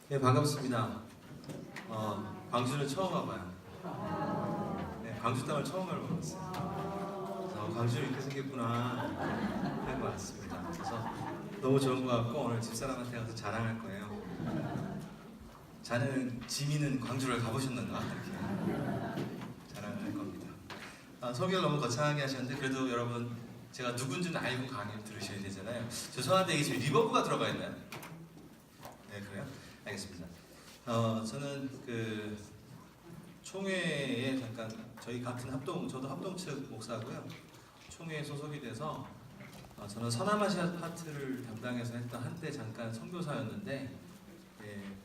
네, 반갑습니다. 광주는 처음 와봐요. 네, 광주 땅을 처음 알아봤어요. 광주는 이렇게 생겼구나 하는 것 같습니다. 그래서 너무 좋은 것 같고 오늘 집사람한테 가서 자랑할 거예요. 자네는 지민은 광주를 가보셨는가? 이렇게 자랑을 할 겁니다. 소개를 너무 거창하게 하셨는데 그래도 여러분 제가 누군지는 알고 강의를 들으셔야 되잖아요. 죄송한데 이게 지금 리버브가 들어가 있나요? 네, 그래요? 알겠습니다. 저는 그 총회에 잠깐 저희 같은 저도 합동 측 목사고요. 총회에 소속이 돼서 저는 서남아시아 파트를 담당해서 했던 한때 잠깐 선교사였는데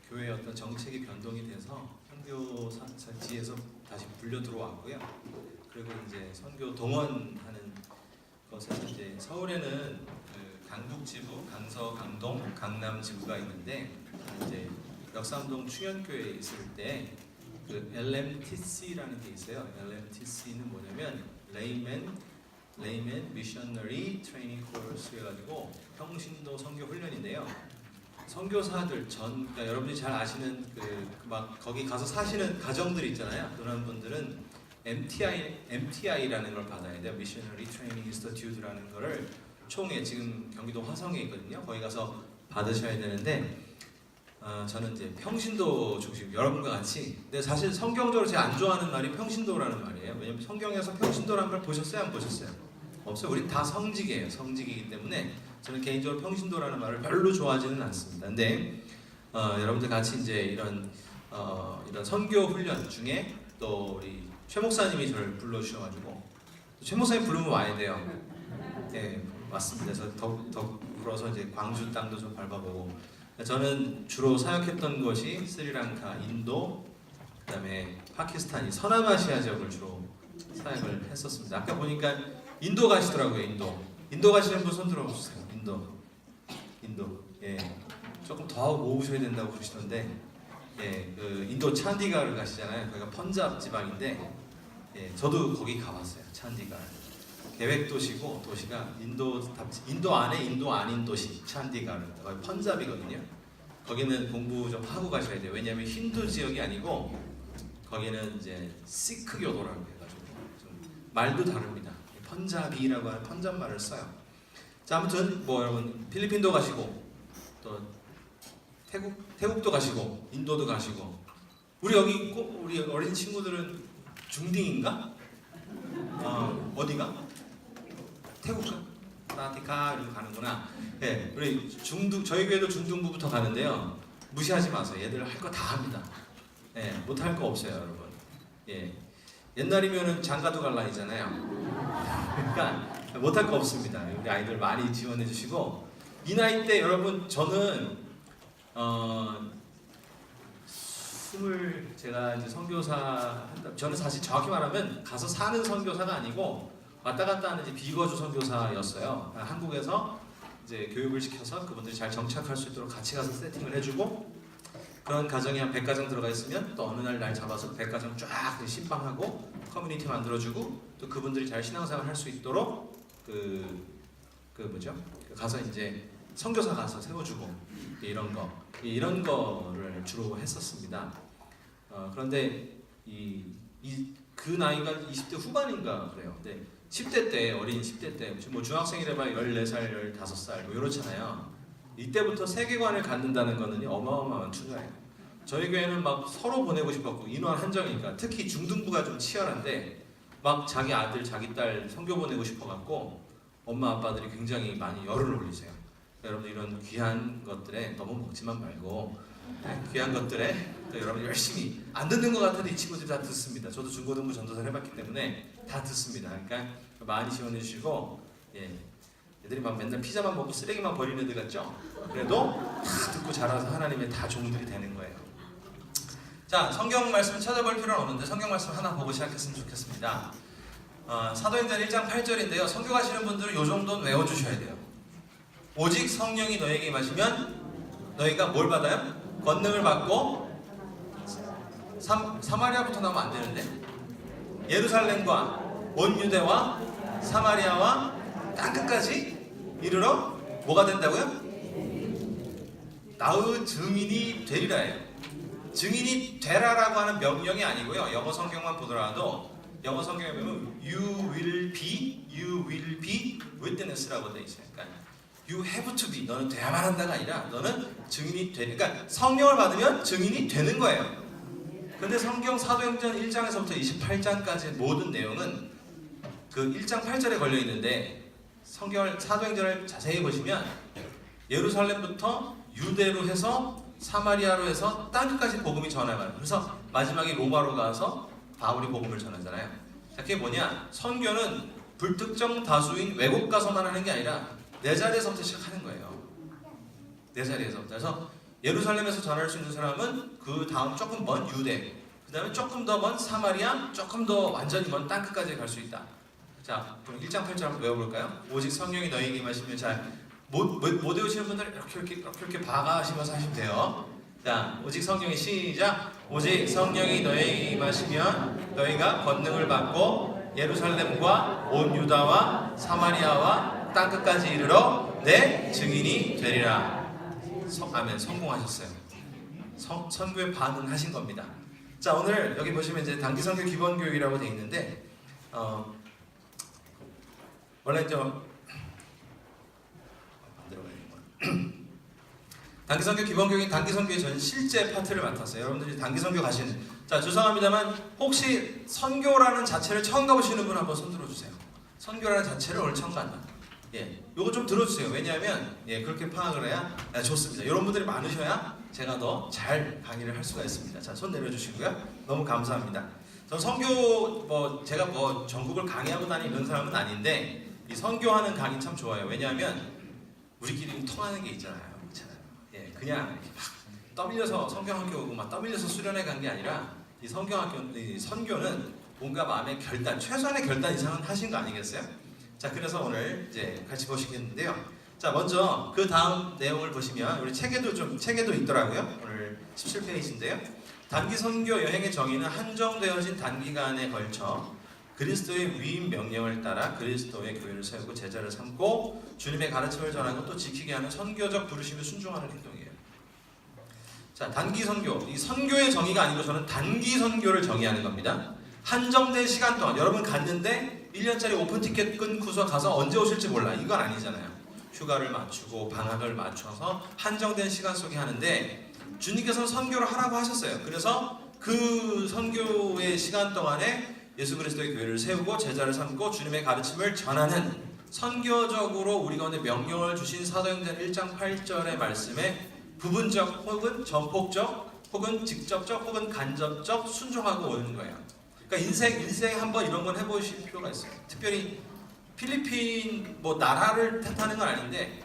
교회의 어떤 정책이 변동이 돼서 선교사지에서 다시 불려 들어왔고요. 그리고 이제 선교 동원하는 것은 이제 서울에는 그 강북지부, 강서, 강동, 강남 지부가 있는데 이제 역삼동 충현교회에 있을 때 그 LMTC라는 게 있어요. LMTC는 뭐냐면 Layman Missionary Training Course 해가지고 평신도 선교 훈련인데요. 선교사들 그러니까 여러분이 잘 아시는 막 거기 가서 사시는 가정들 있잖아요. 그런 분들은 MTI라는 걸 받아야 돼요. Missionary Training Institute라는 거를 총회 지금 경기도 화성에 있거든요. 거기 가서 받으셔야 되는데 저는 이제 평신도 중심 여러분과 같이 근데 사실 성경적으로 제가 안 좋아하는 말이 평신도라는 말이에요. 왜냐면 성경에서 평신도라는 말 보셨어요? 안 보셨어요? 없어요. 우리 다 성직이에요. 성직이기 때문에 저는 개인적으로 평신도라는 말을 별로 좋아하지는 않습니다. 근데 여러분들 같이 이제 이런 선교 훈련 중에 또 우리 최 목사님이 저를 불러주셔가지고 최 목사님 부르면 와야 돼요. 네, 맞습니다. 그래서 더불어서 이제 광주 땅도 좀 밟아보고 저는 주로 사역했던 것이 스리랑카, 인도, 그다음에 파키스탄, 서남아시아 지역을 주로 사역을 했었습니다. 아까 보니까 인도 가시더라고요. 인도 가시는 분 손 들어주세요. 인도. 예, 조금 더 모으셔야 된다고 그러시던데, 예, 그 인도 찬디가르 가시잖아요. 거기가 펀잡 지방인데, 예, 저도 거기 가봤어요. 찬디가르. 계획 도시고 도시가 인도 안에 인도 아닌 도시 찬디가르. 거기 펀잡이거든요. 거기는 공부 좀 하고 가셔야 돼요. 왜냐하면 힌두 지역이 아니고 거기는 이제 시크교도라고 해가지고 좀 말도 다릅니다. 펀잡이라고 하는 펀잡 말을 써요. 자, 아무튼 뭐 여러분 필리핀도 가시고 또 태국도 가시고 인도도 가시고 우리 여기 있고 우리 어린 친구들은 중딩인가? 어디가? 태국가? 나티카 이렇게 가는구나. 네, 우리 저희 교회도 중등부부터 가는데요. 무시하지 마세요. 얘들 할 거 다 합니다. 네, 못할 거 없어요, 여러분. 예, 옛날이면은 장가도 갈 나이잖아요. 그러니까 못할 거 없습니다. 우리 아이들 많이 지원해 주시고 이 나이 때 여러분 저는 제가 이제 선교사 저는 사실 정확히 말하면 가서 사는 선교사가 아니고 왔다 갔다 하는 이제 비거주 선교사였어요. 한국에서 이제 교육을 시켜서 그분들이 잘 정착할 수 있도록 같이 가서 세팅을 해주고 그런 가정이 한 100가정 들어가 있으면 또 어느 날 잡아서 100가정 쫙 신방하고 커뮤니티 만들어주고 또 그분들이 잘 신앙생활 할 수 있도록 가서 이제 선교사 가서 세워주고 이런 거를 주로 했었습니다. 그런데 그 나이가 20대 후반인가 그래요. 네. 10대 때 어린 10대 때 뭐 중학생이래봐 14살, 15살 뭐 이렇잖아요. 이때부터 세계관을 갖는다는 거는 어마어마한 투자예요. 저희 교회는 막 서로 보내고 싶었고 인원 한정이니까 특히 중등부가 좀 치열한데 막 자기 아들, 자기 딸 선교 보내고 싶어갖고 엄마 아빠들이 굉장히 많이 열을 올리세요. 여러분 이런 귀한 것들에 너무 먹지만 말고 귀한 것들에 또 여러분 열심히 안 듣는 것 같아도 이 친구들이 다 듣습니다. 저도 중고등부 전도사를 해봤기 때문에 다 듣습니다. 그러니까 많이 지원해 주시고 애들이 막 맨날 피자만 먹고 쓰레기만 버리는 애들 같죠? 그래도 다 듣고 자라서 하나님의 다 종들이 되는 거예요. 자, 성경 말씀을 찾아볼 필요는 없는데 성경 말씀 하나 보고 시작했으면 좋겠습니다. 사도행전 1장 8절인데요. 성경 가시는 분들은 이 정도는 외워주셔야 돼요. 오직 성령이 너에게 임하시면 너희가 뭘 받아요? 권능을 받고 사마리아부터 나오면 안 되는데 예루살렘과 온 유대와 사마리아와 땅끝까지 이르러 뭐가 된다고요? 나의 증인이 되리라예요. 증인이 되라라고 하는 명령이 아니고요. 영어 성경만 보더라도 영어 성경에 보면 you will be witness라고 돼 있어요. 그러니까 you have to be, 너는 돼야만 한다가 아니라 너는 증인이 되는, 그러니까 성령을 받으면 증인이 되는 거예요. 근데 성경 사도행전 1장에서부터 28장까지 모든 내용은 그 1장 8절에 걸려 있는데 성경 사도행전을 자세히 보시면 예루살렘부터 유대로 해서 사마리아로 해서 땅끝까지 복음이 전해가요. 그래서 마지막에 로마로 가서 바울이 복음을 전하잖아요. 자, 그게 뭐냐? 선교는 불특정 다수인 외국 가서만 하는 게 아니라 내 자리에서부터 시작하는 거예요. 내 자리에서부터. 그래서 예루살렘에서 전할 수 있는 사람은 그 다음 조금 먼 유대, 그 다음에 조금 더 먼 사마리아, 조금 더 완전히 먼 땅끝까지 갈 수 있다. 자, 그럼 1장 8절 한번 외워볼까요? 오직 성령이 너희에게 임하시면 잘 못 외우시는 분들은 이렇게 박아하시면서 하시면 돼요. 자, 오직 성령이 시작. 오직 성령이 너희에게 임하시면 너희가 권능을 받고 예루살렘과 온 유다와 사마리아와 땅끝까지 이르러 내 증인이 되리라. 아멘. 성공하셨어요. 선교에 반응하신 겁니다. 자, 오늘 여기 보시면 이제 단기 선교 기본 교육이라고 돼 있는데 원래 이제 단기 선교 기본 교육인 단기 선교의 전 실제 파트를 맡았어요. 여러분들이 단기 선교 가시는, 자, 죄송합니다만 혹시 선교라는 자체를 처음 가보시는 분 한번 손 들어주세요. 선교라는 자체를 오늘 처음 간다. 예, 요거 좀 들어주세요. 왜냐하면 그렇게 파악을 해야 좋습니다. 이런 분들이 많으셔야 제가 더 잘 강의를 할 수가 있습니다. 자, 손 내려주시고요. 너무 감사합니다. 저 선교 제가 전국을 강의하고 다니는 이런 사람은 아닌데 이 선교하는 강의 참 좋아요. 왜냐하면 우리끼리 통하는 게 있잖아요. 예, 그냥 막 떠밀려서 성경학교 오고 막 떠밀려서 수련회 간 게 아니라 이 선교는 뭔가 마음의 결단, 최소한의 결단 이상은 하신 거 아니겠어요? 자, 그래서 오늘 이제 같이 보시겠는데요. 자, 먼저 그 다음 내용을 보시면 우리 책에도 있더라고요. 오늘 17페이지인데요. 단기 선교 여행의 정의는 한정되어진 단기간에 걸쳐 그리스도의 위임 명령을 따라 그리스도의 교회를 세우고 제자를 삼고 주님의 가르침을 전하고 또 지키게 하는 선교적 부르심에 순종하는 행동이에요. 자, 단기 선교. 이 선교의 정의가 아니고 저는 단기 선교를 정의하는 겁니다. 한정된 시간 동안 여러분 갔는데 1년짜리 오픈 티켓 끊고서 가서 언제 오실지 몰라. 이건 아니잖아요. 휴가를 맞추고 방학을 맞춰서 한정된 시간 속에 하는데 주님께서는 선교를 하라고 하셨어요. 그래서 그 선교의 시간 동안에 예수 그리스도의 교회를 세우고 제자를 삼고 주님의 가르침을 전하는 선교적으로 우리 가운데 명령을 주신 사도행전 1장 8절의 말씀에 부분적 혹은 전폭적 혹은 직접적 혹은 간접적 순종하고 오는 거예요. 그러니까 인생에 한번 이런 건 해보실 필요가 있어요. 특별히 필리핀 나라를 탓하는 건 아닌데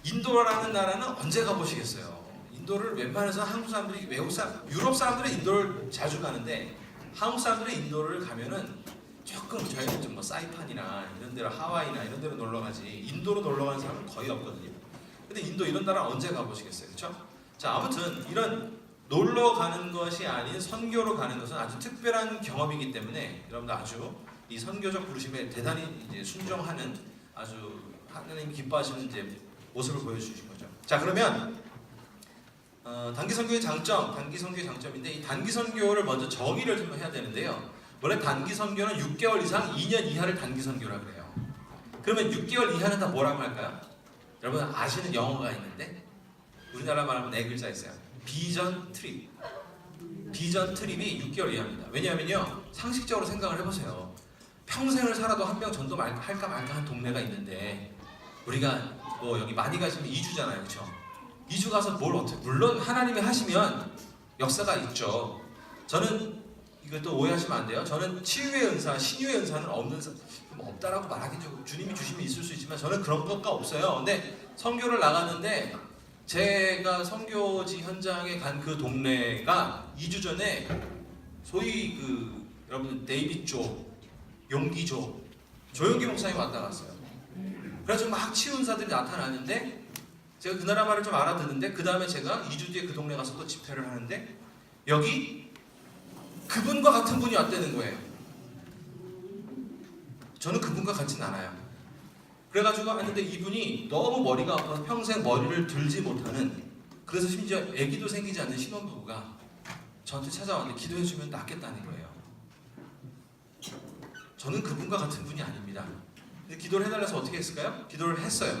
인도라는 나라는 언제 가보시겠어요? 인도를 웬만해서 한국 사람들이 유럽 사람들은 인도를 자주 가는데 한국 사람들이 인도를 가면은 조금 저희는 좀 사이판이나 이런 데로 하와이나 이런 데로 놀러 가지 인도로 놀러 가는 사람은 거의 없거든요. 근데 인도 이런 나라 언제 가보시겠어요? 그렇죠? 자, 아무튼 이런 놀러 가는 것이 아닌 선교로 가는 것은 아주 특별한 경험이기 때문에 여러분들 아주 이 선교적 부르심에 대단히 이제 순종하는 아주 하나님 기뻐하시는 이제 모습을 보여주신 거죠. 자, 그러면 단기 선교의 장점인데 이 단기 선교를 먼저 정의를 좀 해야 되는데요. 원래 단기 선교는 6개월 이상 2년 이하를 단기 선교라 그래요. 그러면 6개월 이하는 다 뭐라고 할까요? 여러분 아시는 영어가 있는데 우리나라 말하면 네 글자 있어요. 비전 트립. 비전 트립이 6개월 이하입니다. 왜냐하면요, 상식적으로 생각을 해보세요. 평생을 살아도 한 명 전도 할까 말까 한 동네가 있는데 우리가 여기 많이 가시면 2주잖아요, 그렇죠? 2주 가서 물론 하나님이 하시면 역사가 있죠. 저는 이것도 오해하시면 안 돼요. 저는 치유의 은사, 신유의 은사는 없다라고 말하긴 좀 주님이 주시면 있을 수 있지만 저는 그런 것가 없어요. 근데 선교를 나갔는데 제가 선교지 현장에 간 그 동네가 2주 전에 소위 여러분 데이빗조, 용기조, 조용기 목사님 왔다 갔어요. 그래서 막 치유 은사들이 나타나는데 제가 그 나라 말을 좀 알아듣는데 그 다음에 제가 2주 뒤에 그 동네 가서 또 집회를 하는데 여기 그분과 같은 분이 왔다는 거예요. 저는 그분과 같지는 않아요. 그래가지고 왔는데 이분이 너무 머리가 아파서 평생 머리를 들지 못하는 그래서 심지어 아기도 생기지 않는 신혼부부가 저한테 찾아왔는데 기도해주면 낫겠다는 거예요. 저는 그분과 같은 분이 아닙니다. 근데 기도를 해달라서 어떻게 했을까요? 기도를 했어요.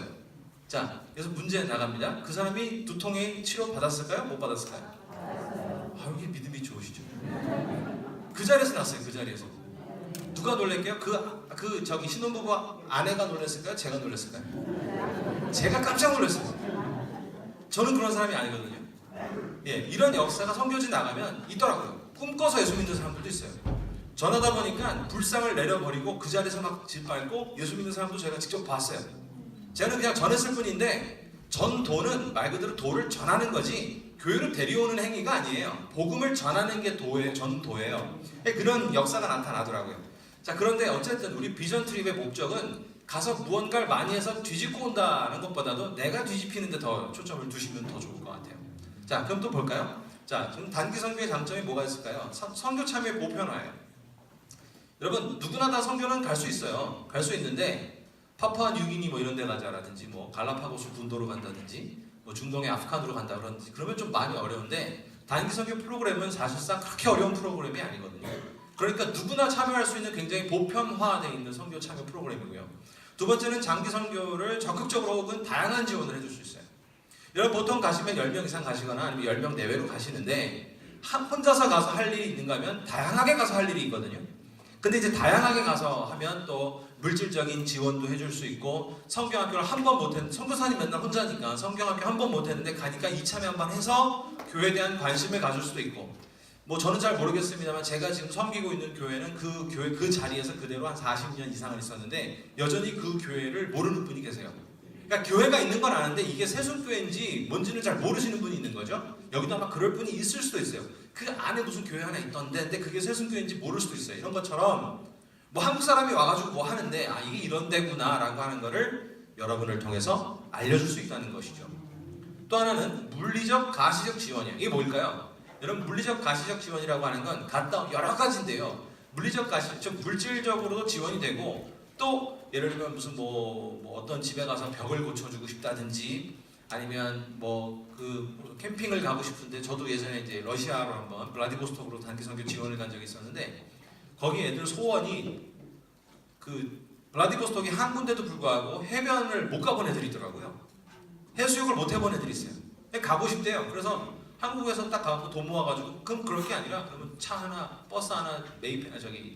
자, 그래서 문제 나갑니다. 그 사람이 두통의 치료 받았을까요? 못 받았을까요? 아, 이게 믿음이 좋으시죠? 그 자리에서 났어요. 그 자리에서. 누가 놀랄게요? 저기 신혼부부 아내가 놀랐을까요? 제가 놀랐을까요? 제가 깜짝 놀랐어요. 저는 그런 사람이 아니거든요. 예, 이런 역사가 선교지 나가면 있더라고요. 꿈꿔서 예수 믿는 사람들도 있어요. 전하다 보니까 불상을 내려버리고 그 자리에서 막 짓밟고 예수 믿는 사람도 제가 직접 봤어요. 저는 그냥 전했을 뿐인데 전도는 말 그대로 도를 전하는 거지 교회로 데려오는 행위가 아니에요. 복음을 전하는 게 전도예요. 그런 역사가 나타나더라고요. 자, 그런데 어쨌든 우리 비전 트립의 목적은 가서 무언가를 많이 해서 뒤집고 온다는 것보다도 내가 뒤집히는 데 더 초점을 두시면 더 좋을 것 같아요. 자, 그럼 또 볼까요? 자, 좀 단기 선교의 장점이 뭐가 있을까요? 선교 참여의 보편화예요. 여러분, 누구나 다 선교는 갈 수 있어요. 갈 수 있는데 파푸아 뉴기니 뭐 이런 데 가자라든지 뭐 갈라파고스 군도로 간다든지 뭐 중동의 아프간으로 간다 그러든지 그러면 좀 많이 어려운데 단기 선교 프로그램은 사실상 그렇게 어려운 프로그램이 아니거든요. 그러니까 누구나 참여할 수 있는 굉장히 보편화되어 있는 선교 참여 프로그램이고요. 두 번째는 장기 선교를 적극적으로 혹은 다양한 지원을 해줄 수 있어요. 여러분 보통 가시면 10명 이상 가시거나 아니면 10명 내외로 가시는데 혼자서 가서 할 일이 있는가 하면 다양하게 가서 할 일이 있거든요. 근데 이제 다양하게 가서 하면 또 물질적인 지원도 해줄 수 있고 성경학교를 한 번 못했는데 선교사님 맨날 혼자니까 성경학교 한 번 못했는데 가니까 이참에 한 번 해서 교회에 대한 관심을 가질 수도 있고 뭐 저는 잘 모르겠습니다만 제가 지금 섬기고 있는 교회는 그 교회 그 자리에서 그대로 한 40년 이상을 있었는데 여전히 그 교회를 모르는 분이 계세요. 그러니까 교회가 있는 건 아는데 이게 세순교회인지 뭔지는 잘 모르시는 분이 있는 거죠. 여기도 아마 그럴 분이 있을 수도 있어요. 그 안에 무슨 교회 하나 있던데 근데 그게 세순교회인지 모를 수도 있어요. 이런 것처럼 뭐 한국 사람이 와가지고 뭐 하는데 아 이게 이런 데구나 라고 하는 거를 여러분을 통해서 알려줄 수 있다는 것이죠. 또 하나는 물리적 가시적 지원이에요. 이게 뭘까요? 여러분 물리적 가시적 지원이라고 하는 건 갔다 여러 가지인데요. 물리적 가시, 즉 물질적으로도 지원이 되고 또 예를 들면 무슨 뭐 어떤 집에 가서 벽을 고쳐주고 싶다든지 아니면 뭐 그 캠핑을 가고 싶은데 저도 예전에 이제 러시아로 한번 블라디보스톡으로 단기 선교 지원을 간 적이 있었는데 거기 애들 소원이 그 블라디보스톡이 한 군데도 불구하고 해변을 못 가본 애들이 있더라고요. 해수욕을 못 해본 애들이 있어요. 가고 싶대요. 그래서 한국에서 딱 가고 돈 모아가지고 그럼 그럴 게 아니라 그러면 차 하나 버스 하나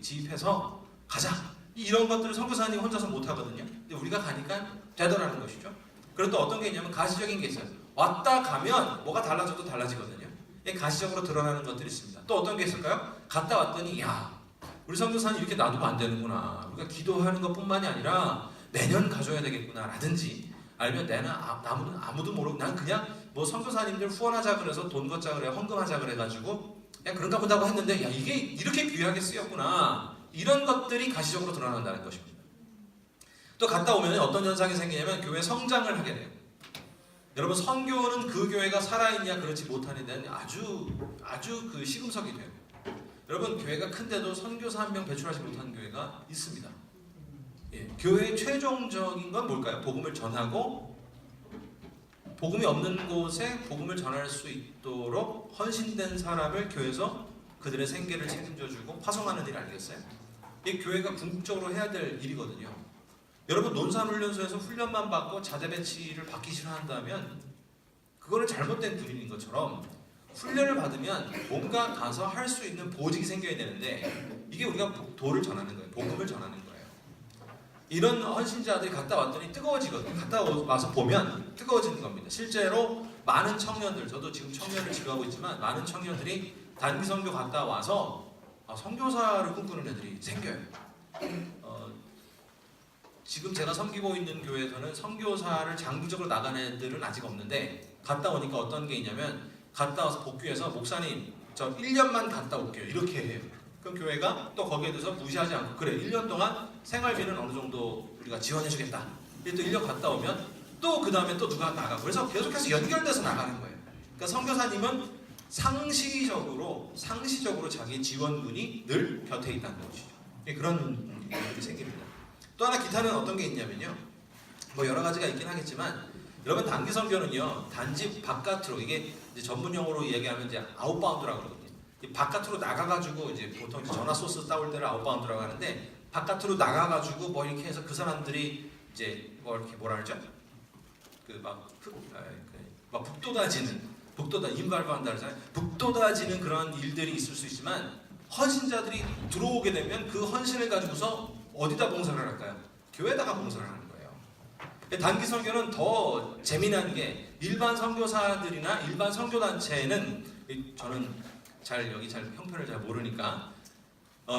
지입해서 가자. 이런 것들을 선교사님이 혼자서 못 하거든요. 근데 우리가 가니까 되더라는 것이죠. 그리고 또 어떤 게 있냐면 가시적인 게 있어요. 왔다 가면 뭐가 달라져도 달라지거든요. 가시적으로 드러나는 것들이 있습니다. 또 어떤 게 있을까요? 갔다 왔더니 야 우리 선교사님 이렇게 놔두면 안 되는구나. 우리가 기도하는 것뿐만이 아니라 매년 가져야 되겠구나 라든지 아니면 내는 아무도 모르고 난 그냥 뭐 선교사님들 후원하자 그래서 돈 걷자 그래 헌금하자 그래가지고 그냥 그런가 보다고 했는데 야 이게 이렇게 귀하게 쓰였구나. 이런 것들이 가시적으로 드러난다는 것입니다. 또 갔다 오면 어떤 현상이 생기냐면 교회 성장을 하게 돼요. 여러분 선교는 그 교회가 살아있냐 그렇지 못하냐에 대한 아주 그 시금석이 돼요. 여러분 교회가 큰데도 선교사 한 명 배출하지 못한 교회가 있습니다. 예, 교회의 최종적인 건 뭘까요? 복음을 전하고 복음이 없는 곳에 복음을 전할 수 있도록 헌신된 사람을 교회에서 그들의 생계를 책임져주고 파송하는 일 아니겠어요? 이 교회가 궁극적으로 해야 될 일이거든요. 여러분 논산훈련소에서 훈련만 받고 자대 배치를 받기 싫어한다면 그거는 잘못된 분인 것처럼 훈련을 받으면 뭔가 가서 할 수 있는 보직이 생겨야 되는데 이게 우리가 도를 전하는 거예요. 복음을 전하는 거예요. 이런 헌신자들이 갔다 왔더니 뜨거워지거든요. 갔다 와서 보면 뜨거워지는 겁니다. 실제로 많은 청년들, 저도 지금 청년을 지도하고 있지만 많은 청년들이 단기 선교 갔다 와서 선교사를 꿈꾸는 애들이 생겨요. 지금 제가 섬기고 있는 교회에서는 선교사를 장기적으로 나간 애들은 아직 없는데 갔다 오니까 어떤 게 있냐면 갔다 와서 복귀해서 목사님 저 1년만 갔다 올게요 이렇게 해요. 그럼 교회가 또 거기에 대해서 무시하지 않고 그래 1년 동안 생활비는 어느 정도 우리가 지원해 주겠다. 또 1년 갔다 오면 또 그 다음에 또 누가 나가고 그래서 계속해서 연결돼서 나가는 거예요. 그러니까 선교사님은 상시적으로 자기 지원군이 늘 곁에 있다는 것이죠. 그런 일이 생깁니다. 또 하나 기타는 어떤 게 있냐면요. 뭐 여러 가지가 있긴 하겠지만 여러분 단기 선교는요 단지 바깥으로 이게 이제 전문 용어로 얘기하면 이제 아웃바운드라고 그러거든요. 이 바깥으로 나가가지고 이제 보통 이제 전화 소스 따올 때를 아웃바운드라고 하는데 바깥으로 나가가지고 뭐 이렇게 해서 그 사람들이 이제 뭐 이렇게 뭐라 그러죠? 막 북돋아지는 인발반다 그러잖아요. 북돋아지는 그런 일들이 있을 수 있지만 헌신자들이 들어오게 되면 그 헌신을 가지고서 어디다 봉사를 할까요? 교회에다가 봉사를 하는 거예요. 단기 선교는 더 재미난 게 일반 선교사들이나 일반 선교단체는 저는 여기 형편을 잘 모르니까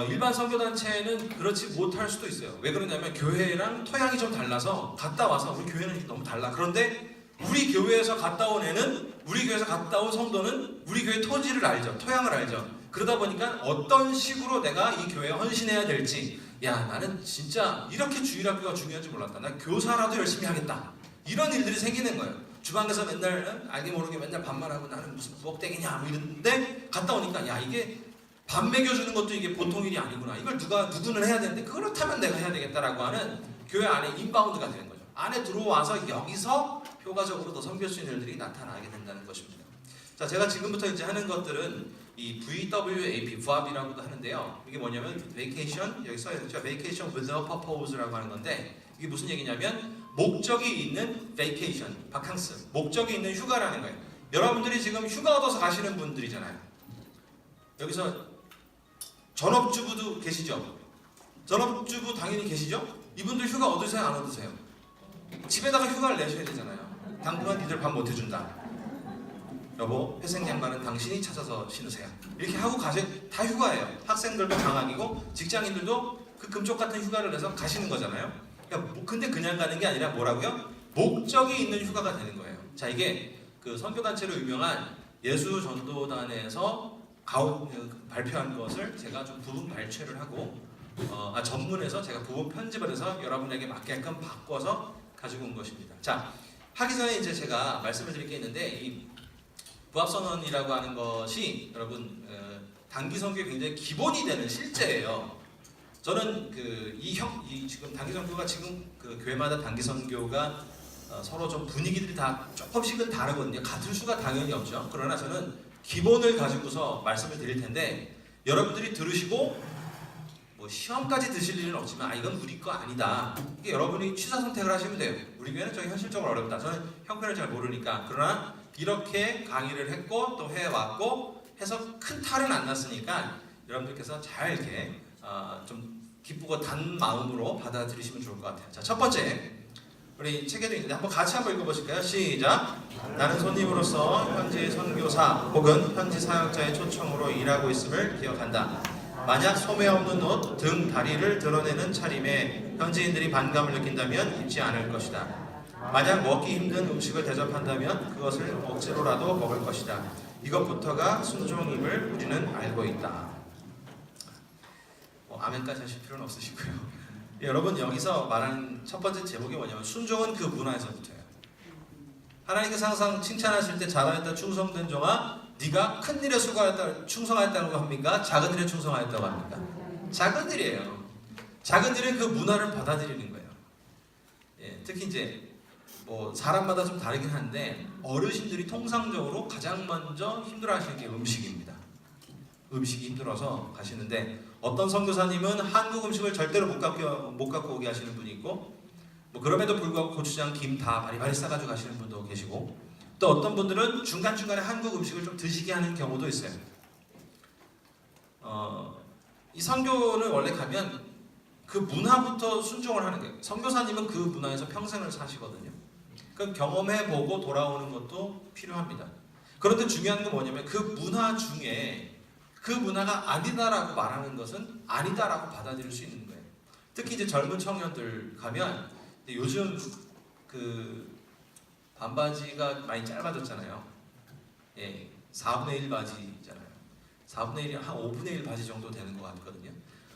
일반 선교단체는 그렇지 못할 수도 있어요. 왜 그러냐면 교회랑 토양이 좀 달라서 갔다 와서 우리 교회는 너무 달라. 그런데 우리 교회에서 갔다 온 애는 우리 교회에서 갔다 온 성도는 우리 교회 토지를 알죠. 토양을 알죠. 그러다 보니까 어떤 식으로 내가 이 교회에 헌신해야 될지 야 나는 진짜 이렇게 주일학교가 중요한지 몰랐다. 나 교사라도 열심히 하겠다. 이런 일들이 생기는 거예요. 주방에서 맨날 알게 모르게 맨날 반말하고 나는 무슨 부엌대기냐 뭐 이러는데 갔다 오니까 야 이게 밥 먹여주는 것도 이게 보통 일이 아니구나. 이걸 누구는 해야 되는데 그렇다면 내가 해야 되겠다라고 하는 교회 안에 인바운드가 되는 거죠. 안에 들어와서 여기서 효과적으로 더 섬길 수 있는 일들이 나타나게 된다는 것입니다. 자, 제가 지금부터 이제 하는 것들은 이 VWAP, VAP이라고도 하는데요. 이게 뭐냐면 Vacation, 여기 써있죠. Vacation with a Purpose라고 하는 건데 이게 무슨 얘기냐면 목적이 있는 Vacation, 바캉스, 목적이 있는 휴가라는 거예요. 여러분들이 지금 휴가 얻어서 가시는 분들이잖아요. 여기서 전업주부도 계시죠? 전업주부 당연히 계시죠? 이분들 휴가 얻으세요? 안 얻으세요? 집에다가 휴가를 내셔야 되잖아요. 당분간 니들 밥 못 해준다. 여보, 회색 양말은 당신이 찾아서 신으세요. 이렇게 하고 다 휴가예요. 학생들도 방학이고 직장인들도 그 금쪽 같은 휴가를 내서 가시는 거잖아요. 그러니까 근데 그냥 가는 게 아니라 뭐라고요? 목적이 있는 휴가가 되는 거예요. 자, 이게 그 선교단체로 유명한 예수전도단에서 발표한 것을 제가 좀 부분 발췌를 하고 전문에서 제가 부분 편집을 해서 여러분에게 맞게끔 바꿔서 가지고 온 것입니다. 자, 하기 전에 이제 제가 말씀을 드릴 게 있는데 이 부합선언이라고 하는 것이 여러분 단기 선교의 굉장히 기본이 되는 실제예요. 저는 지금 단기 선교가 지금 그 교회마다 단기 선교가 서로 좀 분위기들이 다 조금씩은 다르거든요. 같을 수가 당연히 없죠. 그러나 저는 기본을 가지고서 말씀을 드릴 텐데 여러분들이 들으시고 뭐 시험까지 드실 일은 없지만 이건 우리 거 아니다. 이게 여러분이 취사 선택을 하시면 돼요. 우리 교회는 좀 현실적으로 어렵다. 저는 형편을 잘 모르니까. 그러나 이렇게 강의를 했고 또 해왔고 해서 큰 탈은 안 났으니까 여러분들께서 잘 이렇게 좀 기쁘고 단 마음으로 받아들이시면 좋을 것 같아요. 자, 첫 번째 우리 책에도 있는데 같이 한번 읽어보실까요? 시작! 나는 손님으로서 현지 선교사 혹은 현지 사역자의 초청으로 일하고 있음을 기억한다. 만약 소매 없는 옷, 등, 다리를 드러내는 차림에 현지인들이 반감을 느낀다면 입지 않을 것이다. 만약 먹기 힘든 음식을 대접한다면 그것을 억지로라도 먹을 것이다. 이것부터가 순종임을 우리는 알고 있다. 아멘까지 하실 필요는 없으시고요. 여러분 여기서 말하는 첫 번째 제목이 뭐냐면 순종은 그 문화에서부터예요. 하나님께서 항상 칭찬하실 때 잘하였다 충성된 종아 네가 큰 일에 충성하였다고 합니까? 작은 일에 충성하였다고 합니까? 작은 일이에요. 작은 일은 그 문화를 받아들이는 거예요. 특히 이제 뭐 사람마다 좀 다르긴 한데 어르신들이 통상적으로 가장 먼저 힘들어하시는 게 음식입니다. 음식이 힘들어서 가시는데 어떤 선교사님은 한국 음식을 절대로 못 갖고 오게 하시는 분이 있고 뭐 그럼에도 불구하고 고추장, 김 다 바리바리 싸가지고 가시는 분도 계시고 또 어떤 분들은 중간중간에 한국 음식을 좀 드시게 하는 경우도 있어요. 이 선교는 원래 가면 그 문화부터 순종을 하는 거예요. 선교사님은 그 문화에서 평생을 사시거든요. 그 경험해보고 돌아오는 것도 필요합니다. 그런데 중요한 건 뭐냐면 그 문화 중에 그 문화가 아니다라고 말하는 것은 아니다라고 받아들일 수 있는 거예요. 특히 이제 젊은 청년들 가면 요즘 그 반바지가 많이 짧아졌잖아요. 4분의 1 바지잖아요. 4분의 1이 한 5분의 1 바지 정도 되는 것 같거든요.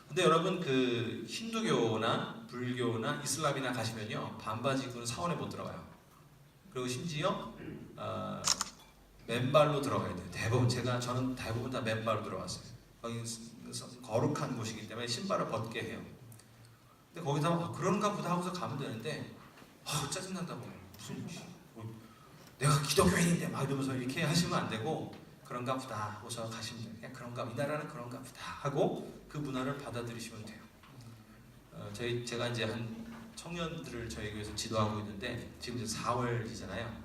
근데 여러분 그 힌두교나 불교나 이슬람이나 가시면요 반바지 입고는 사원에 못 들어가요. 그리고 심지어 맨발로 들어가야 돼요. 저는 대부분 다 맨발로 들어갔어요. 거기 거룩한 곳이기 때문에 신발을 벗게 해요. 근데 거기서 그런가 보다 하고서 가면 되는데 짜증난다고 무슨 내가 기독교인인데 막 이러면서 이렇게 하시면 안 되고 그런가 보다 하고서 가시면 돼요. 그냥 그런가, 이 나라는 그런가 보다 하고 그 문화를 받아들이시면 돼요. 제가 이제 한 청년들을 저희 교회에서 지도하고 있는데 지금 이제 4월이잖아요.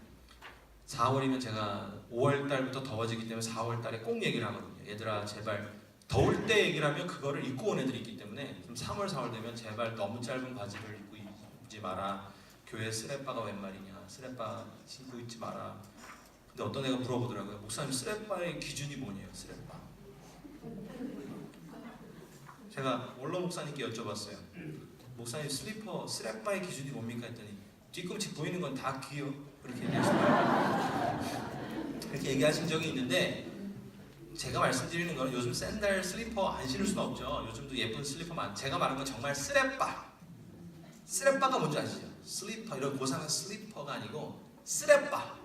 4월이면 제가 5월 달부터 더워지기 때문에 4월 달에 꼭 얘기를 하거든요. 얘들아 제발 더울 때 얘기를 하면 그거를 입고 온 애들이 있기 때문에 좀 3월 4월 되면 제발 너무 짧은 바지를 입고 입지 마라. 교회 스레빠가 웬 말이냐. 스레빠 신고 있지 마라. 근데 어떤 애가 물어보더라고요. 목사님 스레빠의 기준이 뭐냐요? 스레빠. 제가 원로 목사님께 여쭤봤어요. 목사님 스레빠의 기준이 뭡니까? 했더니 뒤꿈치 보이는 건 다 귀요. 그렇게 얘기하시더라고요. 그렇게 얘기하신 적이 있는데 제가 말씀드리는 거는 요즘 샌들 슬리퍼 안 신을 수는 없죠. 요즘도 예쁜 슬리퍼만. 제가 말하는 건 정말 스레빠. 스레빠가 뭔지 아시죠? 슬리퍼 이런 고상한 슬리퍼가 아니고 스레빠.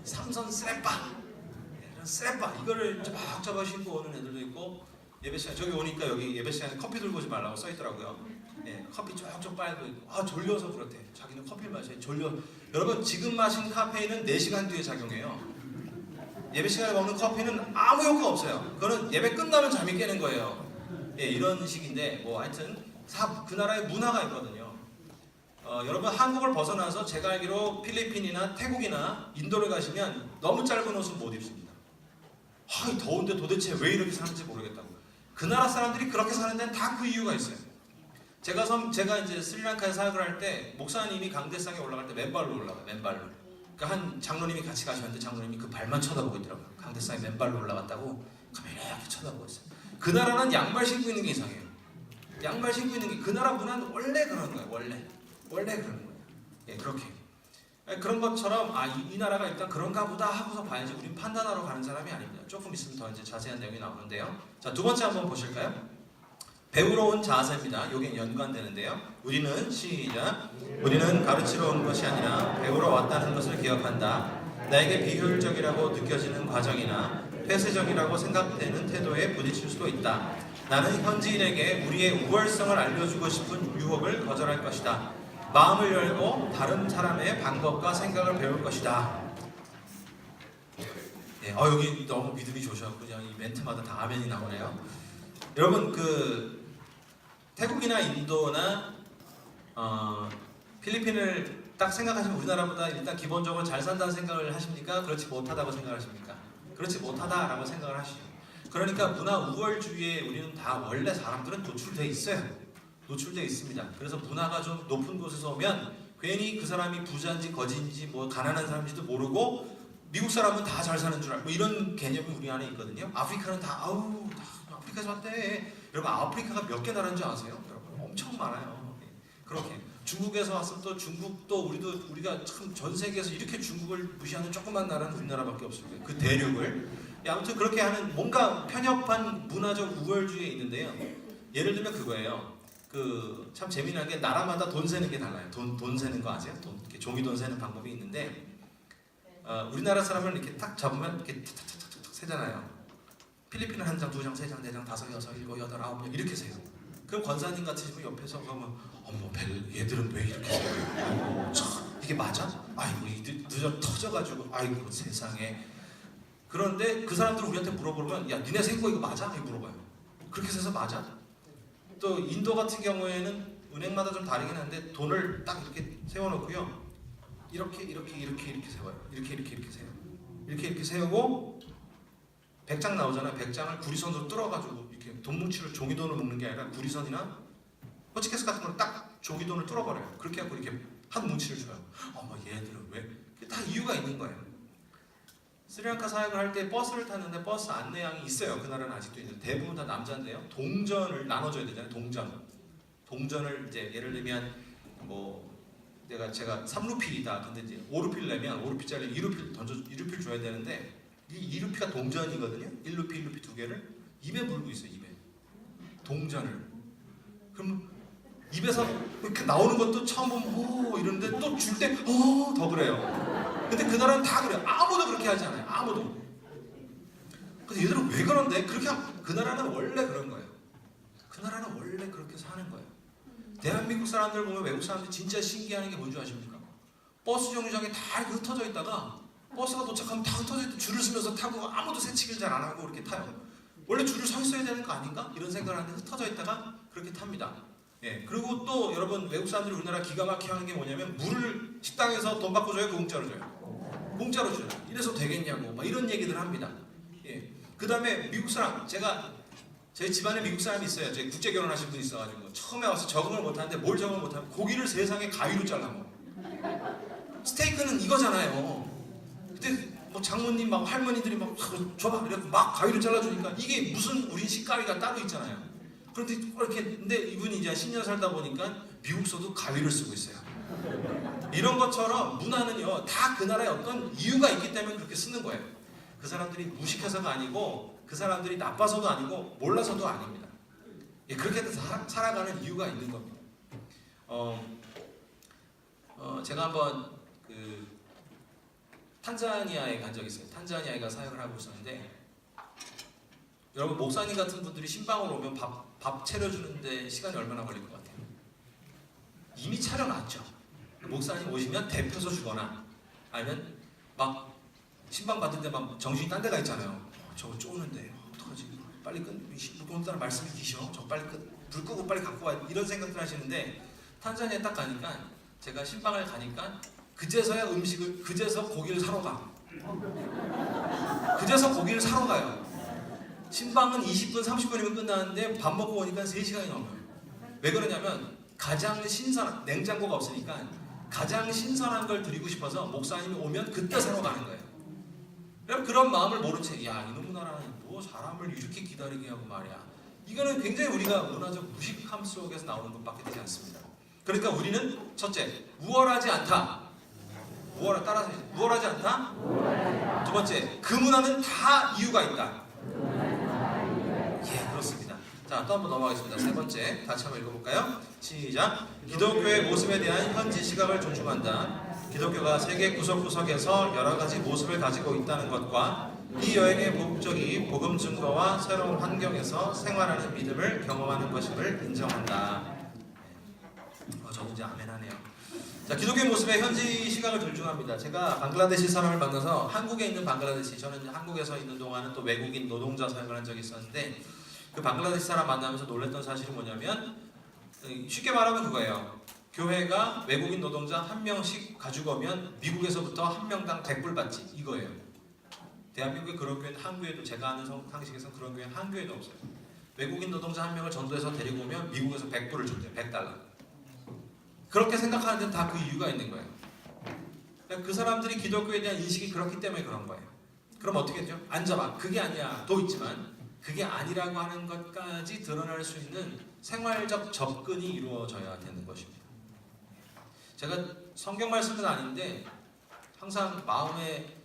삼선 스레빠. 이런 스레빠 이거를 쫙 잡아 신고 오는 애들도 있고 예배 시간 저기 오니까 여기 예배 시간에 커피 들고 오지 말라고 써 있더라고요. 예, 커피 쪽쪽 빨고 있고 졸려서 그렇대. 자기는 커피를 마셔야 졸려. 여러분 지금 마신 카페인은 4시간 뒤에 작용해요. 예배 시간에 먹는 커피는 아무 효과 없어요. 그거는 예배 끝나면 잠이 깨는 거예요. 예, 이런 식인데 뭐 하여튼 그 나라의 문화가 있거든요. 여러분 한국을 벗어나서 제가 알기로 필리핀이나 태국이나 인도를 가시면 너무 짧은 옷은 못 입습니다. 더운데 도대체 왜 이렇게 사는지 모르겠다고. 그 나라 사람들이 그렇게 사는 데는 다 그 이유가 있어요. 제가 이제 스리랑카에 사역을 할 때 목사님이 강대상에 올라갈 때 맨발로 올라가요. 맨발로. 그러니까 한 장로님이 같이 가셨는데 장로님이 그 발만 쳐다보고 있더라고요. 강대상에 맨발로 올라갔다고 이렇게 쳐다보고 있어요. 그 나라는 양발 신고 있는 게 이상해요. 양발 신고 있는 게 그 나라 문화는 원래 그런 거예요. 원래 그런 거예요. 예, 그렇게. 그런 것처럼 이 나라가 일단 그런가 보다 하고서 봐야지 우린 판단하러 가는 사람이 아닙니다. 조금 있으면 더 이제 자세한 내용이 나오는데요. 자, 두 번째 한번 보실까요? 배우러 온 자세입니다. 요게 연관되는데요. 우리는 시작. 우리는 가르치러 온 것이 아니라 배우러 왔다는 것을 기억한다. 나에게 비효율적이라고 느껴지는 과정이나 폐쇄적이라고 생각되는 태도에 부딪힐 수도 있다. 나는 현지인에게 우리의 우월성을 알려주고 싶은 유혹을 거절할 것이다. 마음을 열고 다른 사람의 방법과 생각을 배울 것이다. 네, 여기 너무 믿음이 좋으셔서 그냥 이 멘트마다 다 아멘이 나오네요. 여러분 태국이나 인도나 필리핀을 딱 생각하시면 우리나라보다 일단 기본적으로 잘 산다는 생각을 하십니까? 그렇지 못하다고 생각하십니까? 그렇지 못하다라고 생각을 하시죠. 그러니까 문화 우월주의에 우리는 다 원래 사람들은 노출되어 있어요. 노출되어 있습니다. 그래서 문화가 좀 높은 곳에서 오면 괜히 그 사람이 부자인지 거지인지 뭐 가난한 사람인지도 모르고 미국 사람은 다 잘 사는 줄 알고 이런 개념이 우리 안에 있거든요. 아프리카는 다 아프리카에서 왔대. 여러분 아프리카가 몇 개 나라인지 아세요? 여러분 엄청 많아요. 그렇게 중국에서 왔으면 또 중국도 우리가 참 전 세계에서 이렇게 중국을 무시하는 조그만 나라는 우리나라밖에 없습니다. 그 대륙을 아무튼 그렇게 하는 뭔가 편협한 문화적 우월주의에 있는데요. 예를 들면 그거예요. 참 재미난 게 나라마다 돈 세는 게 달라요. 돈 세는 거 아세요? 이렇게 종이돈 세는 방법이 있는데 우리나라 사람을 이렇게 딱 잡으면 이렇게 탁탁탁탁 세잖아요. 필리핀은 한 장, 두 장, 세 장, 네 장, 다섯, 여섯, 일곱, 여덟, 아홉 명 이렇게 세요. 그럼 권사님 같으시면 옆에서 그러면 어머 얘들은 왜 이렇게 세요? 이게 맞아? 아이고 늦어 터져가지고 아이고 세상에. 그런데 그 사람들 우리한테 물어보면 야 니네 센 거 이거 맞아? 이렇게 물어봐요. 그렇게 세서 맞아? 또 인도 같은 경우에는 은행마다 좀 다르긴 한데 돈을 딱 이렇게 세워놓고요. 이렇게 세워요. 이렇게 세요. 이렇게 세우고 100장 나오잖아요. 100장을 구리선으로 뚫어가지고 이렇게 돈 뭉치를 종이돈을 묶는 게 아니라 구리선이나 호치케스 같은 걸 딱 종이돈을 뚫어버려요. 그렇게 하고 이렇게 한 뭉치를 줘요. 어머 얘들은 왜? 다 이유가 있는 거예요. 스리랑카 사역을 할 때 버스를 탔는데 버스 안내양이 있어요. 그 나라는 아직도 있는데 대부분 다 남자인데요. 동전을 나눠줘야 되잖아요. 동전을 이제 예를 들면 뭐 제가 3루피이다. 근데 이제 5루피를 내면 5루피짜리 2루피를 줘야 되는데 이 2루피가 동전이거든요. 1루피, 1루피 두 개를 입에 물고 있어요. 입에 동전을. 그럼 입에서 이렇게 나오는 것도 처음 보면 이러는데 또 줄 때 더 그래요. 근데 그 나라는 다 그래요. 아무도 그렇게 하지 않아요. 아무도. 근데 얘들은 왜 그런데? 그 나라는 원래 그런 거예요. 그 나라는 원래 그렇게 사는 거예요. 대한민국 사람들 보면 외국 사람들이 진짜 신기한 게 뭔지 아십니까? 버스 정류장에 다 이렇게 흩어져 있다가 버스가 도착하면 다 흩어져 있다 줄을 서면서 타고 아무도 새치기를 잘 안 하고 이렇게 타요. 원래 줄을 서 있어야 되는 거 아닌가? 이런 생각을 하는데 흩어져 있다가 그렇게 탑니다. 예, 그리고 또 여러분 외국 사람들이 우리나라 기가 막히게 하는 게 뭐냐면 물을 식당에서 돈 받고 줘요? 공짜로 줘요? 공짜로 줘요. 이래서 되겠냐고 막 이런 얘기들 합니다. 예, 그 다음에 미국 사람, 저희 집안에 미국 사람이 있어요. 저희 국제 결혼하신 분이 있어가지고 처음에 와서 적응을 못하는데 뭘 적응을 못하면 고기를 세상에 가위로 잘라 먹어. 스테이크는 이거잖아요. 근데 뭐 장모님 막 할머니들이 막 줘봐 이렇게 막 가위로 잘라주니까 이게 무슨 우리 식가위가 따로 있잖아요. 그런데 이렇게 근데 이분이 이제 10년 살다 보니까 미국서도 가위를 쓰고 있어요. 이런 것처럼 문화는요 다 그 나라에 어떤 이유가 있기 때문에 그렇게 쓰는 거예요. 그 사람들이 무식해서가 아니고 그 사람들이 나빠서도 아니고 몰라서도 아닙니다. 예, 그렇게 살아가는 이유가 있는 겁니다. 제가 한번 그 탄자니아에 간 적이 있어요. 탄자니아에 가 사역을 하고 있었는데 여러분 목사님 같은 분들이 신방으로 오면 밥 차려주는데 시간이 얼마나 걸릴 것 같아요? 이미 차려놨죠. 목사님 오시면 데펴서 주거나 아니면 막 신방 받을 때 막 정신이 딴 데가 있잖아요. 저거 쪼는데 어떡하지? 빨리 오늘따라 말씀이 기셔. 저 빨리 불 끄고 빨리 갖고 와. 이런 생각들 하시는데 탄자니아에 딱 가니까 제가 신방을 가니까 그제서야 그제서 고기를 사러 가. 그제서 고기를 사러 가요. 신방은 20분, 30분이면 끝나는데 밥 먹고 오니까 3시간이 넘어요. 왜 그러냐면 가장 신선한, 냉장고가 없으니까 가장 신선한 걸 드리고 싶어서 목사님이 오면 그때 사러 가는 거예요. 그런 마음을 모른 채, 야 이놈 나라는 뭐 사람을 이렇게 기다리게 하고 말이야. 이거는 굉장히 우리가 문화적 무식함 속에서 나오는 것밖에 되지 않습니다. 그러니까 우리는 첫째, 우월하지 않다. 따라서 우월하지 않다. 두 번째, 그 문화는 다 이유가 있다. 예, 그렇습니다. 자, 또 한번 넘어가겠습니다. 세 번째, 같이 한번 읽어볼까요? 시작. 기독교의 모습에 대한 현지 시각을 존중한다. 기독교가 세계 구석구석에서 여러 가지 모습을 가지고 있다는 것과 이 여행의 목적이 복음 증거와 새로운 환경에서 생활하는 믿음을 경험하는 것임을 인정한다. 저도 이제 아멘하네요. 자, 기독교의 모습의 현지 시각을 존중합니다. 제가 방글라데시 사람을 만나서 한국에 있는 방글라데시, 저는 한국에서 있는 동안은 또 외국인 노동자 사역을 한 적이 있었는데 그 방글라데시 사람 만나면서 놀랬던 사실이 뭐냐면 쉽게 말하면 그거예요. 교회가 외국인 노동자 1명씩 가지고 오면 미국에서부터 한 명당 100불 받지 이거예요. 대한민국에 그런 교회는 한 교회도 제가 아는 상식에서 그런 교회는 한 교회도 없어요. 외국인 노동자 1명을 전도해서 데리고 오면 미국에서 100불을 준대요. 100달러. 그렇게 생각하는 데는 다 그 이유가 있는 거예요. 그 사람들이 기독교에 대한 인식이 그렇기 때문에 그런 거예요. 그럼 어떻게 되죠? 앉아봐. 그게 아니야. 도 있지만 그게 아니라고 하는 것까지 드러날 수 있는 생활적 접근이 이루어져야 되는 것입니다. 제가 성경 말씀은 아닌데 항상 마음에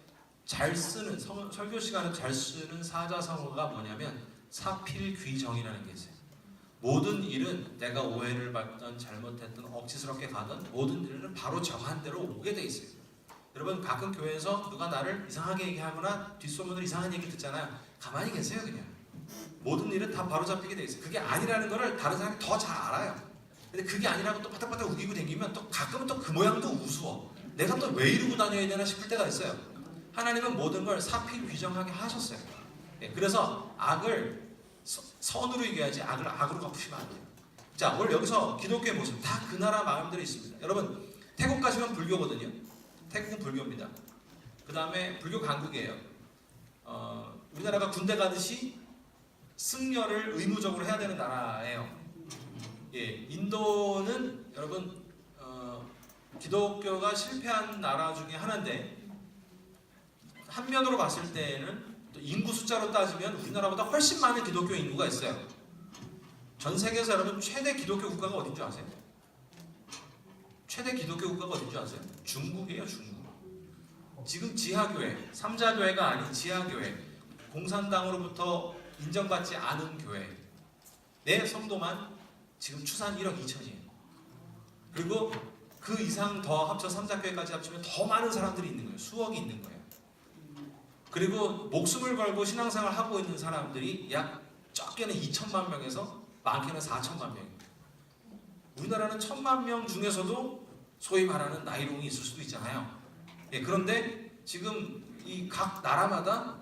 잘 쓰는 설교 시간에 잘 쓰는 사자성어가 뭐냐면 사필귀정이라는 게 있어요. 모든 일은 내가 오해를 받든 잘못했든 억지스럽게 가든 모든 일은 바로 정한 대로 오게 돼 있어요. 여러분 가끔 교회에서 누가 나를 이상하게 얘기하거나 뒷소문으로 이상한 얘기 듣잖아요. 가만히 계세요 그냥. 모든 일은 다 바로 잡히게 돼 있어요. 그게 아니라는 거를 다른 사람이 더 잘 알아요. 근데 그게 아니라고 또 바닥바닥 우기고 다니면 또 가끔은 또 그 모양도 우스워. 내가 또 왜 이러고 다녀야 되나 싶을 때가 있어요. 하나님은 모든 걸 사필귀정하게 하셨어요. 그래서 악을 선으로 이겨야지 악을 악으로 갚으시면 안 돼요. 자, 오늘 여기서 기독교의 모습 다 그 나라 마음대로 있습니다. 여러분 태국 가시면 불교거든요. 태국은 불교입니다. 그 다음에 불교 강국이에요. 우리나라가 군대 가듯이 승려를 의무적으로 해야 되는 나라예요. 예, 인도는 여러분 기독교가 실패한 나라 중에 하나인데 한면으로 봤을 때는 또 인구 숫자로 따지면 우리나라보다 훨씬 많은 기독교 인구가 있어요. 전 세계에서 여러분 최대 기독교 국가가 어딘 줄 아세요? 최대 기독교 국가가 어딘 줄 아세요? 중국이에요. 중국. 지금 지하교회, 삼자교회가 아닌 지하교회, 공산당으로부터 인정받지 않은 교회 내 성도만 지금 추산 1억 2천이에요. 그리고 그 이상 더 합쳐 3자교회까지 합치면 더 많은 사람들이 있는 거예요. 수억이 있는 거예요. 그리고 목숨을 걸고 신앙생활을 하고 있는 사람들이 약 적게는 2천만 명에서 많게는 4천만 명입니다. 우리나라는 1,000만 명 중에서도 소위 말하는 나이롱이 있을 수도 있잖아요. 예, 그런데 지금 이 각 나라마다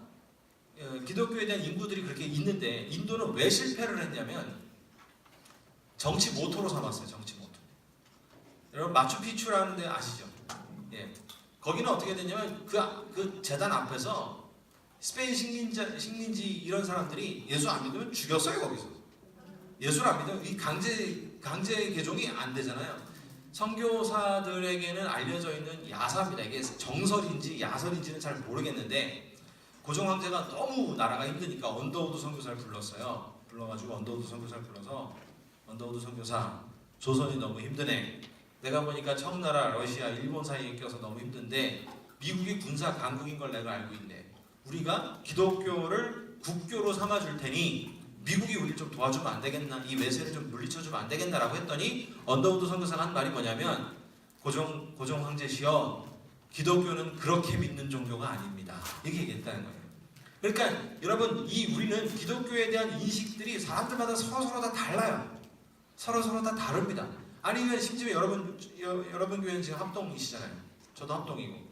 기독교에 대한 인구들이 그렇게 있는데 인도는 왜 실패를 했냐면 정치 모토로 삼았어요. 정치 모토. 여러분 마추픽추라는 데 아시죠? 예, 거기는 어떻게 됐냐면 그 재단 앞에서 스페인 식민지 이런 사람들이 예수 안 믿으면 죽였어요. 거기서 예수를 안 믿으면 이 강제 개종이 안 되잖아요. 선교사들에게는 알려져 있는 야사입니다. 이게 정설인지 야설인지는 잘 모르겠는데 고종 황제가 너무 나라가 힘드니까 언더우드 선교사를 불렀어요. 불러가지고 언더우드 선교사를 불러서 언더우드 선교사, 조선이 너무 힘드네. 내가 보니까 청나라, 러시아, 일본 사이에 껴서 너무 힘든데 미국이 군사 강국인 걸 내가 알고 있네. 우리가 기독교를 국교로 삼아줄 테니 미국이 우리를 좀 도와주면 안 되겠나? 이 외세를 좀 물리쳐주면 안 되겠나라고 했더니 언더우드 선교사가 한 말이 뭐냐면 고종 황제시여, 기독교는 그렇게 믿는 종교가 아닙니다. 이렇게 얘기했다는 거예요. 그러니까 여러분 우리는 기독교에 대한 인식들이 사람들마다 서로 다 달라요. 서로 다 다릅니다. 아니면 심지어 여러분 교회는 지금 합동이시잖아요. 저도 합동이고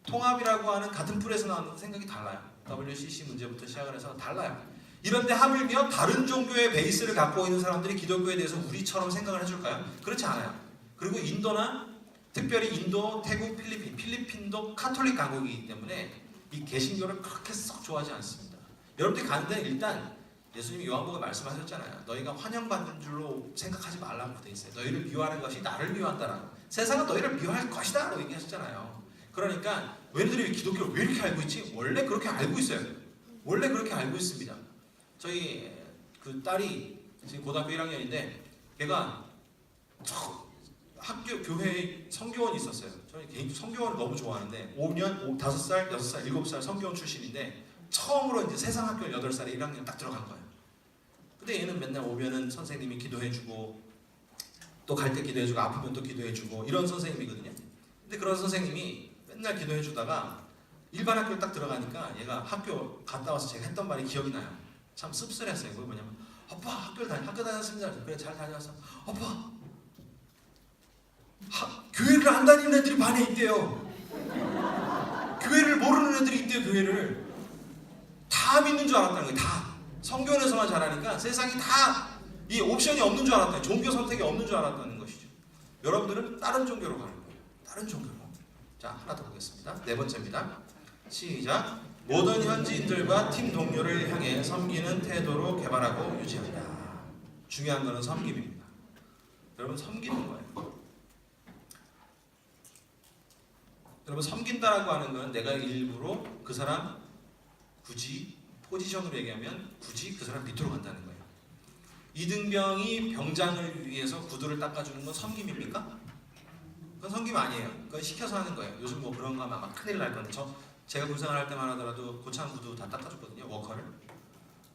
통합이라고 하는 같은 풀에서 나오는 생각이 달라요. WCC 문제부터 시작을 해서 달라요. 이런데 하물며 다른 종교의 베이스를 갖고 있는 사람들이 기독교에 대해서 우리처럼 생각을 해줄까요? 그렇지 않아요. 그리고 인도나 특별히 인도, 태국, 필리핀도 카톨릭 강국이기 때문에 이 개신교를 그렇게 썩 좋아하지 않습니다. 여러분들이 가는 데는 일단 예수님이 요한복음에 말씀하셨잖아요. 너희가 환영받는 줄로 생각하지 말라고 돼 있어요. 너희를 미워하는 것이 나를 미워한다라고. 세상은 너희를 미워할 것이다 라고 얘기하셨잖아요. 그러니까 얘네들이 기독교를 왜 이렇게 알고 있지? 원래 그렇게 알고 있어요. 원래 그렇게 알고 있습니다. 저희 그 딸이 지금 고등학교 1학년인데 걔가 학교 교회에 성교원이 있었어요. 저는 개인적으로 성교원을 너무 좋아하는데 5년, 5살, 6살, 7살 성교원 출신인데 처음으로 이제 세상 학교 8살에 1학년 딱 들어간 거예요. 근데 얘는 맨날 오면은 선생님이 기도해주고 또 갈 때 기도해주고 아프면 또 기도해주고 이런 선생님이거든요. 근데 그런 선생님이 맨날 기도해주다가 일반 학교를 딱 들어가니까 얘가 학교 갔다 와서 제가 했던 말이 기억이 나요. 참 씁쓸했어요. 그게 뭐냐면 아빠 학교 다녔습니다. 그래 잘 다녀왔어. 아빠 교회를 안 다니는 애들이 반에 있대요. 교회를 모르는 애들이 있대요. 교회를 다 믿는 줄 알았다는 거예요. 다 성교원에서만 잘하니까 세상이 다 이 옵션이 없는 줄 알았다. 종교 선택이 없는 줄 알았다는 것이죠. 여러분들은 다른 종교로 가는 거예요. 다른 종교로. 자, 하나 더 보겠습니다. 네 번째입니다. 시작. 모든 현지인들과 팀 동료를 향해 섬기는 태도로 개발하고 유지한다. 중요한 것은 섬김입니다. 여러분 섬기는 거예요. 여러분 섬긴다라고 하는 건 내가 일부러 그 사람 굳이 포지션으로 얘기하면 굳이 그 사람 밑으로 간다는 거예요. 이등병이 병장을 위해서 구두를 닦아주는 건 섬김입니까? 그건 섬김 아니에요. 그건 시켜서 하는 거예요. 요즘 뭐 그런 거 하면 아마 큰일 날 건데 제가 군생활 할 때만 하더라도 고참 구두 다 닦아줬거든요. 워커를.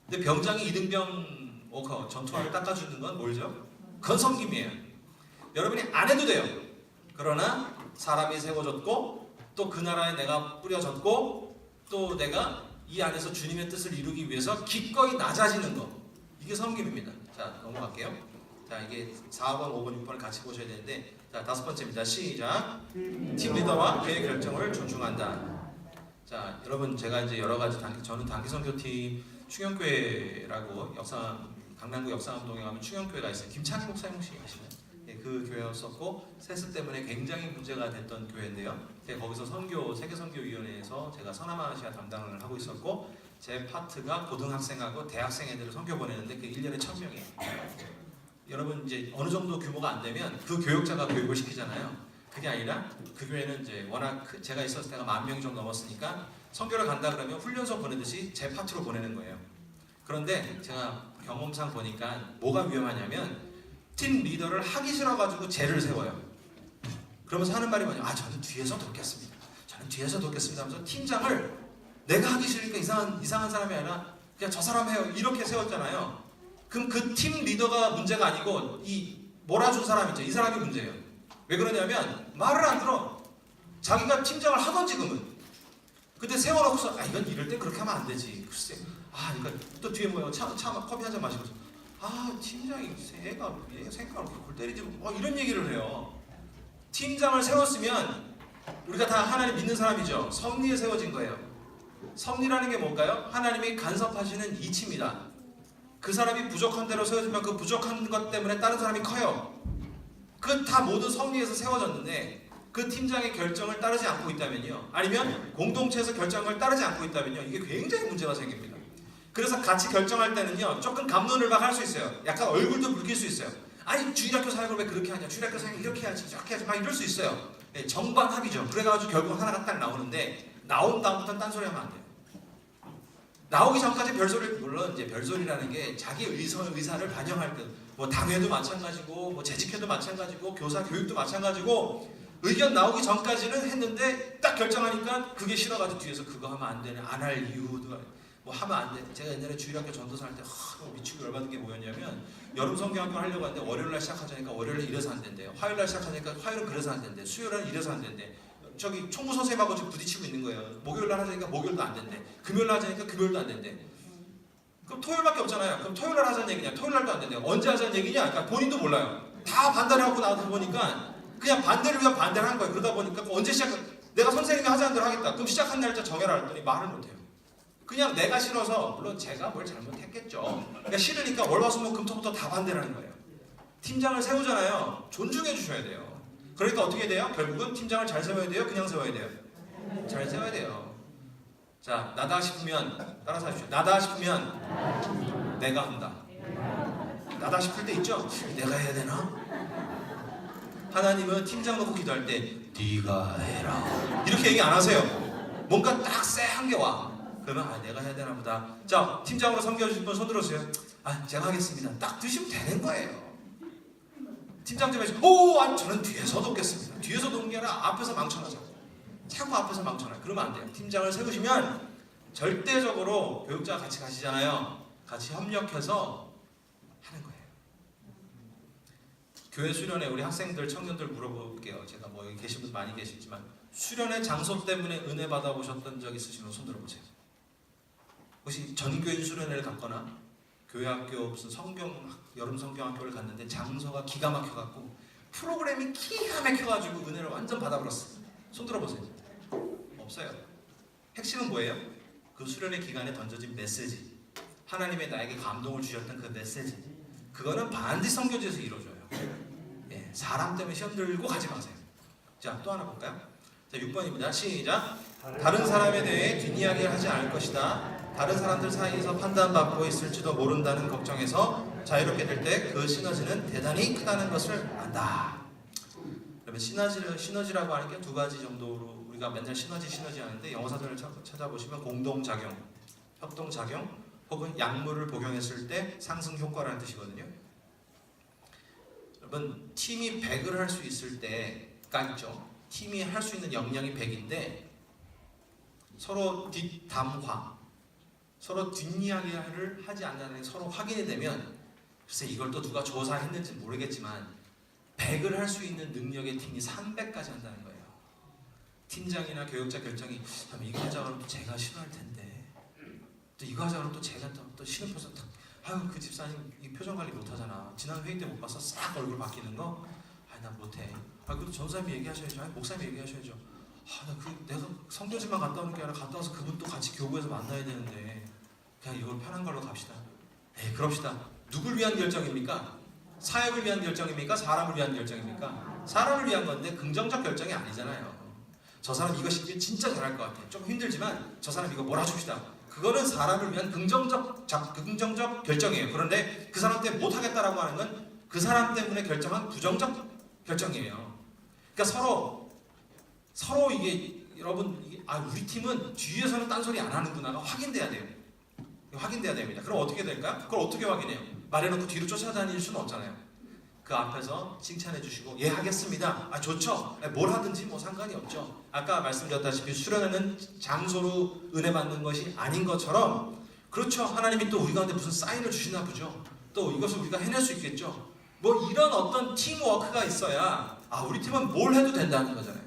근데 병장이 이등병 워커 전투화를 닦아주는 건 뭘죠? 그건 섬김이에요. 여러분이 안 해도 돼요. 그러나 사람이 세워졌고 또 그 나라에 내가 뿌려졌고 또 내가 이 안에서 주님의 뜻을 이루기 위해서 기꺼이 낮아지는 것, 이게 섬김입니다. 자, 넘어갈게요. 자, 이게 4번, 5번, 6번을 같이 보셔야 되는데, 자, 다섯 번째입니다. 시작. 팀 리더와 그의 결정을 존중한다. 자, 여러분 제가 이제 여러 가지 저는 단기선교팀 충영교회라고 강남구 역삼동에 가면 충영교회가 있어요. 김창희 목사님 혹시 아시나요? 네, 그 교회였었고 세습 때문에 굉장히 문제가 됐던 교회인데요. 제가 거기서 세계선교위원회에서 제가 서남아시아 담당을 하고 있었고 제 파트가 고등학생하고 대학생 애들을 선교 보내는데 그 1년에 1000명이에요. 여러분 이제 어느 정도 규모가 안 되면 그 교육자가 교육을 시키잖아요. 그게 아니라 그 교회는 이제 워낙 제가 있었을 때가 10,000명이 좀 넘었으니까 선교를 간다 그러면 훈련소 보내듯이 제 파트로 보내는 거예요. 그런데 제가 경험상 보니까 뭐가 위험하냐면 팀 리더를 하기 싫어가지고 쟤를 세워요. 그러면서 하는 말이 뭐냐? 저는 뒤에서 돕겠습니다. 저는 뒤에서 돕겠습니다 하면서 팀장을 내가 하기 싫으니까 이상한 사람이 아니라 그냥 저 사람 해요. 이렇게 세웠잖아요. 그럼 그 팀 리더가 문제가 아니고 이 몰아준 사람 있죠. 이 사람이 문제예요. 왜 그러냐면 말을 안 들어. 자기가 팀장을 하던 지금은. 근데 세워놓고서 이건 이럴 때 그렇게 하면 안 되지. 글쎄. 그러니까 또 뒤에 뭐예요? 차 커피 한 잔 마시면서 팀장이 얘가 생각을 골 때리지 뭐 이런 얘기를 해요. 팀장을 세웠으면 우리가 다 하나님 믿는 사람이죠. 섭리에 세워진 거예요. 섭리라는 게 뭘까요? 하나님이 간섭하시는 이치입니다. 그 사람이 부족한 대로 세워지면 그 부족한 것 때문에 다른 사람이 커요. 그 다 모든 섭리에서 세워졌는데 그 팀장의 결정을 따르지 않고 있다면요, 아니면 공동체에서 결정을 따르지 않고 있다면요, 이게 굉장히 문제가 생깁니다. 그래서 같이 결정할 때는요, 조금 갑론을박 할 수 있어요. 약간 얼굴도 붉힐 수 있어요. 아니 주일학교 사역을 왜 그렇게 하냐, 주일학교 사역 이렇게 해야지 저렇게 해야지 막 이럴 수 있어요. 예, 정반합이죠. 그래가지고 결국 하나가 딱 나오는데 나온 다음부터는 딴소리 하면 안 돼요. 나오기 전까지 별소리, 물론 이제 별소리라는 게 자기 의사를 반영할 때, 뭐 당회도 마찬가지고, 뭐 재직회도 마찬가지고, 교사 교육도 마찬가지고, 의견 나오기 전까지는 했는데 딱 결정하니까 그게 싫어가지고 뒤에서 그거 하면 안 되네, 안 할 이유도 뭐 하면 안 돼. 제가 옛날에 주일학교 전도사 할 때 미치고 열받은 게 뭐였냐면, 여름 성경학교 하려고 하는데 월요일날 시작하자니까 월요일날 이래서 안 된대요. 화요일날 시작하니까 화요일은 그래서 안 된대. 수요일은 이래서 안 된대. 저기 총무 선생님하고 지금 부딪히고 있는 거예요. 목요일날 하자니까 목요일도 안 된대. 금요일날 하자니까 금요일도 안 된대. 그럼 토요일밖에 없잖아요. 그럼 토요일날 하자는 얘기냐? 토요일날도 안 된대. 언제 하자는 얘기냐? 그러니까 본인도 몰라요. 다 반대를 하고 나서 보니까 그냥 반대를 위한 반대를 하는 거예요. 그러다 보니까 언제 내가 선생님이 하자는 대로 하겠다. 그럼 시작한 날짜 정해라 했더니 말을 못해요. 그냥 내가 싫어서, 물론 제가 뭘 잘못했겠죠. 그러니까 싫으니까 월화수목금토부터 다 반대를 하는 거예요. 팀장을 세우잖아요. 존중해 주셔야 돼요. 그러니까 어떻게 돼요? 결국은 팀장을 잘 세워야 돼요? 그냥 세워야 돼요? 잘 세워야 돼요. 자, 나다 싶으면 따라서 하십시오. 나다 싶으면 내가 한다. 나다 싶을 때 있죠? 내가 해야 되나? 하나님은 팀장 놓고 기도할 때 네가 해라 이렇게 얘기 안 하세요. 뭔가 딱 쎄한 게 와. 그러면 내가 해야 되나 보다. 자, 팀장으로 섬겨주실 분 손 들어주세요. 제가 하겠습니다. 딱 드시면 되는 거예요. 팀장 좀 해주세요. 아니 저는 뒤에서 돕겠습니다. 뒤에서 돕는 게 아니라 앞에서 망쳐놔서. 자꾸 앞에서 망쳐놔요. 그러면 안 돼요. 팀장을 세우시면 절대적으로 교육자가 같이 가시잖아요. 같이 협력해서 하는 거예요. 교회 수련회 우리 학생들, 청년들 물어볼게요. 제가 뭐 여기 계신 분 많이 계시지만 수련회 장소 때문에 은혜 받아보셨던 적 있으시면 손 들어보세요. 혹시 전교인 수련회를 갔거나 교회 학교 무슨 여름 성경학교를 갔는데 장소가 기가 막혀갖고 프로그램이 기가 막혀가지고 은혜를 완전 받아버렸어요. 손 들어보세요. 없어요. 핵심은 뭐예요? 그 수련회 기간에 던져진 메시지, 하나님의 나에게 감동을 주셨던 그 메시지, 그거는 반드시 선교지에서 이루어져요. 예, 사람 때문에 시험 들고 가지 마세요. 자, 또 하나 볼까요? 자, 6번입니다. 시작. 다른 사람에 대해 뒷이야기를 하지 않을 것이다. 다른 사람들 사이에서 판단받고 있을지도 모른다는 걱정에서 자유롭게 될 때 그 시너지는 대단히 크다는 것을 안다. 그러면 시너지라고 하는 게 두 가지 정도로 우리가 맨날 시너지 하는데 영어 사전을 찾아보시면 공동작용, 협동작용 혹은 약물을 복용했을 때 상승 효과라는 뜻이거든요. 여러분, 팀이 100을 할 수 있을 때가 있죠. 팀이 할 수 있는 역량이 100인데 서로 뒷담화, 서로 뒷이야기를 하지 않는 서로 확인이 되면, 글쎄 이걸 또 누가 조사했는지 모르겠지만 100을 할 수 있는 능력의 팀이 300까지 한다는 거예요. 팀장이나 교육자 결정이 이거 하자 그러면 또 제가 싫어할 텐데, 또 이거 하자 그러면 또 제가 또 싫은 표정, 그 집사님 이 표정 관리 못하잖아. 지난 회의 때 못 봤어? 싹 얼굴 바뀌는 거? 나 못해. 그래도 전사님이 얘기하셔야죠. 목사님이 얘기하셔야죠. 내가 성교지만 갔다 오는 게 아니라 갔다 와서 그분 또 같이 교구에서 만나야 되는데 그냥 이걸 편한 걸로 갑시다. 그럽시다. 누굴 위한 결정입니까? 사역을 위한 결정입니까? 사람을 위한 결정입니까? 사람을 위한 건데 긍정적 결정이 아니잖아요. 저 사람 이거 진짜 잘할 것 같아. 좀 힘들지만 저 사람 이거 몰아줍시다. 그거는 사람을 위한 긍정적 결정이에요. 그런데 그 사람 때문에 못하겠다라고 하는 건 그 사람 때문에 결정한 부정적 결정이에요. 그러니까 서로 이게 여러분 우리 팀은 뒤에서는 딴소리 안 하는구나가 확인돼야 돼요. 확인돼야 됩니다. 그럼 어떻게 될까요? 그걸 어떻게 확인해요? 말해놓고 뒤로 쫓아다닐 수는 없잖아요. 그 앞에서 칭찬해 주시고 하겠습니다. 좋죠. 뭘 하든지 뭐 상관이 없죠. 아까 말씀드렸다시피 수련회는 장소로 은혜 받는 것이 아닌 것처럼, 그렇죠. 하나님이 또 우리 가운데 무슨 사인을 주시나 보죠. 또 이것을 우리가 해낼 수 있겠죠. 뭐 이런 어떤 팀워크가 있어야 우리 팀은 뭘 해도 된다는 거잖아요.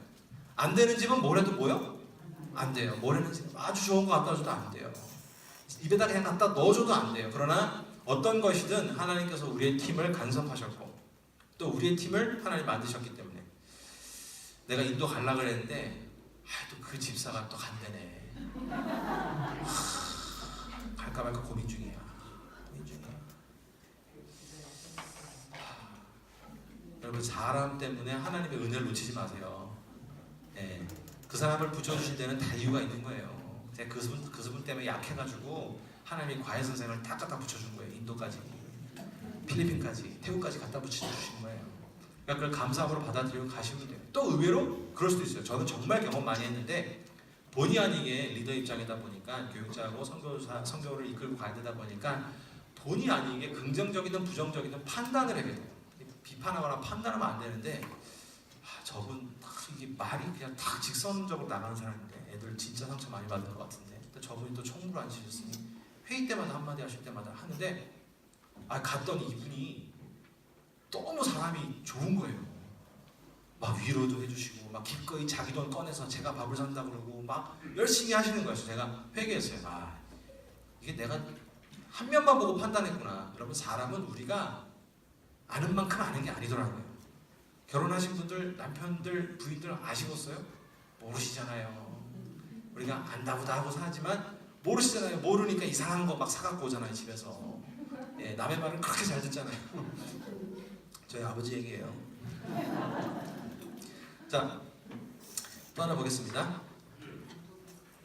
안 되는 집은 뭘 해도 뭐요? 안 돼요. 뭘 해는 집 아주 좋은 거 갖다 줘도 안 돼요. 입에다 그냥 갖다 넣어줘도 안 돼요. 그러나 어떤 것이든 하나님께서 우리의 팀을 간섭하셨고 또 우리의 팀을 하나님 만드셨기 때문에 내가 인도 갈라 그랬는데 또 그 집사가 또 간대네. 갈까 말까 고민 중이야. 여러분 사람 때문에 하나님의 은혜를 놓치지 마세요. 예, 그 사람을 붙여주신 데는 다 이유가 있는 거예요. 제가 그분 때문에 약해가지고 하나님이 과외 선생을 다 갖다 붙여준 거예요. 인도까지, 필리핀까지, 태국까지 갖다 붙여주신 거예요. 그러니까 그걸 감사함으로 받아들이고 가시면 돼요. 또 의외로 그럴 수도 있어요. 저는 정말 경험 많이 했는데 본의 아니게 리더 입장이다 보니까 교육자하고 선교를 이끌고 가야 되다 보니까 본의 아니게 긍정적이든 부정적이든 판단을 해야 돼요. 비판하거나 판단하면 안 되는데 저분 이게 말이 그냥 딱 직선적으로 나가는 사람인데 애들 진짜 상처 많이 받은 것 같은데 저분이 또 총무를 안 치셨으니 회의 때마다 한마디 하실 때마다 하는데 갔더니 이분이 너무 사람이 좋은 거예요. 막 위로도 해주시고 막 기꺼이 자기 돈 꺼내서 제가 밥을 산다 그러고 막 열심히 하시는 거예요. 제가 회개했어요. 이게 내가 한 면만 보고 판단했구나. 여러분 사람은 우리가 아는 만큼 아는 게 아니더라고요. 결혼하신 분들, 남편들, 부인들 아시겠어요? 모르시잖아요. 우리가 안다고다 하고 사지만 모르시잖아요. 모르니까 이상한 거 막 사갖고 오잖아요. 집에서. 예, 남의 말은 그렇게 잘 듣잖아요. 저희 아버지 얘기예요. 자, 또 하나 보겠습니다.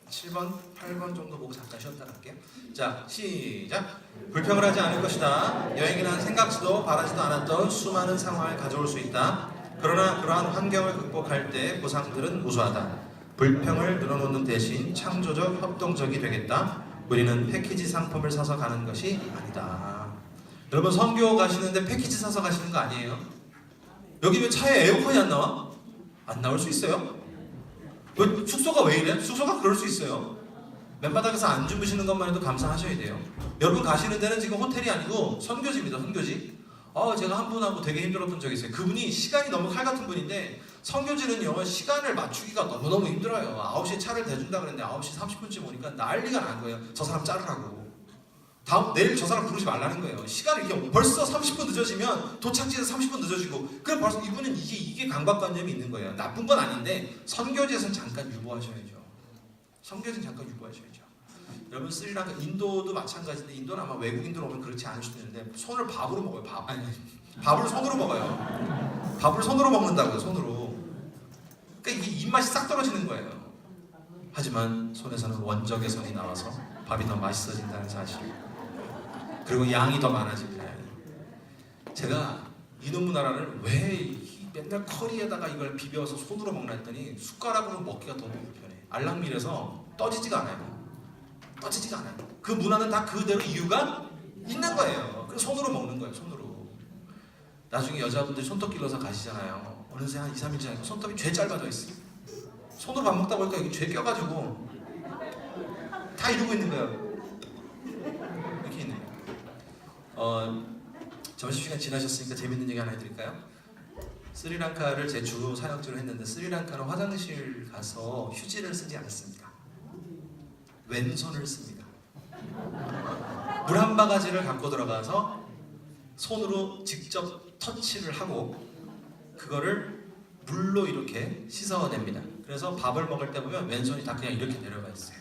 7번, 8번 정도 보고 잠깐 쉬었다 갈게요. 자, 시작. 불평을 하지 않을 것이다. 여행이란 생각지도 바라지도 않았던 수많은 상황을 가져올 수 있다. 그러나 그러한 환경을 극복할 때 보상들은 우수하다. 불평을 늘어놓는 대신 창조적, 협동적이 되겠다. 우리는 패키지 상품을 사서 가는 것이 아니다. 여러분 선교 가시는데 패키지 사서 가시는 거 아니에요? 여기 왜 차에 에어컨이 안 나와? 안 나올 수 있어요? 숙소가 왜 이래? 숙소가 그럴 수 있어요. 맨바닥에서 안 주무시는 것만 해도 감사하셔야 돼요. 여러분 가시는 데는 지금 호텔이 아니고 선교지입니다. 선교지. 제가 한 분하고 되게 힘들었던 적이 있어요. 그분이 시간이 너무 칼 같은 분인데 선교지는요 시간을 맞추기가 너무너무 힘들어요. 9시에 차를 대준다 그랬는데 9시 30분쯤 오니까 난리가 난 거예요. 저 사람 자르라고. 내일 저 사람 부르지 말라는 거예요. 시간이 이게 벌써 30분 늦어지면 도착지에서 30분 늦어지고 그럼 벌써 이분은 이게 강박관념이 있는 거예요. 나쁜 건 아닌데 선교지에서는 잠깐 유보하셔야죠. 선교지는 잠깐 유보하셔야죠. 여러분 스리랑카, 인도도 마찬가지인데 인도는 아마 외국인들 오면 그렇지 않을 수도 있는데 손을 밥으로 먹어요. 밥을 손으로 먹어요. 밥을 손으로 먹는다고요. 손으로. 그러니까 이게 입맛이 싹 떨어지는 거예요. 하지만 손에서는 원적의 손이 나와서 밥이 더 맛있어진다는 사실. 그리고 양이 더 많아집니다. 제가 이놈 문화라를 왜 맨날 커리에다가 이걸 비벼서 손으로 먹나 했더니 숟가락으로 먹기가 너무 불편해. 알랑밀해서 떠지지가 않아요. 그 문화는 다 그대로 이유가 있는 거예요. 그래서 손으로 먹는 거예요. 손으로. 나중에 여자분들 손톱 길러서 가시잖아요. 어느새 한 2, 3일 지나니까 손톱이 죄 짧아져 있어. 손으로 밥 먹다 보니까 여기 죄 껴가지고 다 이러고 있는 거예요. 이렇게 있는 거예요. 점심시간 지나셨으니까 재밌는 얘기 하나 해드릴까요? 스리랑카를 제 주 사역지로 했는데 스리랑카는 화장실 가서 휴지를 쓰지 않습니다. 왼손을 씁니다. 물 한 바가지를 갖고 들어가서 손으로 직접 터치를 하고 그거를 물로 이렇게 씻어냅니다. 그래서 밥을 먹을 때 보면 왼손이 다 그냥 이렇게 내려가 있어요.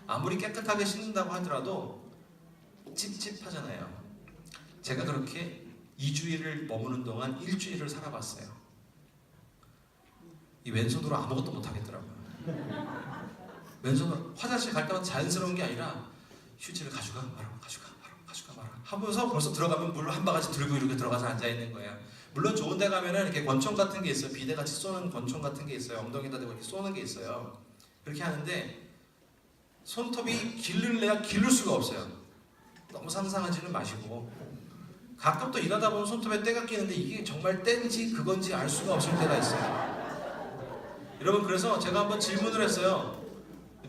아무리 깨끗하게 씻는다고 하더라도 찝찝하잖아요. 제가 그렇게 2주일을 머무는 동안 1주일을 살아봤어요. 이 왼손으로 아무것도 못 하겠더라고요. 왼손으로 화장실 갈 때마다 자연스러운 게 아니라 휴지를 가져가 말아 하면서 벌써 들어가면 물 한 바가지 들고 이렇게 들어가서 앉아 있는 거예요. 물론 좋은 데 가면은 이렇게 권총 같은 게 있어요. 비데같이 쏘는 권총 같은 게 있어요. 엉덩이에다 대고 이렇게 쏘는 게 있어요. 그렇게 하는데 손톱이 기를래야 기를 수가 없어요. 너무 상상하지는 마시고 가끔 또 일하다 보면 손톱에 때가 끼는데 이게 정말 때인지 그건지 알 수가 없을 때가 있어요. 여러분 그래서 제가 한번 질문을 했어요.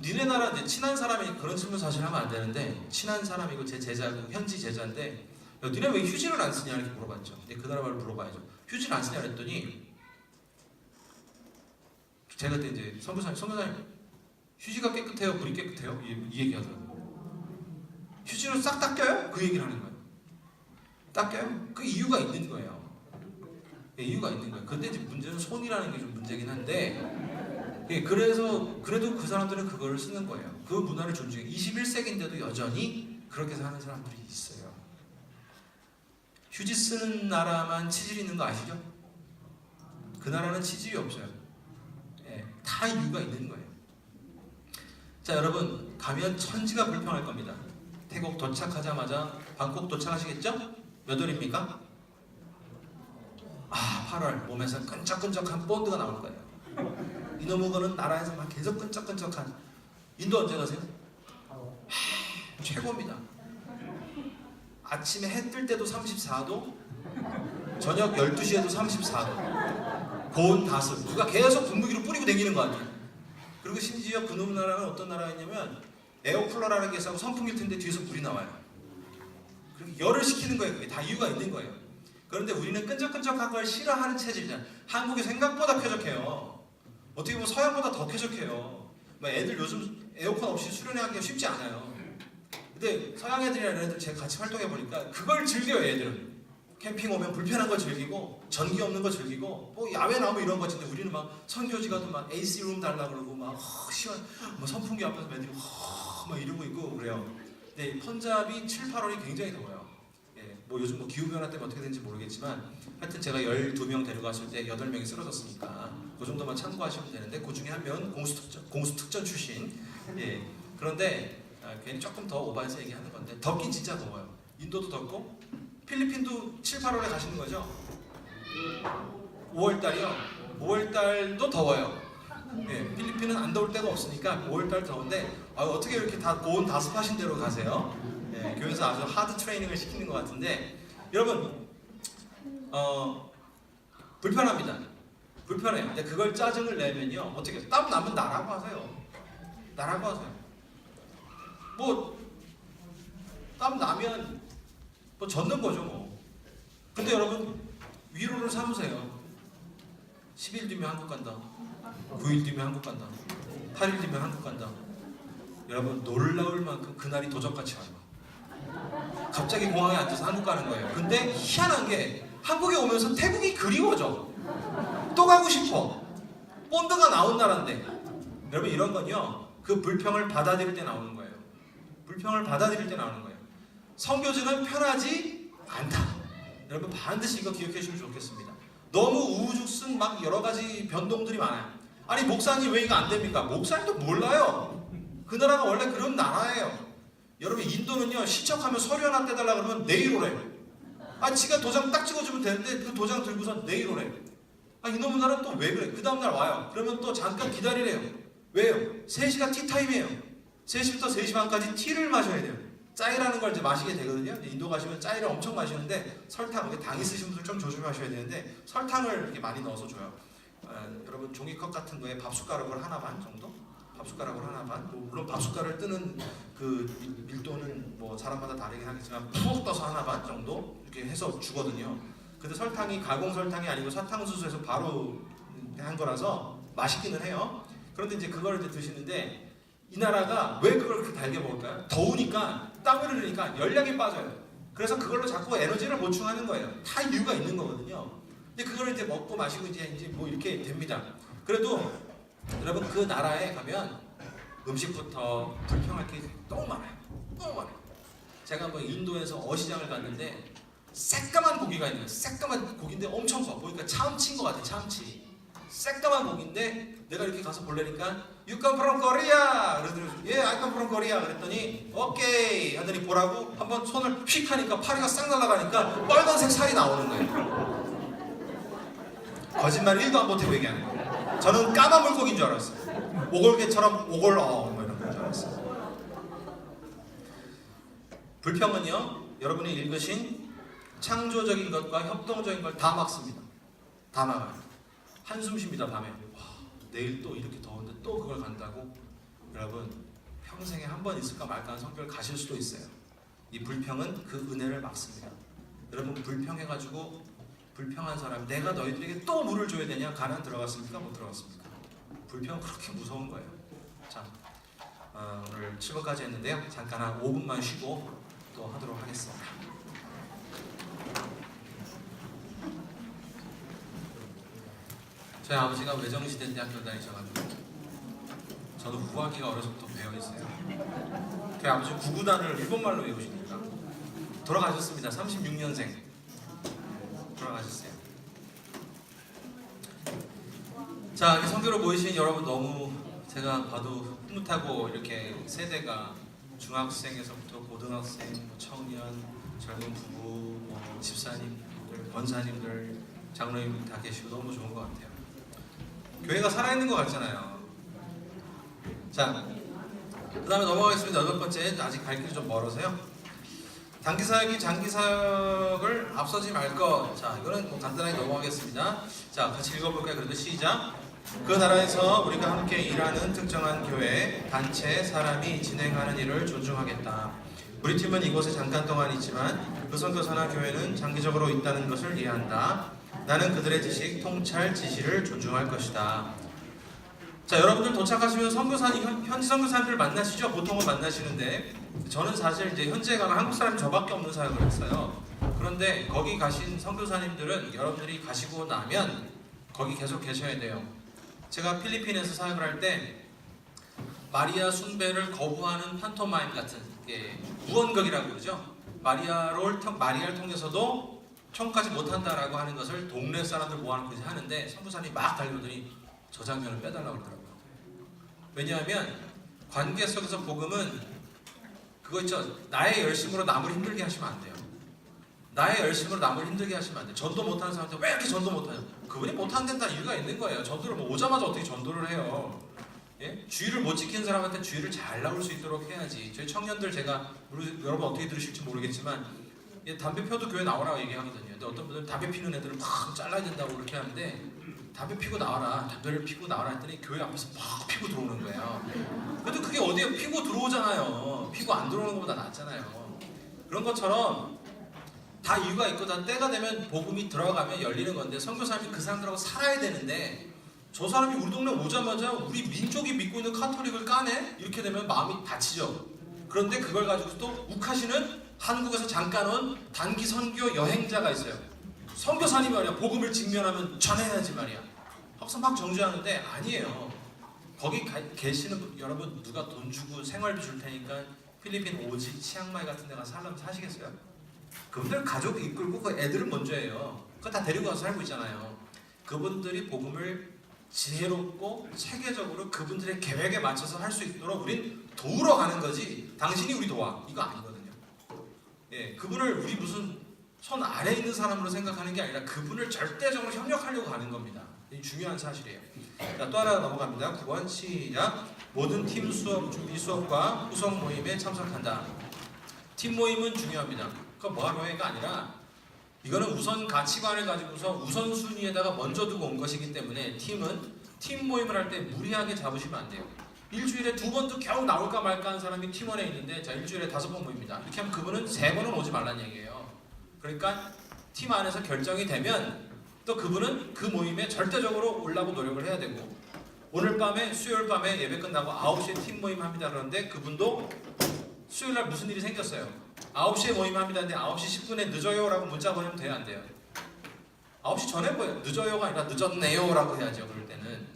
니네 나라 친한 사람이 그런 질문 사실 하면 안 되는데 친한 사람이고 제 제자고 현지 제자인데 니네 왜 휴지를 안 쓰냐 이렇게 물어봤죠. 근데 그 나라 말을 물어봐야죠. 휴지를 안 쓰냐 그랬더니 제가 그때 이제 선교사님 휴지가 깨끗해요? 물이 깨끗해요? 이 얘기 하더라고요. 휴지로 싹 닦여요? 그 얘기를 하는 거예요. 닦여요? 그 이유가 있는 거예요. 이유가 있는 거예요. 근데 이제 문제는 손이라는 게 좀 문제긴 한데, 그래서 그래도 그 사람들은 그거를 쓰는 거예요. 그 문화를 존중해. 21세기인데도 여전히 그렇게 사는 사람들이 있어요. 휴지 쓰는 나라만 치질 있는 거 아시죠? 그 나라는 치질이 없어요. 다 이유가 있는 거예요. 자, 여러분 가면 천지가 불평할 겁니다. 태국 도착하자마자 방콕 도착하시겠죠? 몇 월입니까? 8월. 몸에서 끈적끈적한 본드가 나올 거예요. 이놈의 거는 나라에서 막 계속 끈적끈적한. 인도 언제 가세요? 최고입니다. 아침에 해 뜰 때도 34도, 저녁 12시에도 34도. 고온 다습. 누가 계속 분무기로 뿌리고 다니는 거 아니에요? 그리고 심지어 그놈 나라는 어떤 나라였냐면 에어쿨러라는 게 있고 선풍기를 트는데 뒤에서 불이 나와요. 그리고 열을 식히는 거예요. 그게 다 이유가 있는 거예요. 그런데 우리는 끈적끈적한 걸 싫어하는 체질이잖아요. 한국이 생각보다 쾌적해요. 어떻게 보면 서양보다 더 쾌적해요. 애들 요즘 에어컨 없이 수련하기가 쉽지 않아요. 근데 서양 애들이랑 애들 제가 같이 활동해 보니까 그걸 즐겨요. 애들은 캠핑 오면 불편한 거 즐기고 전기 없는 거 즐기고 뭐 야외 나무 이런 거 같은데 우리는 막 선교지 가도 막 AC 룸 달라 그러고 막 시원 뭐 선풍기 앞에서 애들이 막 이러고 있고 그래요. 근데 펀잡이 7, 8월이 굉장히 더워요. 뭐 요즘 뭐 기후변화 때문에 어떻게 되는지 모르겠지만 하여튼 제가 12명 데려갔을 때 8명이 쓰러졌으니까 그 정도만 참고하시면 되는데 그 중에 한 명은 공수특전 출신. 그런데 괜히 조금 더 오버해서 얘기하는 건데 덥긴 진짜 더워요. 인도도 덥고 필리핀도 7, 8월에 가시는 거죠? 5월달이요? 5월달도 더워요. 필리핀은 안 더울 때가 없으니까 5월달 더운데 어떻게 이렇게 다 고온 다습하신 대로 가세요? 교회에서 아주 하드 트레이닝을 시키는 것 같은데 여러분 불편합니다. 불편해요. 근데 그걸 짜증을 내면요 어떻게 해요? 땀 나면 나라고 하세요. 나라고 하세요. 뭐 땀 나면 뭐 젖는 거죠 뭐. 근데 여러분 위로를 삼으세요. 10일 뒤면 한국 간다. 9일 뒤면 한국 간다. 8일 뒤면 한국 간다. 여러분 놀라울 만큼 그날이 도적같이 와요. 갑자기 공항에 앉아서 한국 가는 거예요. 근데 희한한 게 한국에 오면서 태국이 그리워져. 또 가고 싶어. 본드가 나온 나라인데. 여러분 이런 건요 그 불평을 받아들일 때 나오는 거예요. 불평을 받아들일 때 나오는 거예요. 선교지는 편하지 않다. 여러분 반드시 이거 기억해 주시면 좋겠습니다. 너무 우후죽순 막 여러 가지 변동들이 많아요. 아니 목사님 왜 이거 안 됩니까? 목사님도 몰라요. 그 나라가 원래 그런 나라예요. 여러분 인도는요 시청하면 서류 하나 떼달라 그러면 내일 오래. 지가 도장 딱 찍어주면 되는데 그 도장 들고서 내일 오래. 이놈의 나라는 또 왜 그래? 그 다음날 와요. 그러면 또 잠깐 기다리래요. 왜요? 3시가 티타임이에요. 3시부터 3시 반까지 티를 마셔야 돼요. 짜이라는 걸 이제 마시게 되거든요. 인도 가시면 짜이를 엄청 마시는데 설탕, 당 있으신 분들 좀 조심하셔야 되는데 설탕을 이렇게 많이 넣어서 줘요. 여러분 종이컵 같은 거에 밥숟가락을 하나 반 정도? 밥숟가락을 하나 반? 물론 밥숟가락을 뜨는 그 밀도는 뭐 사람마다 다르긴 하겠지만 푹 떠서 하나 반 정도 이렇게 해서 주거든요. 근데 설탕이 가공 설탕이 아니고 사탕수수에서 바로 한 거라서 맛있기는 해요. 그런데 이제 그걸 이제 드시는데 이 나라가 왜 그걸 그렇게 달게 먹을까요? 더우니까 땀을 흘리니까 열량이 빠져요. 그래서 그걸로 자꾸 에너지를 보충하는 거예요. 다 이유가 있는 거거든요. 근데 그걸 이제 먹고 마시고 이제 뭐 이렇게 됩니다. 그래도 여러분 그 나라에 가면 음식부터 불평할 게 너무 많아요. 너무 많아요. 제가 한번 인도에서 어시장을 갔는데 새까만 고기가 있는 거예요. 새까만 고기인데 엄청 커. 보니까 참치인 것 같아. 참치. 새까만 고기인데 내가 이렇게 가서 볼래니까 You come from Korea! 그러더니 예, I come from Korea. 그랬더니 오케이 하더니 보라고 한번 손을 휙 하니까 파리가 싹 날아가니까 빨간색 살이 나오는 거예요. 거짓말 1도 안 보태고 얘기하는 거예요. 저는 까만 물고기인 줄 알았어요. 오골개처럼 뭐 이런 건 줄 알았어요. 불평은요 여러분이 읽으신 창조적인 것과 협동적인 걸 다 막습니다. 다 막아요. 한숨 쉽니다. 밤에 내일 또 이렇게 더운데 또 그걸 간다고? 여러분 평생에 한 번 있을까 말까 하는 성교를 가실 수도 있어요. 이 불평은 그 은혜를 막습니다. 여러분 불평해가지고 불평한 사람 내가 너희들에게 또 물을 줘야 되냐? 가난 들어갔습니까? 못 들어갔습니까? 불평은 그렇게 무서운 거예요. 자, 오늘 7번까지 했는데요. 잠깐 한 5분만 쉬고 또 하도록 하겠습니다. 저희 아버지가 외정시대 대학교 다니셔가지고 저도 우화기가 어려서부터 배워있어요. 저희 아버지 구구단을 일본말로 외우시니까 돌아가셨습니다. 36년생 돌아가셨어요. 자, 이렇게 성교로 모이신 여러분 너무 제가 봐도 흐뭇하고 이렇게 세대가 중학생에서부터 고등학생, 뭐 청년, 젊은 부부, 뭐 집사님들, 권사님들, 장로님 다 계시고 너무 좋은 것 같아요. 교회가 살아있는 것 같잖아요. 자, 그 다음에 넘어가겠습니다. 8번째, 아직 갈 길이 좀 멀어서요. 단기 사역이 장기 사역을 앞서지 말 것. 자, 이거는 뭐 간단하게 넘어가겠습니다. 자, 같이 읽어볼까요? 그래도 시작. 그 나라에서 우리가 함께 일하는 특정한 교회, 단체, 사람이 진행하는 일을 존중하겠다. 우리 팀은 이곳에 잠깐 동안 있지만 그 선교사나 교회는 장기적으로 있다는 것을 이해한다. 나는 그들의 지식, 통찰, 지시를 존중할 것이다. 자, 여러분들 도착하시면 선교사님, 현지 선교사님들 만나시죠? 보통은 만나시는데 저는 사실 이제 현지에 가면 한국 사람이 저밖에 없는 사역을 했어요. 그런데 거기 가신 선교사님들은 여러분들이 가시고 나면 거기 계속 계셔야 돼요. 제가 필리핀에서 사역을 할 때 마리아 숭배를 거부하는 판토마임 같은 무언극이라고 그러죠. 마리아를 통해서도 청까지 못한다라고 하는 것을 동네 사람들 모아놓고 이제 하는데 선교사님이 막 달려오더니 저 장면을 빼달라고 그러더라고요. 왜냐하면 관계 속에서 복음은 그거 있죠. 나의 열심으로 남을 힘들게 하시면 안 돼요. 나의 열심으로 남을 힘들게 하시면 안 돼요. 전도 못하는 사람한테 왜 이렇게 전도 못하냐? 그분이 못한다 이유가 있는 거예요. 전도를 뭐 오자마자 어떻게 전도를 해요? 예? 주의를 못 지키는 사람한테 주의를 잘 나올 수 있도록 해야지. 저희 청년들 제가 여러분 어떻게 들으실지 모르겠지만 예, 담배 펴도 교회 나오라고 얘기하거든요. 근데 어떤 분들은 담배 피는 애들을 막 잘라야 된다고 그렇게 하는데 담배 피고 나와라. 담배를 피고 나와라 했더니 교회 앞에서 막 피고 들어오는 거예요. 그래도 그게 어디에 피고 들어오잖아요. 피고 안 들어오는 것보다 낫잖아요. 그런 것처럼 다 이유가 있고 다 때가 되면 복음이 들어가면 열리는 건데 선교사님이 그 사람들하고 살아야 되는데 저 사람이 우리 동네 오자마자 우리 민족이 믿고 있는 카톨릭을 까네? 이렇게 되면 마음이 다치죠. 그런데 그걸 가지고 또 욱하시는 한국에서 잠깐 온 단기 선교 여행자가 있어요. 선교사님이 말이야 복음을 직면하면 전해야지 말이야. 항상 막 정죄하는데 아니에요. 거기 계시는 여러분 누가 돈 주고 생활비 줄 테니까 필리핀 오지 치앙마이 같은 데 가서 살려면 사시겠어요? 그분들 가족 이끌고 그 애들은 먼저 해요. 그거 다 데리고 가서 살고 있잖아요. 그분들이 복음을 지혜롭고 체계적으로 그분들의 계획에 맞춰서 할 수 있도록 우린 도우러 가는 거지 당신이 우리 도와 이거 아니거든요. 예, 그분을 우리 무슨 손 아래에 있는 사람으로 생각하는 게 아니라 그분을 절대적으로 협력하려고 가는 겁니다. 이 중요한 사실이에요. 자, 또 하나 넘어갑니다. 9번 시작. 모든 팀 수업, 준비 수업과 후속 모임에 참석한다. 팀 모임은 중요합니다. 그건 뭐하러 해가 아니라 이거는 우선 가치관을 가지고서 우선순위에다가 먼저 두고 온 것이기 때문에 팀은 팀 모임을 할 때 무리하게 잡으시면 안 돼요. 일주일에 2번도 겨우 나올까 말까 하는 사람이 팀원에 있는데 자 일주일에 5번 모입니다. 이렇게 하면 그분은 3번은 오지 말라는 얘기예요. 그러니까 팀 안에서 결정이 되면 또 그분은 그 모임에 절대적으로 오려고 노력을 해야 되고 오늘 밤에 수요일 밤에 예배 끝나고 9시에 팀 모임 합니다. 그런데 그분도 수요일날 무슨 일이 생겼어요. 9시에 모임합니다. 근데 9시 10분에 늦어요 라고 문자 보내면 돼요? 안 돼요? 9시 전에 보여요. 늦어요가 아니라 늦었네요 라고 해야죠. 그럴 때는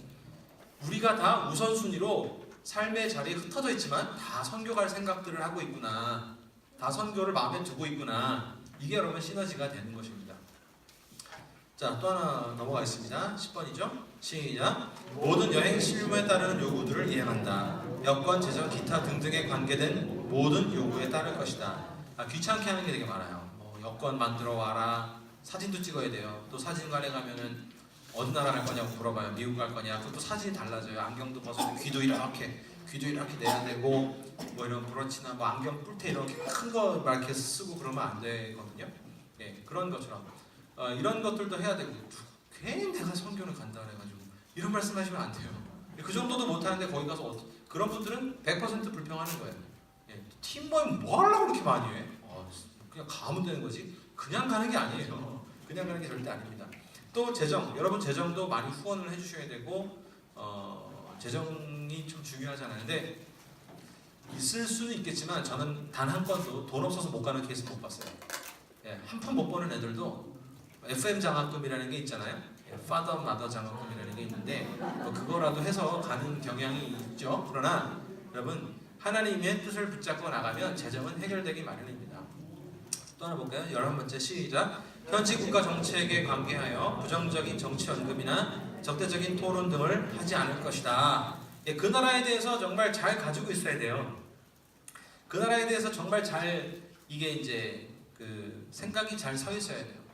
우리가 다 우선순위로 삶의 자리에 흩어져 있지만 다 선교 갈 생각들을 하고 있구나. 다 선교를 마음에 두고 있구나. 이게 여러분 시너지가 되는 것입니다. 자, 또 하나 넘어가겠습니다. 10번이죠. 시작. 모든 여행 실무에 따르는 요구들을 이행한다. 여권, 재정, 기타 등등에 관계된 모든 요구에 따를 것이다. 귀찮게 하는 게 되게 많아요. 뭐 여권 만들어 와라. 사진도 찍어야 돼요. 또 사진관에 가면은 어느 나라 갈 거냐고 물어봐요. 미국 갈 거냐. 그것도 사진이 달라져요. 안경도 벗어도 귀도 이렇게 내야 되고 뭐 이런 브러치나 뭐 안경 뿔테 이렇게 큰 거 막 이렇게 쓰고 그러면 안 되거든요. 예, 그런 것처럼 이런 것들도 해야 되고 괜히 내가 선교를 간다 그래가지고 이런 말씀하시면 안 돼요. 그 정도도 못하는데 거기 가서 그런 분들은 100% 불평하는 거예요. 예, 팀 모임 뭐 하려고 그렇게 많이 해? 그냥 가면 되는 거지. 그냥 가는 게 아니에요. 그냥 가는 게 절대 아닙니다. 또 재정, 여러분 재정도 많이 후원을 해주셔야 되고 재정이 좀 중요하잖아요. 근데 있을 수는 있겠지만 저는 단 한 건도 돈 없어서 못 가는 케이스 못 봤어요. 예, 한 푼 못 버는 애들도 FM 장학금이라는 게 있잖아요. 예, Father, Mother 장학금이라는 알고 있는데 뭐 그거라도 해서 가는 경향이 있죠. 그러나 여러분 하나님의 뜻을 붙잡고 나가면 재정은 해결되기 마련입니다. 또 하나 볼까요? 11번째 시작. 현지 국가 정책에 관계하여 부정적인 정치 언급이나 적대적인 토론 등을 하지 않을 것이다. 예, 그 나라에 대해서 정말 잘 가지고 있어야 돼요. 그 나라에 대해서 정말 잘 이게 이제 그 생각이 잘 서 있어야 돼요.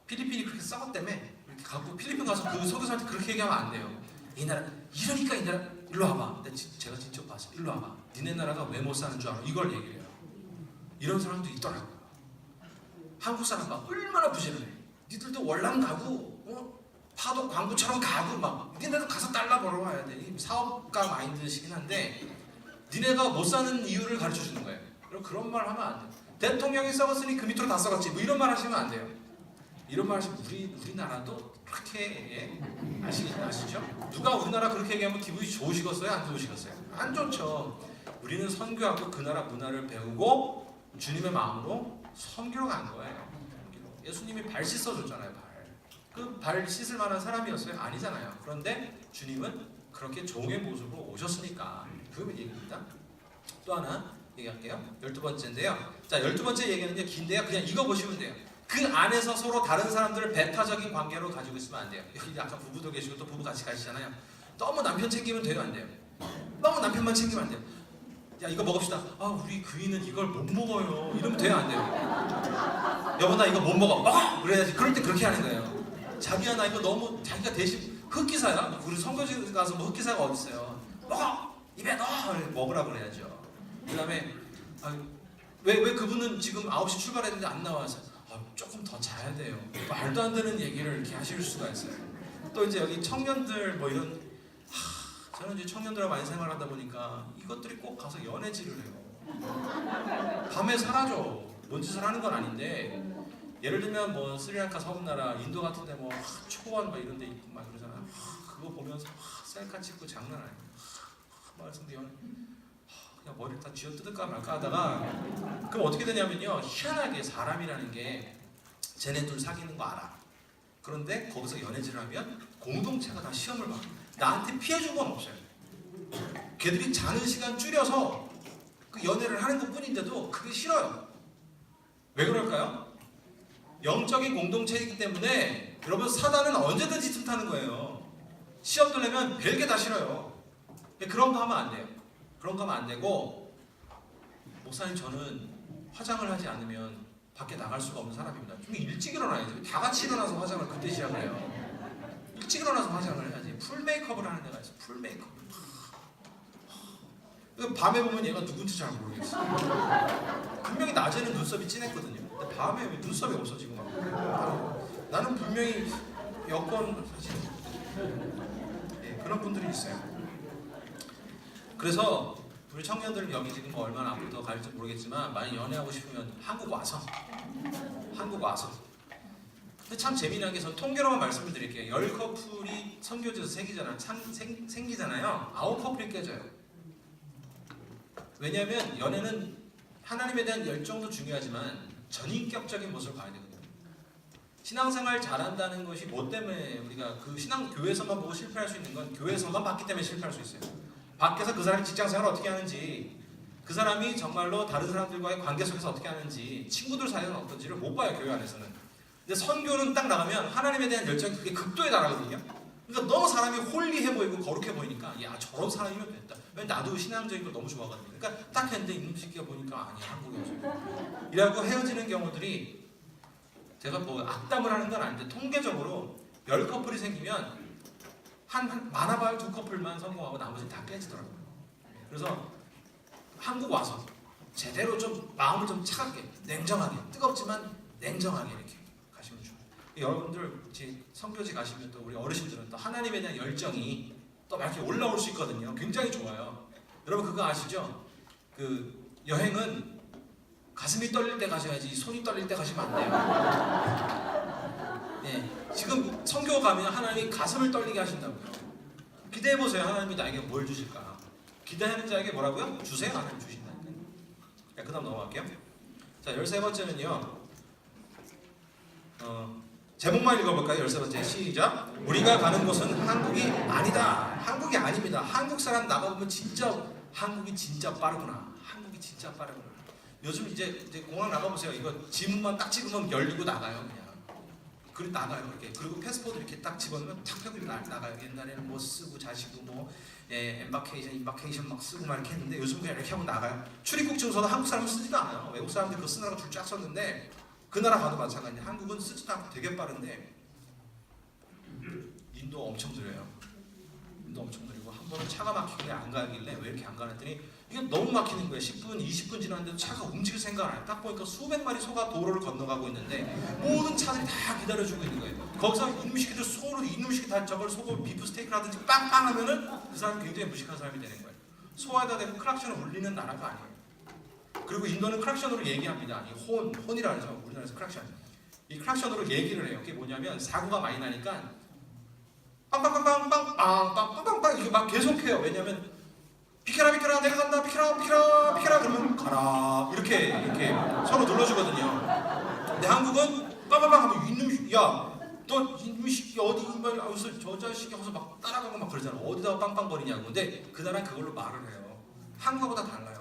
필리핀이 그렇게 썩었다며 이렇게 가고 필리핀 가서 그 선교사한테 그렇게 얘기하면 안 돼요. 이 나라 이러니까 이 나라 일로 와봐. 제가 직접 봤어. 일로 와봐. 니네 나라가 왜 못 사는 줄 알아? 이걸 얘기를 해요. 이런 사람도 있더라고요. 한국 사람 막 얼마나 부지런해. 니들도 월남 가고 파도 광부처럼 가고 막 니네도 가서 달러 벌어와야 돼. 이 사업가 마인드시긴 한데 니네가 못 사는 이유를 가르쳐 주는 거예요. 그런 말 하면 안 돼요. 대통령이 썩었으니 그 밑으로 다 썩었지. 뭐 이런 말 하시면 안 돼요. 이런 말 하시면 우리나라도 그렇게 아시죠? 누가 우리나라 그렇게 얘기하면 기분이 좋으시겠어요? 안 좋으시겠어요? 안 좋죠. 우리는 선교하고 그 나라 문화를 배우고 주님의 마음으로 선교로 간 거예요. 예수님이 발 씻어줬잖아요. 그 발 씻을 만한 사람이었어요? 아니잖아요. 그런데 주님은 그렇게 종의 모습으로 오셨으니까 그 얘기입니다. 또 하나 얘기할게요. 12번째인데요. 자, 12번째 얘기는요. 긴데요. 그냥 이거 보시면 돼요. 그 안에서 서로 다른 사람들을 배타적인 관계로 가지고 있으면 안 돼요. 여기 아까 부부도 계시고 또 부부 같이 가시잖아요. 너무 남편 챙기면 돼요? 안 돼요? 너무 남편만 챙기면 안 돼요. 야, 이거 먹읍시다. 아, 우리 그이는 이걸 못 먹어요. 이러면 돼요? 안 돼요? 여보, 나 이거 못 먹어. 먹어! 그래야지. 그럴 때 그렇게 하는 거예요. 자기야, 나 이거 너무 자기가 대신 흑기사야. 우리 선거지 가서 뭐 흑기사가 어딨어요. 먹어! 입에 넣어! 먹으라고 그래야죠. 그 다음에 왜 그분은 지금 9시 출발했는데 안 나와서 조금 더 자야 돼요. 말도 안 되는 얘기를 이렇게 하실 수가 있어요. 또 이제 여기 청년들 뭐 이런 저는 이제 청년들하고 많이 생활하다 보니까 이것들이 꼭 가서 연애질을 해요. 밤에 사라져. 뭔 짓을 하는 건 아닌데 예를 들면 뭐 스리랑카 섬나라, 인도 같은데 뭐 초원 막 이런 데 있고 막 그러잖아요. 그거 보면서 셀카 찍고 장난 아니에요. 말씀도 그냥 머리를 다 쥐어 뜯을까 말까 하다가 그럼 어떻게 되냐면요. 희한하게 사람이라는 게 쟤네 둘 사귀는 거 알아. 그런데 거기서 연애질을 하면 공동체가 다 시험을 봐. 나한테 피해준 건 없어요. 걔들이 자는 시간 줄여서 그 연애를 하는 것 뿐인데도 그게 싫어요. 왜 그럴까요? 영적인 공동체이기 때문에 여러분 사단은 언제든지 틈타는 거예요. 시험 들려면 별게 다 싫어요. 그런 거 하면 안 돼요. 그런 거 하면 안 되고 목사님 저는 화장을 하지 않으면 밖에 나갈 수가 없는 사람입니다. 좀 일찍 일어나야죠. 다 같이 일어나서 화장을 그때 시작을 해요. 일찍 일어나서 화장을 해야지. 풀 메이크업을 하는 데가 있어. 풀 메이크업. 밤에 보면 얘가 누군지 잘 모르겠어. 분명히 낮에는 눈썹이 진했거든요. 근데 밤에 왜 눈썹이 없어 지금? 나는 분명히 여권 사실 그런 분들이 있어요. 그래서 우리 청년들 여기 지금 뭐 얼마나 앞으로 더 갈지 모르겠지만 많이 연애하고 싶으면 한국 와서 근데 참 재미난 게 전 통계로만 말씀을 드릴게요. 10커플이 선교지에서 생기잖아요. 9커플이 깨져요. 왜냐하면 연애는 하나님에 대한 열정도 중요하지만 전인격적인 모습을 봐야 되거든요. 신앙생활 잘한다는 것이 뭐 때문에 우리가 그 신앙 교회에서만 보고 실패할 수 있는 건 교회에서만 봤기 때문에 실패할 수 있어요. 밖에서 그 사람이 직장생활을 어떻게 하는지, 그 사람이 정말로 다른 사람들과의 관계 속에서 어떻게 하는지, 친구들 사이는 어떤지를 못 봐요, 교회 안에서는. 근데 선교는 딱 나가면 하나님에 대한 열정이 그게 극도에 달하거든요. 그러니까 너무 사람이 홀리해 보이고 거룩해 보이니까 야 저런 사람이면 됐다. 왜냐면 나도 신앙적인 걸 너무 좋아하거든요. 그러니까 딱 했는데 이놈 새끼가 보니까 아니야 한국이어서 이라고 헤어지는 경우들이 제가 뭐 악담을 하는 건 아닌데 통계적으로 10커플이 생기면 많아봐야 2커플만 성공하고 나머지는 다 깨지더라고요. 그래서 한국 와서 제대로 좀 마음을 좀 차갑게 냉정하게 뜨겁지만 냉정하게 이렇게 가시면 좋아요. 여러분들 선교지 가시면 또 우리 어르신들은 또 하나님에 대한 열정이 또 이렇게 올라올 수 있거든요. 굉장히 좋아요. 여러분 그거 아시죠? 그 여행은 가슴이 떨릴 때 가셔야지 손이 떨릴 때 가시면 안 돼요. 네, 지금 선교 가면 하나님이 가슴을 떨리게 하신다고요. 기대해 보세요. 하나님이 나에게 뭘 주실까? 기대하는 자에게 뭐라고요? 주세요. 하나님 주신다니까요. 자, 그 다음 넘어갈게요. 자, 13번째는요. 제목만 읽어볼까요? 13번째 시작. 우리가 가는 곳은 한국이 아니다. 한국이 아닙니다. 한국 사람 나가보면 진짜 한국이 진짜 빠르구나. 한국이 진짜 빠르구나. 요즘 이제 공항 나가보세요. 이거 지문만 딱 찍으면 열리고 나가요. 그냥. 그리고 나가요. 이렇게. 그리고 패스포드 이렇게 딱 집어넣으면 탁 하고 나가요. 옛날에는 뭐 쓰고 자시고 뭐 임바케이션 막 쓰고 막 이렇게 했는데 요즘 그냥 이렇게 하고 나가요. 출입국 증서도 한국 사람은 쓰지도 않아요. 외국 사람들이 그거 쓰느라고 줄 쫙 섰는데 그 나라 가도 마찬가지예요. 한국은 쓰지도 않고 되게 빠른데 인도 엄청 느려요. 인도 엄청 느리고 한 번은 차가 막히길래 안 가길래 왜 이렇게 안 가나 했더니 이게 너무 막히는 거예요. 10분, 20분 지났는데도 차가 움직일 생각 안 해요. 딱 보니까 수백 마리 소가 도로를 건너가고 있는데 모든 차들이 다 기다려주고 있는 거예요. 거기서 이놈의 새끼들 속으로 이놈의 새끼 다 저걸 속을 비프 스테이크라든지 빵빵 하면은 그 사람이 굉장히 무식한 사람이 되는 거예요. 소화에다 대고 크락션을 울리는 나라가 아니에요. 그리고 인도는 크락션으로 얘기합니다. 이 혼이라 하죠. 우리나라에서 크락션. 이 크락션으로 얘기를 해요. 그게 뭐냐면 사고가 많이 나니까 빵빵빵빵빵빵빵빵빵 이게 막 계속해요. 왜냐면 비켜라 비켜라 내가 간다 비켜라 비켜라 비켜라 그러면 가라 이렇게 서로 눌러주거든요. 근데 한국은 빵빵빵 하면 이놈 야너 이놈 새끼 어디 어디서 저 자식이 와서 막 따라가고 막 그러잖아. 어디다가 빵빵거리냐고. 근데 그 나라는 그걸로 말을 해요. 한국하고 다 달라요.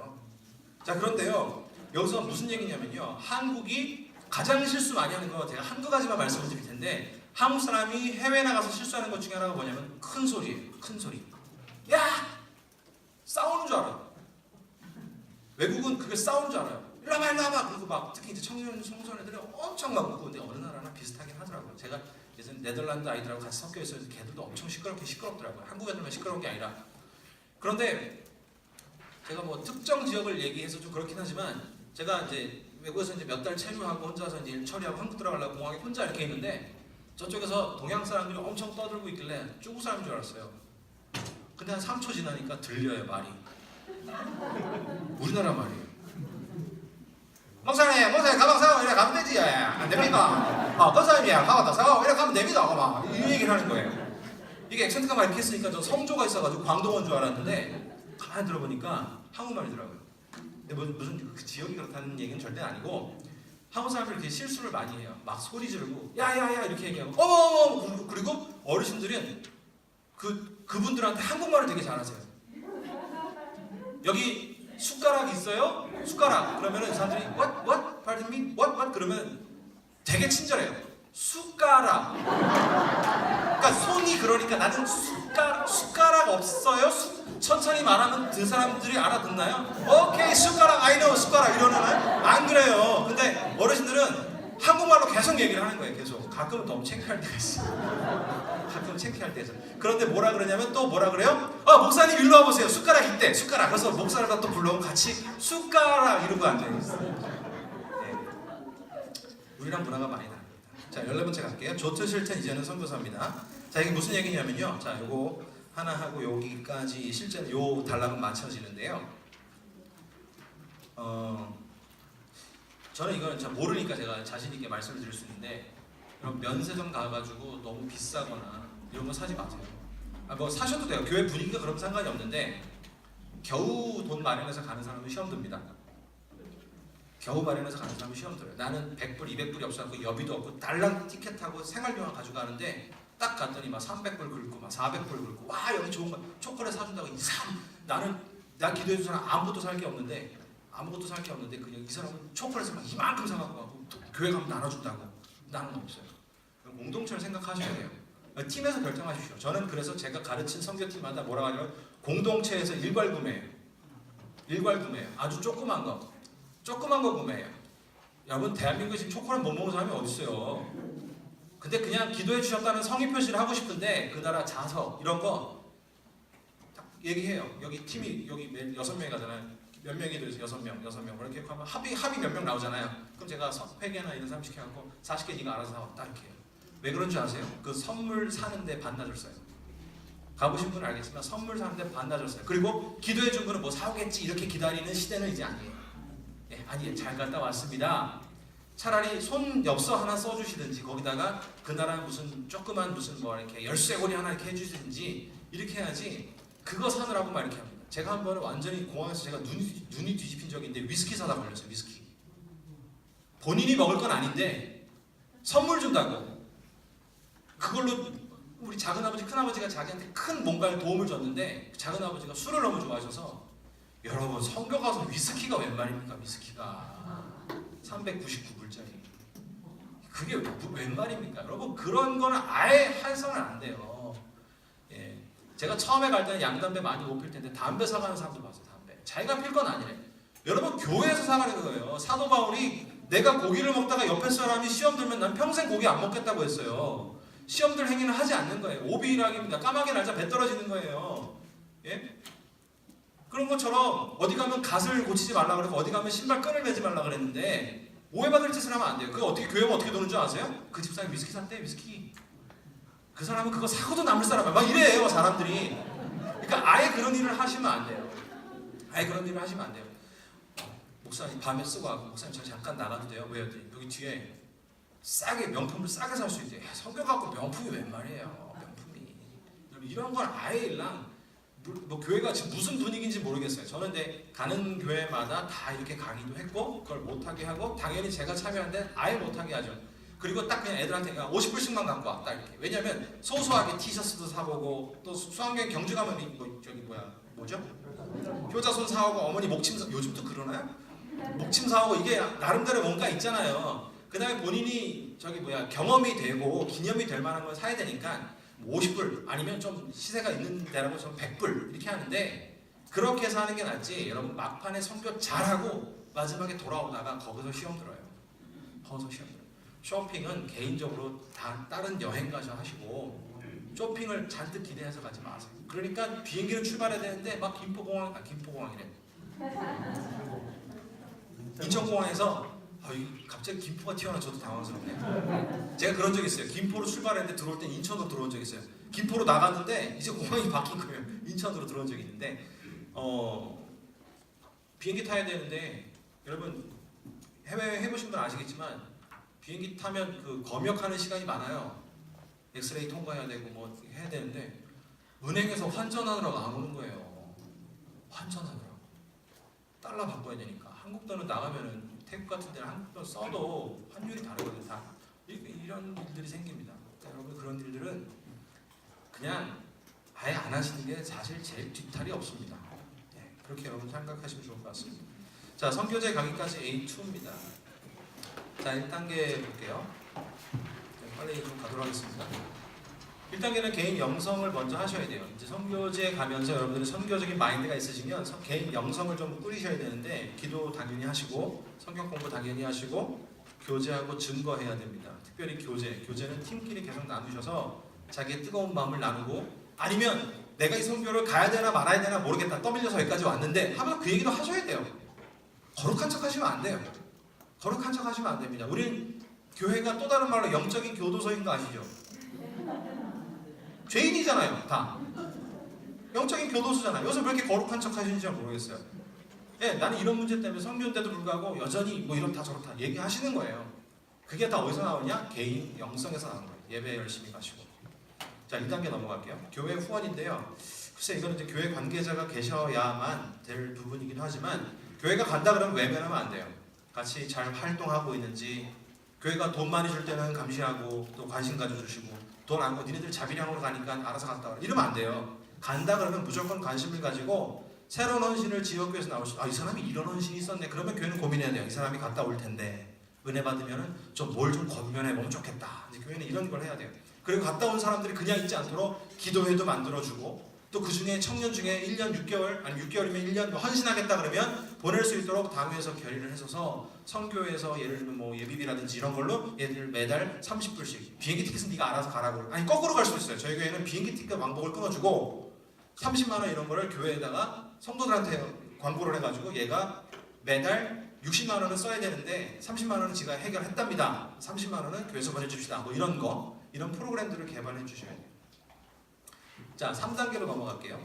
자 그런데요 여기서 무슨 얘기냐면요 한국이 가장 실수 많이 하는 거 제가 한두 가지만 말씀을 드릴 텐데 한국 사람이 해외 나가서 실수하는 것 중에 하나가 뭐냐면 큰 소리예요. 큰 소리. 야 싸우는 줄 알아요. 외국은 그게 싸우는 줄 알아요. 일로 와봐 일로 와봐. 그리고 막 특히 이제 청소년들이 엄청 막 웃고 근데 어느 나라나 비슷하긴 하더라고요. 제가 예전에 네덜란드 아이들하고 같이 섞여 있어서 걔들도 엄청 시끄럽더라고요. 한국 애들만 시끄러운 게 아니라. 그런데 제가 뭐 특정 지역을 얘기해서 좀 그렇긴 하지만 제가 이제 외국에서 이제 몇 달 체류하고 혼자서 이제 일 처리하고 한국 들어가려고 공항에 혼자 이렇게 있는데 저쪽에서 동양 사람들이 엄청 떠들고 있길래 중국 사람인 줄 알았어요. 근데 한 3초 지나니까 들려요 말이. 우리나라 말이에요. 목사님 가방 사고 이래 가면 되지 안 됩니까? 목사님이야 가방 다 사고 이래 가면 됩니다. 막 이 얘기를 하는 거예요. 이게 액센트가 막 이렇게 했으니까 저 성조가 있어가지고 광동어인 줄 알았는데 가만히 들어보니까 한국말이더라고요. 근데 무슨 그 지역이 그렇다는 얘기는 절대 아니고 한국 사람들이 이렇게 실수를 많이 해요. 막 소리 지르고 야야야 이렇게 얘기하고 어머머머 그리고 어르신들은 그분들한테 한국말을 되게 잘하세요. 여기 숟가락 있어요? 숟가락 그러면은 사람들이 what? Pardon me? what? 그러면 되게 친절해요. 숟가락. 그러니까 손이 그러니까 나는 숟가락 없어요? 천천히 말하면 그 사람들이 알아듣나요? 오케이 숟가락 I know 숟가락 이러는 안 그래요. 근데 어르신들은 한국말로 계속 얘기를 하는 거예요. 계속. 가끔은 너무 창피할 때가 있어요. 가끔 창피할 때죠. 그런데 뭐라 그러냐면 또 뭐라 그래요? 목사님 일로 와보세요. 숟가락 있대. 숟가락. 그래서 목사를 또 불러오면 같이 숟가락 이러고 앉아있어요. 네. 우리랑 문화가 많이 다릅니다. 자 14번째 갈게요. 좋든 싫든 이제는 선교사입니다. 자 이게 무슨 얘기냐면요. 자 요거 하나 하고 여기까지 실제로 요 단락은 맞춰지는데요. 저는 이거는 잘 모르니까 제가 자신 있게 말씀을 드릴 수 있는데 그럼 면세점 가가지고 너무 비싸거나 이런 거 사지 마세요. 뭐 사셔도 돼요. 교회 분위기가 그럼 상관이 없는데 겨우 돈 마련해서 가는 사람은 시험 듭니다. 겨우 마련해서 가는 사람은 시험 들어요. 나는 100불, 200불이 없어갖고 여비도 없고 달랑 티켓하고 생활비만 가져가는데 딱 갔더니 막 300불 긁고 막 400불 긁고 와 여기 좋은 거 초콜릿 사준다고 나 기도해준 사람 아무것도 살 게 없는데 그냥 이 사람은 초콜릿을 막 이만큼 사갖고 가고 교회 가면 나눠준다고. 나는 없어요. 공동체를 생각하셔야 돼요. 팀에서 결정하십시오. 저는 그래서 제가 가르친 선교팀마다 뭐라고 하냐면 공동체에서 일괄 구매예요. 아주 조그만 거 구매해요. 여러분 대한민국에 지금 초콜릿 못 먹는 사람이 어디 있어요? 근데 그냥 기도해 주셨다는 성의 표시를 하고 싶은데 그 나라 자석 이런 거 얘기해요. 여기 팀이 여기 6명이 가잖아요. 몇 명이 돼서 6명 그렇게 하면 합이 몇 명 나오잖아요. 그럼 제가 회계나 이런 사람 시켜갖고 40개 네가 알아서 사와 딱 이렇게 해요. 왜 그런 줄 아세요? 그 선물 사는데 반나절 써요. 가보신 분은 알겠지만 선물 사는데 반나절 써요. 그리고 기도해 준 분은 뭐 사오겠지 이렇게 기다리는 시대는 이제 아니에요. 아니에요. 잘 갔다 왔습니다. 차라리 손 엽서 하나 써주시든지 거기다가 그 나라 무슨 조그만 무슨 뭐 이렇게 열쇠고리 하나 이렇게 해주시든지 이렇게 해야지 그거 사느라고 막 이렇게 합니다. 제가 한 번은 완전히 공항에서 제가 눈이 뒤집힌 적이 있는데 위스키 사다 걸렸어요. 위스키. 본인이 먹을 건 아닌데 선물 준다고 그걸로 우리 작은아버지, 큰아버지가 자기한테 큰 뭔가를 도움을 줬는데 작은아버지가 술을 너무 좋아하셔서 여러분 성교 가서 위스키가 웬 말입니까? 위스키가 399불짜리 그게 웬 말입니까? 여러분 그런 거는 아예 해서는 안 돼요. 예. 제가 처음에 갈 때는 양담배 많이 못 필 텐데 담배 사가는 사람들 봤어요. 담배 자기가 필 건 아니래. 여러분 교회에서 사가는 거예요. 사도 바울이 내가 고기를 먹다가 옆에 사람이 시험 들면 난 평생 고기 안 먹겠다고 했어요. 시험들 행위는 하지 않는 거예요. 오비락입니다. 까마귀 날짜 배 떨어지는 거예요. 예? 그런 것처럼 어디 가면 갓을 고치지 말라 그러고 어디 가면 신발 끈을 매지 말라 그랬는데 오해받을 짓을 하면 안 돼요. 그거 어떻게 교회가 어떻게 도는 줄 아세요? 그 집사람이 위스키 샀대 위스키. 그 사람은 그거 사고도 남을 사람이야. 막 이래요 사람들이. 그러니까 아예 그런 일을 하시면 안 돼요. 아예 그런 일을 하시면 안 돼요. 목사님 밤에 쓰고 하고 목사님 저 잠깐 나가도 돼요? 왜요? 여기 뒤에 싸게 명품을 싸게 살 수 있대요. 성경 갖고 명품이 웬 말이에요. 명품이. 이런 건 아예 일랑 뭐 교회가 지금 무슨 분위기인지 모르겠어요. 저는 근데 가는 교회마다 다 이렇게 강의도 했고 그걸 못하게 하고 당연히 제가 참여하는데 아예 못하게 하죠. 그리고 딱 그냥 애들한테 50불씩만 갖고 와. 딱 이렇게. 왜냐면 소소하게 티셔츠도 사보고 또 수학여행 경주 가면 뭐 저기 뭐죠? 효자손 사오고 어머니 목침 요즘도 그러나요? 목침 사오고 이게 나름대로 뭔가 있잖아요. 그 다음에 본인이 경험이 되고 기념이 될 만한 걸 사야 되니까 50불 아니면 좀 시세가 있는 데라고 좀 100불 이렇게 하는데 그렇게 해서 하는 게 낫지. 여러분 막판에 선교 잘하고 마지막에 돌아오다가 거기서 시험 들어요. 거기서 시험 들어요. 쇼핑은 개인적으로 다른 여행 가서 하시고 쇼핑을 잔뜩 기대해서 가지 마세요. 그러니까 비행기는 출발해야 되는데 막 김포공항이래. 인천공항에서 갑자기 김포가 튀어나와 저도 당황스럽네요. 제가 그런 적이 있어요. 김포로 출발했는데 들어올 땐 인천으로 들어온 적이 있어요. 김포로 나갔는데 이제 공항이 바뀐 거예요. 인천으로 들어온 적이 있는데 비행기 타야 되는데 여러분 해외여행 해보신 분 아시겠지만 비행기 타면 그 검역하는 시간이 많아요. 엑스레이 통과해야 되고 뭐 해야 되는데 은행에서 환전하느라고 안 오는 거예요. 환전하느라고 달러 바꿔야 되니까 한국 돈은 나가면은 태국 같은 데는 한국 돈 써도 환율이 다르거든요. 다 이런 일들이 생깁니다. 그러니까 여러분 그런 일들은 그냥 아예 안 하시는 게 사실 제일 뒤탈이 없습니다. 네, 그렇게 여러분 생각하시면 좋을 것 같습니다. 자, 선교제 강의까지 A2입니다. 자, 1단계 볼게요. 빨리 좀 가도록 하겠습니다. 1단계는 개인 영성을 먼저 하셔야 돼요. 이제 선교제 가면서 여러분들이 선교적인 마인드가 있으시면 개인 영성을 좀 꾸리셔야 되는데 기도 당연히 하시고 성경 공부 당연히 하시고 교제하고 증거해야 됩니다. 특별히 교제는 팀끼리 계속 나누셔서 자기의 뜨거운 마음을 나누고 아니면 내가 이 선교를 가야 되나 말아야 되나 모르겠다 떠밀려서 여기까지 왔는데 하면 그 얘기도 하셔야 돼요. 거룩한 척 하시면 안 돼요. 거룩한 척 하시면 안 됩니다. 우린 교회가 또 다른 말로 영적인 교도소인 거 아시죠? 죄인이잖아요, 다. 영적인 교도소잖아요. 여기서 왜 이렇게 거룩한 척 하시는지 모르겠어요. 예, 나는 이런 문제 때문에 성교인데도 불구하고 여전히 뭐 이렇다 저렇다 얘기하시는 거예요. 그게 다 어디서 나오냐? 개인 영성에서 나오는 거예요. 예배 열심히 가시고. 자, 1단계 넘어갈게요. 교회 후원인데요. 글쎄 이거는 이제 교회 관계자가 계셔야만 될 부분이긴 하지만 교회가 간다 그러면 외면하면 안 돼요. 같이 잘 활동하고 있는지 교회가 돈 많이 줄 때는 감시하고 또 관심 가져주시고 돈 안 거 니네들 자비량으로 가니까 알아서 갔다 와 이러면 안 돼요. 간다 그러면 무조건 관심을 가지고 새로운 헌신을 지역교회에서 나오시고 이 사람이 이런 헌신이 있었네. 그러면 교회는 고민해야 돼요. 이 사람이 갔다 올 텐데 은혜 받으면은 좀 뭘 좀 권면해 보면 좋겠다. 이제 교회는 이런 걸 해야 돼요. 그리고 갔다 온 사람들이 그냥 있지 않도록 기도회도 만들어주고 또 그 중에 청년 중에 1년 6개월 아니 6개월이면 1년 헌신하겠다 그러면 보낼 수 있도록 당회에서 결의를 해서서 성교회에서 예를 들면 뭐 예비비라든지 이런 걸로 얘들 매달 30불씩 비행기 티켓은 네가 알아서 가라고 아니 거꾸로 갈 수도 있어요. 저희 교회는 비행기 티켓 왕복을 끊어주고 30만 원 이런 거를 교회에다가 성도들한테 광고를 해가지고 얘가 매달 60만 원은 써야 되는데 30만 원은 제가 해결했답니다. 30만 원은 교회에서 보내줍시다. 뭐 이런 거 이런 프로그램들을 개발해 주셔야 돼요. 자, 3단계로 넘어갈게요.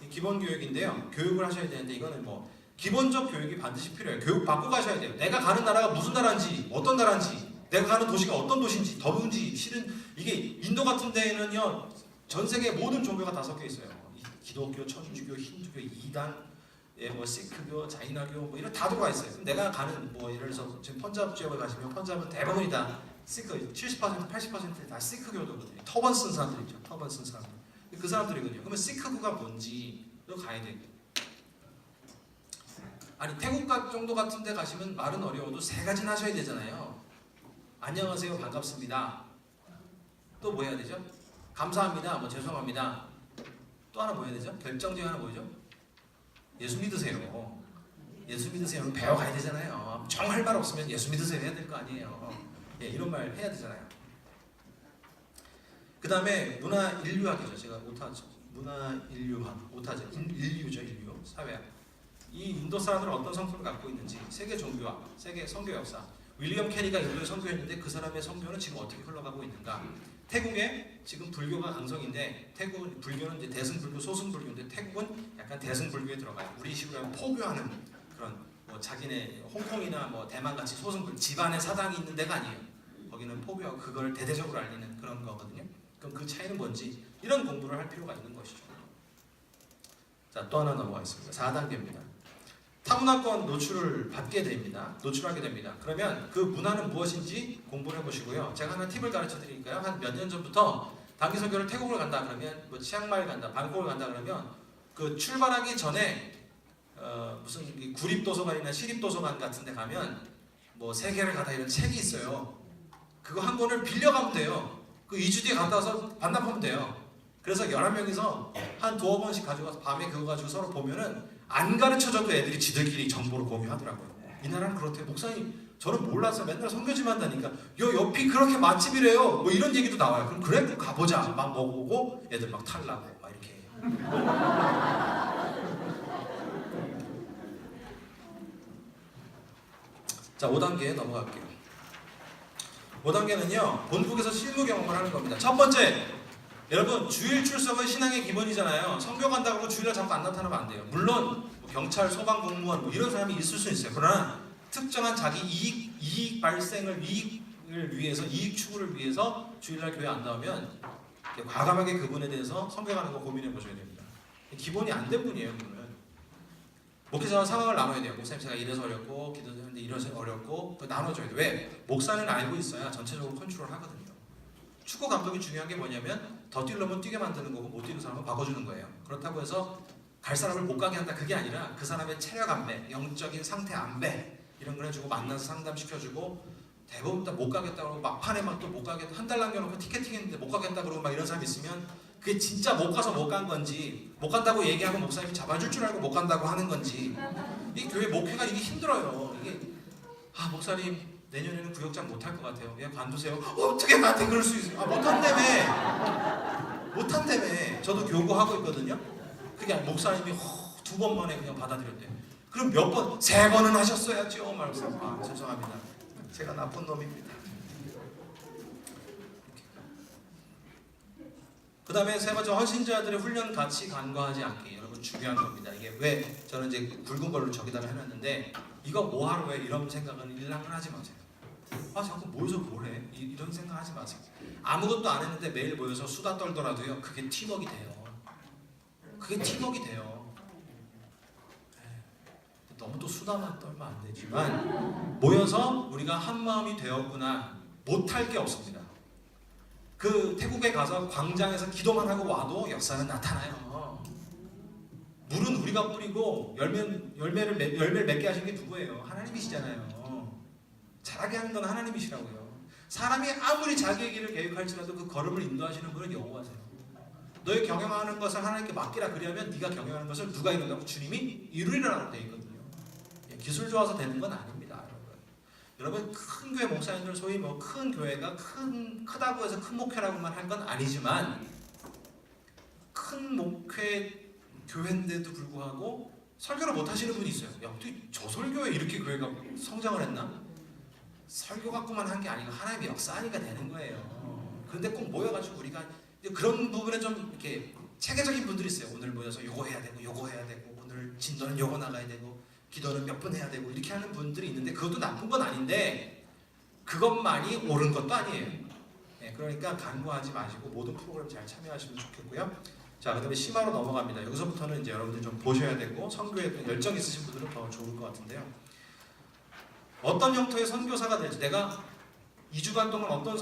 기본 교육인데요. 교육을 하셔야 되는데 이거는 뭐 기본적 교육이 반드시 필요해요. 교육 받고 가셔야 돼요. 내가 가는 나라가 무슨 나라인지 어떤 나라인지 내가 가는 도시가 어떤 도시인지 더운지 실은 이게 인도 같은 데에는요 전 세계 모든 종교가 다 섞여 있어요. 기독교, 천주교, 힌두교, 이단, 뭐 시크교, 자이나교 뭐 이런 다 들어와 있어요. 내가 가는 뭐 예를 들어서 지금 펀잡 지역을 가시면 펀잡은 대부분이 다 시크 70% 80%다 시크 교도거든요. 터번 쓴 사람들 있죠. 터번 쓴 사람들. 그 사람들이거든요. 그러면 시크구가 뭔지 또 가야 돼요. 아니 태국 정도 같은 데 가시면 말은 어려워도 세 가지는 하셔야 되잖아요. 안녕하세요, 반갑습니다. 또 뭐 해야 되죠? 감사합니다, 뭐 죄송합니다. 또 하나 뭐 해야 되죠? 결정적 하나 뭐죠? 예수 믿으세요. 예수 믿으세요. 배워가야 되잖아요. 정할 말 없으면 예수 믿으세요 해야 될 거 아니에요. 예, 이런 말 해야 되잖아요. 그 다음에 문화 인류학이죠. 제가 오타죠. 문화 인류학, 오타죠. 인류죠, 인류, 사회학. 이 인도 사람들은 어떤 성품을 갖고 있는지, 세계 종교학, 세계 선교 역사. 윌리엄 캐리가 인도에 선교했는데 그 사람의 선교는 지금 어떻게 흘러가고 있는가? 태국에 지금 불교가 강성인데 태국 불교는 이제 대승불교, 소승불교인데 태국은 약간 대승불교에 들어가요. 우리 식으로 하면 포교하는 그런 뭐 자기네 홍콩이나 뭐 대만 같이 소승불 집안에 사당이 있는 데가 아니에요. 거기는 포교하고 그걸 대대적으로 알리는 그런 거거든요. 그럼 그 차이는 뭔지 이런 공부를 할 필요가 있는 것이죠. 자, 또 하나 넘어가겠습니다. 4단계입니다. 타문화권 노출을 받게 됩니다. 노출하게 됩니다. 그러면 그 문화는 무엇인지 공부를 해보시고요. 제가 하나 팁을 가르쳐 드릴까요? 한 몇 년 전부터 단기 선교를 태국을 간다 그러면 뭐 치앙마이 간다, 방콕을 간다 그러면 그 출발하기 전에 무슨 구립도서관이나 시립도서관 같은 데 가면 뭐 세계를 가다 이런 책이 있어요. 그거 한 권을 빌려가면 돼요. 그 2주 뒤에 갔다 와서 반납하면 돼요. 그래서 11명이서 한 두어 번씩 가져가서 밤에 그거 가지고 서로 보면은 안 가르쳐줘도 애들이 지들끼리 정보를 공유하더라고요. 이 나라는 그렇대요. 목사님 저는 몰라서 맨날 선교지만 한다니까 요 옆이 그렇게 맛집이래요. 뭐 이런 얘기도 나와요. 그럼 그래? 그럼 가보자. 막 먹어보고 애들 막 탈라고 막 이렇게. 자, 5단계 넘어갈게요. 5단계는요 본국에서 실무 경험을 하는 겁니다. 첫 번째, 여러분 주일 출석은 신앙의 기본이잖아요. 선교 간다고 하고 주일날 자꾸 안 나타나면 안 돼요. 물론 뭐 경찰, 소방 공무원 뭐 이런 사람이 있을 수 있어요. 그러나 특정한 자기 이익 발생을 이익을 위해서, 이익 추구를 위해서 주일날 교회 안 나오면 과감하게 그분에 대해서 선교 가는 거 고민해 보셔야 됩니다. 기본이 안 된 분이에요. 그분은 목회자와 상황을 나눠야 돼요. 목사님 제가 이래서 어렵고 기도하는데 이래서 어렵고 나눠줘야 돼요. 왜? 목사는 알고 있어야 전체적으로 컨트롤 하거든요. 축구 감독이 중요한 게 뭐냐면 더 뛰려면 뛰게 만드는 거고 못 뛰는 사람은 바꿔주는 거예요. 그렇다고 해서 갈 사람을 못 가게 한다 그게 아니라 그 사람의 체력 안배, 영적인 상태 안배 이런 걸 해주고 만나서 상담시켜주고 대부분 다 못 가겠다 그러고 막판에 막 또 못 가겠다 한 달 남겨놓고 티켓팅했는데 못 가겠다 그러고 막 이런 사람 있으면 그게 진짜 못 가서 못 간 건지 못 간다고 얘기하고 목사님이 잡아줄 줄 알고 못 간다고 하는 건지 이 교회 목회가 이게 힘들어요. 이게 목사님 내년에는 구역장 못할 것 같아요. 그냥 관두세요. 어떻게 나한테 그럴 수 있어요? 못한다며. 못한다며. 저도 교구하고 있거든요. 그게 목사님이 2번 만에 그냥 받아들였대요. 그럼 몇 번? 3번은 하셨어야죠. 말해서 죄송합니다. 제가 나쁜 놈입니다. 그 다음에 세 번째, 헌신자들의 훈련 같이 간과하지 않게. 여러분 중요한 겁니다. 이게 왜 저는 이제 굵은 걸로 저기다가 해놨는데 이거 뭐하러 해? 이런 생각은 일랑은 하지 마세요. 자꾸 모여서 뭘 해? 이런 생각 하지 마세요. 아무것도 안 했는데 매일 모여서 수다 떨더라도요 그게 팀워크가 돼요. 그게 팀워크가 돼요. 너무 또 수다만 떨면 안 되지만 모여서 우리가 한 마음이 되었구나. 못할 게 없습니다. 그 태국에 가서 광장에서 기도만 하고 와도 역사는 나타나요. 물은 우리가 뿌리고 열매를 맺게 하신 게 누구예요? 하나님이시잖아요. 잘하게 하는 건 하나님이시라고요. 사람이 아무리 자기의 길을 계획할지라도 그 걸음을 인도하시는 분은 여호와세요. 너의 경영하는 것을 하나님께 맡기라 그리하면 네가 경영하는 것을 누가 이룬다고? 주님이 이루리라고 되어 있거든요. 기술 좋아서 되는 건 아닙니다. 여러분 큰 교회 목사님들 소위 뭐 큰 교회가 크다고 해서 큰 목회라고만 할 건 아니지만 큰 목회 교회인데도 불구하고 설교를 못 하시는 분이 있어요. 야, 어떻게 저 설교에 이렇게 교회가 성장을 했나? 설교 갖고만 한 게 아니고 하나님의 역사하니까 되는 거예요. 그런데 꼭 모여가지고 우리가 그런 부분에 좀 이렇게 체계적인 분들이 있어요. 오늘 모여서 요거 해야 되고 요거 해야 되고 오늘 진도는 요거 나가야 되고 기도는 몇 분 해야 되고 이렇게 하는 분들이 있는데 그것도 나쁜 건 아닌데 그것만이 옳은 것도 아니에요. 그러니까 간과하지 마시고 모든 프로그램 잘 참여하시면 좋겠고요. 자, 그 다음에 심화로 넘어갑니다. 여기서부터는 이제 여러분들 좀 보셔야 되고 선교에 열정 있으신 분들은 더 좋을 것 같은데요. 어떤 형태의 선교사가 될지 내가 2주간 동안 어떤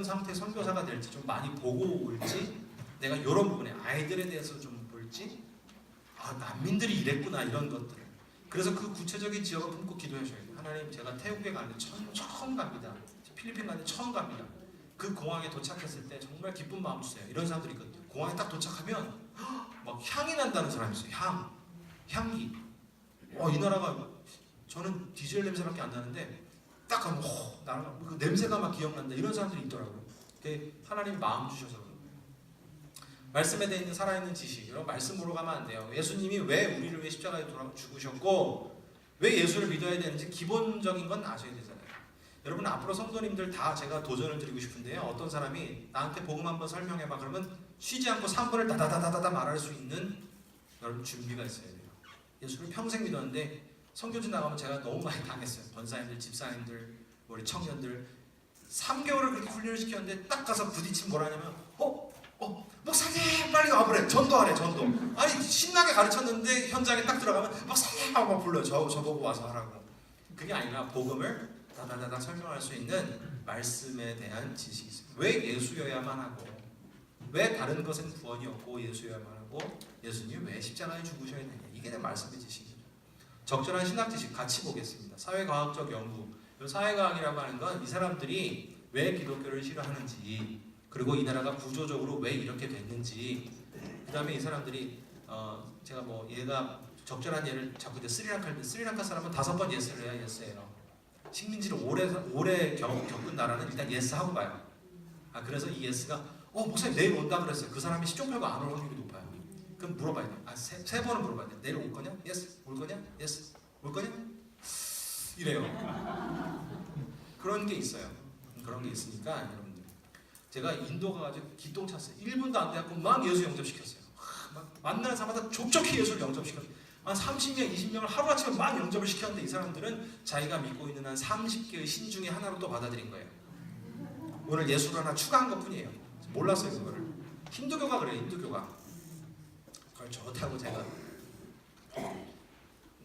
상태 선교사가 될지 좀 많이 보고 올지, 내가 이런 부분에 아이들에 대해서 좀 볼지, 난민들이 이랬구나 이런 것들을. 그래서 그 구체적인 지역을 품고 기도하셔야 돼요. 하나님, 제가 태국에 가는데 처음 갑니다. 필리핀 가는데 처음 갑니다. 그 공항에 도착했을 때 정말 기쁜 마음 주세요. 이런 사람들이 있거든요. 공항에 딱 도착하면 막 향이 난다는 사람이 있어요. 향기. 이 나라가, 저는 디젤 냄새밖에 안 나는데 딱 가면 나라가 그 냄새가 막 기억난다 이런 사람들이 있더라고요. 하나님이 마음 주셔서. 말씀에 대해 있는 살아있는 지식, 이런 말씀으로 가면 안 돼요. 예수님이 왜 우리를 위해 십자가에 죽으셨고 왜 예수를 믿어야 되는지 기본적인 건 아셔야 되잖아요. 여러분, 앞으로 성도님들 다 제가 도전을 드리고 싶은데요. 어떤 사람이 나한테 복음 한번 설명해봐 그러면 쉬지 않고 3분을 다다다다다 말할 수 있는 여러분 준비가 있어야 돼요. 예수를 평생 믿었는데 선교지 나가면 제가 너무 많이 당했어요. 권사님들, 집사님들, 우리 청년들 3개월을 그렇게 훈련을 시켰는데 딱 가서 부딪힌 뭐라냐면 목사님 빨리 와보래. 전도하래. 전도. 아니 신나게 가르쳤는데 현장에 딱 들어가면 목사님 하고 불러요. 저보고 와서 하라고. 그게 아니라 복음을 다다다다 설명할 수 있는 말씀에 대한 지식이 있어요. 왜 예수여야만 하고, 왜 다른 것은 구원이 없고 예수여야만 하고, 예수님 왜 십자가에 죽으셔야 되냐, 이게 내 말씀의 지식이죠. 적절한 신학 지식 같이 보겠습니다. 사회과학적 연구. 사회과학이라고 하는 건 이 사람들이 왜 기독교를 싫어하는지, 그리고 이 나라가 구조적으로 왜 이렇게 됐는지, 그 다음에 이 사람들이 제가 얘가 적절한 예를 자꾸 스리랑카 사람은 5번 예스를 해야 예스예요. 식민지를 오래 겪은 나라는 일단 예스 하고 가요. 그래서 이 예스가 목사님 내일 온다 그랬어요. 그 사람이 시종 팔고 안 올 확률이 높아요. 그럼 물어봐야 돼요. 세 번은 물어봐야 돼요. 내일 올 거냐? 예스. 올 거냐? 예스. 올 거냐? 이래요. 그런 게 있어요. 그런 게 있으니까 여러분들, 제가 인도 가가지고 기똥 찼어요. 1분도 안 돼갖고 막 예수 영접시켰어요. 막 만나는 사람마다 족족히 예수를 영접시켰어요. 한 30명, 20명을 하루아침에 막 영접을 시켰는데 이 사람들은 자기가 믿고 있는 한 30개의 신 중에 하나로 또 받아들인 거예요. 오늘 예수를 하나 추가한 것 뿐이에요. 몰랐어요 그거를. 힌두교가 그래요. 힌두교가. 그걸 좋다고 제가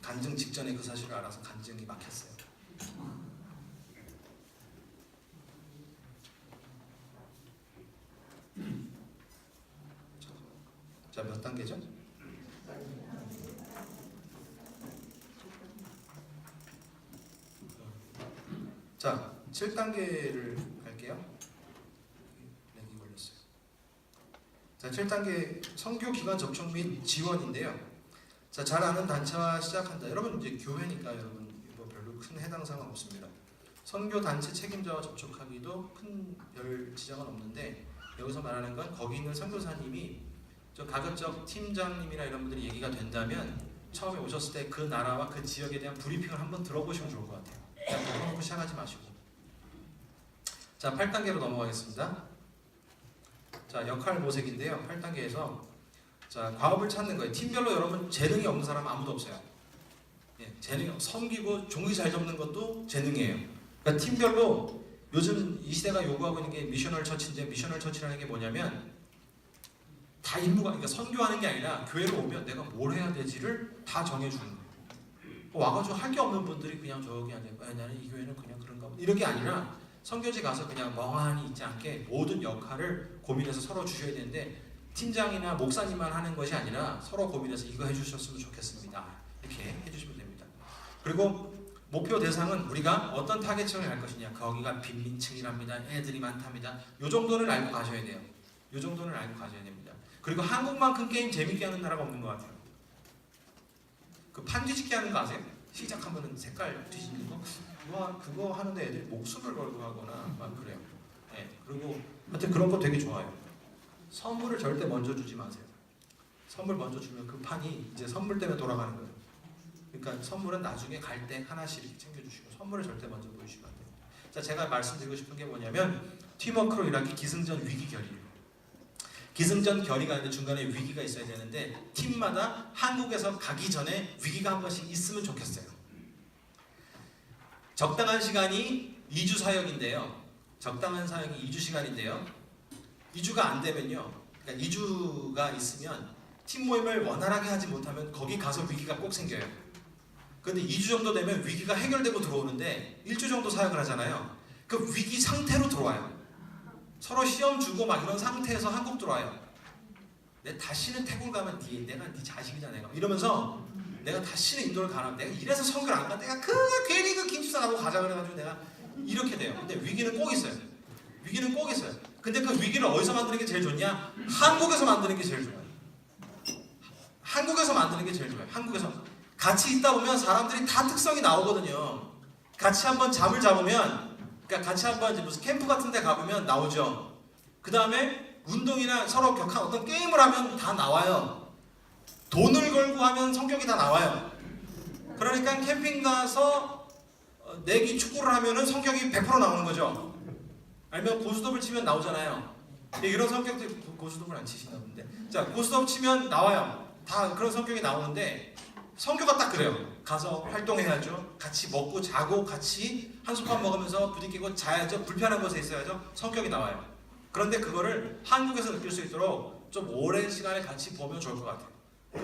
간증 직전에 그 사실을 알아서 간증이 막혔어요. 자, 몇 단계죠? 자, 7단계를 갈게요. 렉이 걸렸어요. 자, 7단계 선교 기관 접촉 및 지원인데요. 자, 잘 아는 단체와 시작한다. 여러분 이제 교회니까 여러분 별로 큰 해당 사항은 없습니다. 선교 단체 책임자와 접촉하기도 큰 별 지장은 없는데, 여기서 말하는 건 거기 있는 선교사님이 가급적 팀장님이나 이런 분들이 얘기가 된다면 처음에 오셨을 때 그 나라와 그 지역에 대한 브리핑을 한번 들어보시면 좋을 것 같아요. 그냥 덮어놓고 시작하지 마시고. 자, 8단계로 넘어가겠습니다. 자, 역할 모색인데요. 8단계에서 자, 과업을 찾는 거예요. 팀별로 여러분 재능이 없는 사람 아무도 없어요. 재능이 섬기고 종이 잘 접는 것도 재능이에요. 그러니까 팀별로 요즘 이 시대가 요구하고 있는 게 미셔널 처치인데, 미셔널 처치라는 게 뭐냐면 다 임무가, 그러니까 선교하는 게 아니라 교회로 오면 내가 뭘 해야 되지를 다 정해주는 거예요. 와가지고 할 게 없는 분들이 그냥 저기 앉아있고 나는 이 교회는 그냥 그런가 보다 이런 게 아니라 선교지 가서 그냥 멍하니 있지 않게 모든 역할을 고민해서 서로 주셔야 되는데, 팀장이나 목사님만 하는 것이 아니라 서로 고민해서 이거 해주셨으면 좋겠습니다 이렇게 해주시면 됩니다. 그리고 목표 대상은 우리가 어떤 타겟층을 할 것이냐, 거기가 빈민층이랍니다, 애들이 많답니다, 요 정도는 알고 가셔야 돼요. 요 정도는 알고 가셔야 됩니다. 그리고 한국만큼 게임 재밌게 하는 나라가 없는 것 같아요. 그 판 뒤집기 하는 거 아세요? 시작하면은 색깔 뒤집는 거? 그거 하는데 애들이 목숨을 걸고 하거나 막 그래요. 네, 그리고 하여튼 그런 거 되게 좋아요. 선물을 절대 먼저 주지 마세요. 선물 먼저 주면 그 판이 이제 선물 때문에 돌아가는 거예요. 그러니까 선물은 나중에 갈 때 하나씩 챙겨주시고, 선물을 절대 먼저 보여주시면 안 돼요. 자, 제가 말씀드리고 싶은 게 뭐냐면 팀워크로 일하기 기승전 위기 결의예요. 기승전 결의가 있는데 중간에 위기가 있어야 되는데, 팀마다 한국에서 가기 전에 위기가 한 번씩 있으면 좋겠어요. 적당한 시간이 2주 사역인데요. 적당한 사역이 2주 시간인데요. 2주가 안 되면요. 그러니까 2주가 있으면 팀 모임을 원활하게 하지 못하면 거기 가서 위기가 꼭 생겨요. 근데 2주 정도 되면 위기가 해결되고 들어오는데 1주 정도 사역을 하잖아요. 그 위기 상태로 들어와요. 서로 시험 주고 막 이런 상태에서 한국 들어와요. 내 다시는 태국 가면 내가 네 자식이다 내가 이러면서 내가 다시는 인도를 가라. 내가 이래서 선교를 안 가. 내가 괜히 그 김치사하고 가자 그래가지고 내가 이렇게 돼요. 근데 위기는 꼭 있어요. 위기는 꼭 있어요. 근데 그 위기를 어디서 만드는 게 제일 좋냐? 한국에서 만드는 게 제일 좋아요. 한국에서 만드는 게 제일 좋아요. 한국에서 같이 있다 보면 사람들이 다 특성이 나오거든요. 같이 한번 잠을 잡으면, 그러니까 같이 한번 무슨 캠프 같은 데 가보면 나오죠. 그 다음에 운동이나 서로 격한 어떤 게임을 하면 다 나와요. 돈을 걸고 하면 성격이 다 나와요. 그러니까 캠핑 가서 내기 축구를 하면은 성격이 100% 나오는 거죠. 아니면 고스톱을 치면 나오잖아요. 이런 성격들, 고스톱을 안 치시나 본데. 자, 고스톱 치면 나와요. 다 그런 성격이 나오는데 성교가 딱 그래요. 가서 활동해야죠. 같이 먹고 자고 같이 한솥밥 먹으면서 부딪히고 자야죠. 불편한 곳에 있어야죠. 성격이 나와요. 그런데 그거를 한국에서 느낄 수 있도록 좀 오랜 시간을 같이 보면 좋을 것 같아요.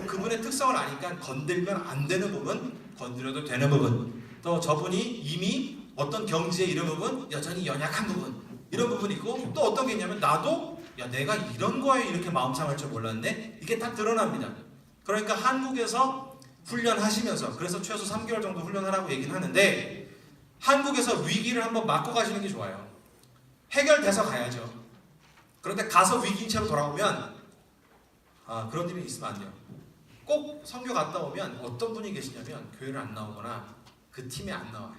그분의 특성을 아니까 건들면 안 되는 부분, 건드려도 되는 부분, 또 저분이 이미 어떤 경지에 이른 부분, 여전히 연약한 부분, 이런 부분이 있고, 또 어떤 게 있냐면 나도 내가 이런 거에 이렇게 마음 상할 줄 몰랐네. 이게 딱 드러납니다. 그러니까 한국에서 훈련하시면서, 그래서 최소 3개월 정도 훈련하라고 얘기는 하는데, 한국에서 위기를 한번 맞고 가시는 게 좋아요. 해결돼서 가야죠. 그런데 가서 위기인 채로 돌아오면 그런 일이 있으면 안 돼요. 꼭 선교 갔다 오면 어떤 분이 계시냐면 교회를 안 나오거나 그 팀에 안 나와요.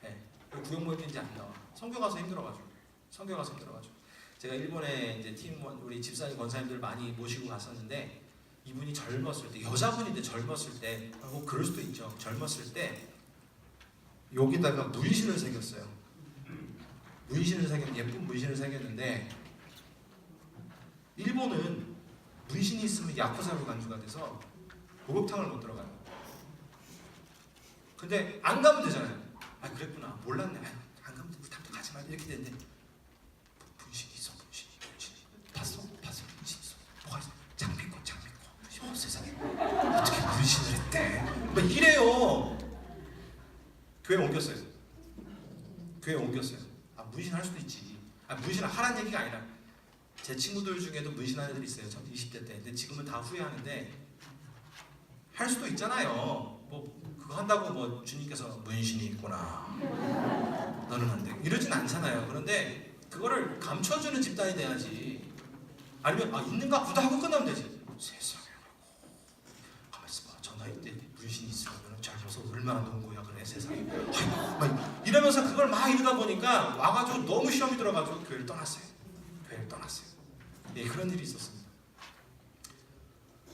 네. 구역 모임인지 안 나와. 선교 가서 힘들어가지고. 선교 가서 힘들어가지고. 제가 일본에 이제 팀 우리 집사님 권사님들 많이 모시고 갔었는데, 이분이 젊었을 때, 여자분인데 젊었을 때, 뭐 그럴 수도 있죠. 젊었을 때 여기다가 문신을 새겼어요. 문신을 새겼, 예쁜 문신을 새겼는데, 일본은 문신이 있으면 야쿠자로 간주가 돼서 목욕탕을 못 들어가요. 근데 안 가면 되잖아요. 그랬구나. 몰랐네. 안 가면 우탕도 가지 말자 이렇게 되는데, 문신이 있어. 문신이 봤어? 문신 있어. 뭐가 있어? 장미꽃. 세상에 어떻게 문신을 했대? 막 이래요. 교회 옮겼어요. 문신할 수도 있지. 문신을 하라는 얘기가 아니라, 제 친구들 중에도 문신하는 애들이 있어요. 저 20대 때. 근데 지금은 다 후회하는데, 할 수도 있잖아요. 뭐 그거 한다고 뭐 주님께서 문신이 있구나, 너는 안 돼, 이러진 않잖아요. 그런데 그거를 감춰주는 집단이 돼야지. 아니면 있는가 보다 하고 끝나면 되지. 세상에, 가만있어 봐. 저 나이 때 문신이 있으면 젊어서 얼마나 농구야 그래 세상에. 막 이러면서 그걸 막 이러다 보니까 와가지고 너무 시험이 들어가지고 교회를 떠났어요. 예, 그런 일이 있었습니다.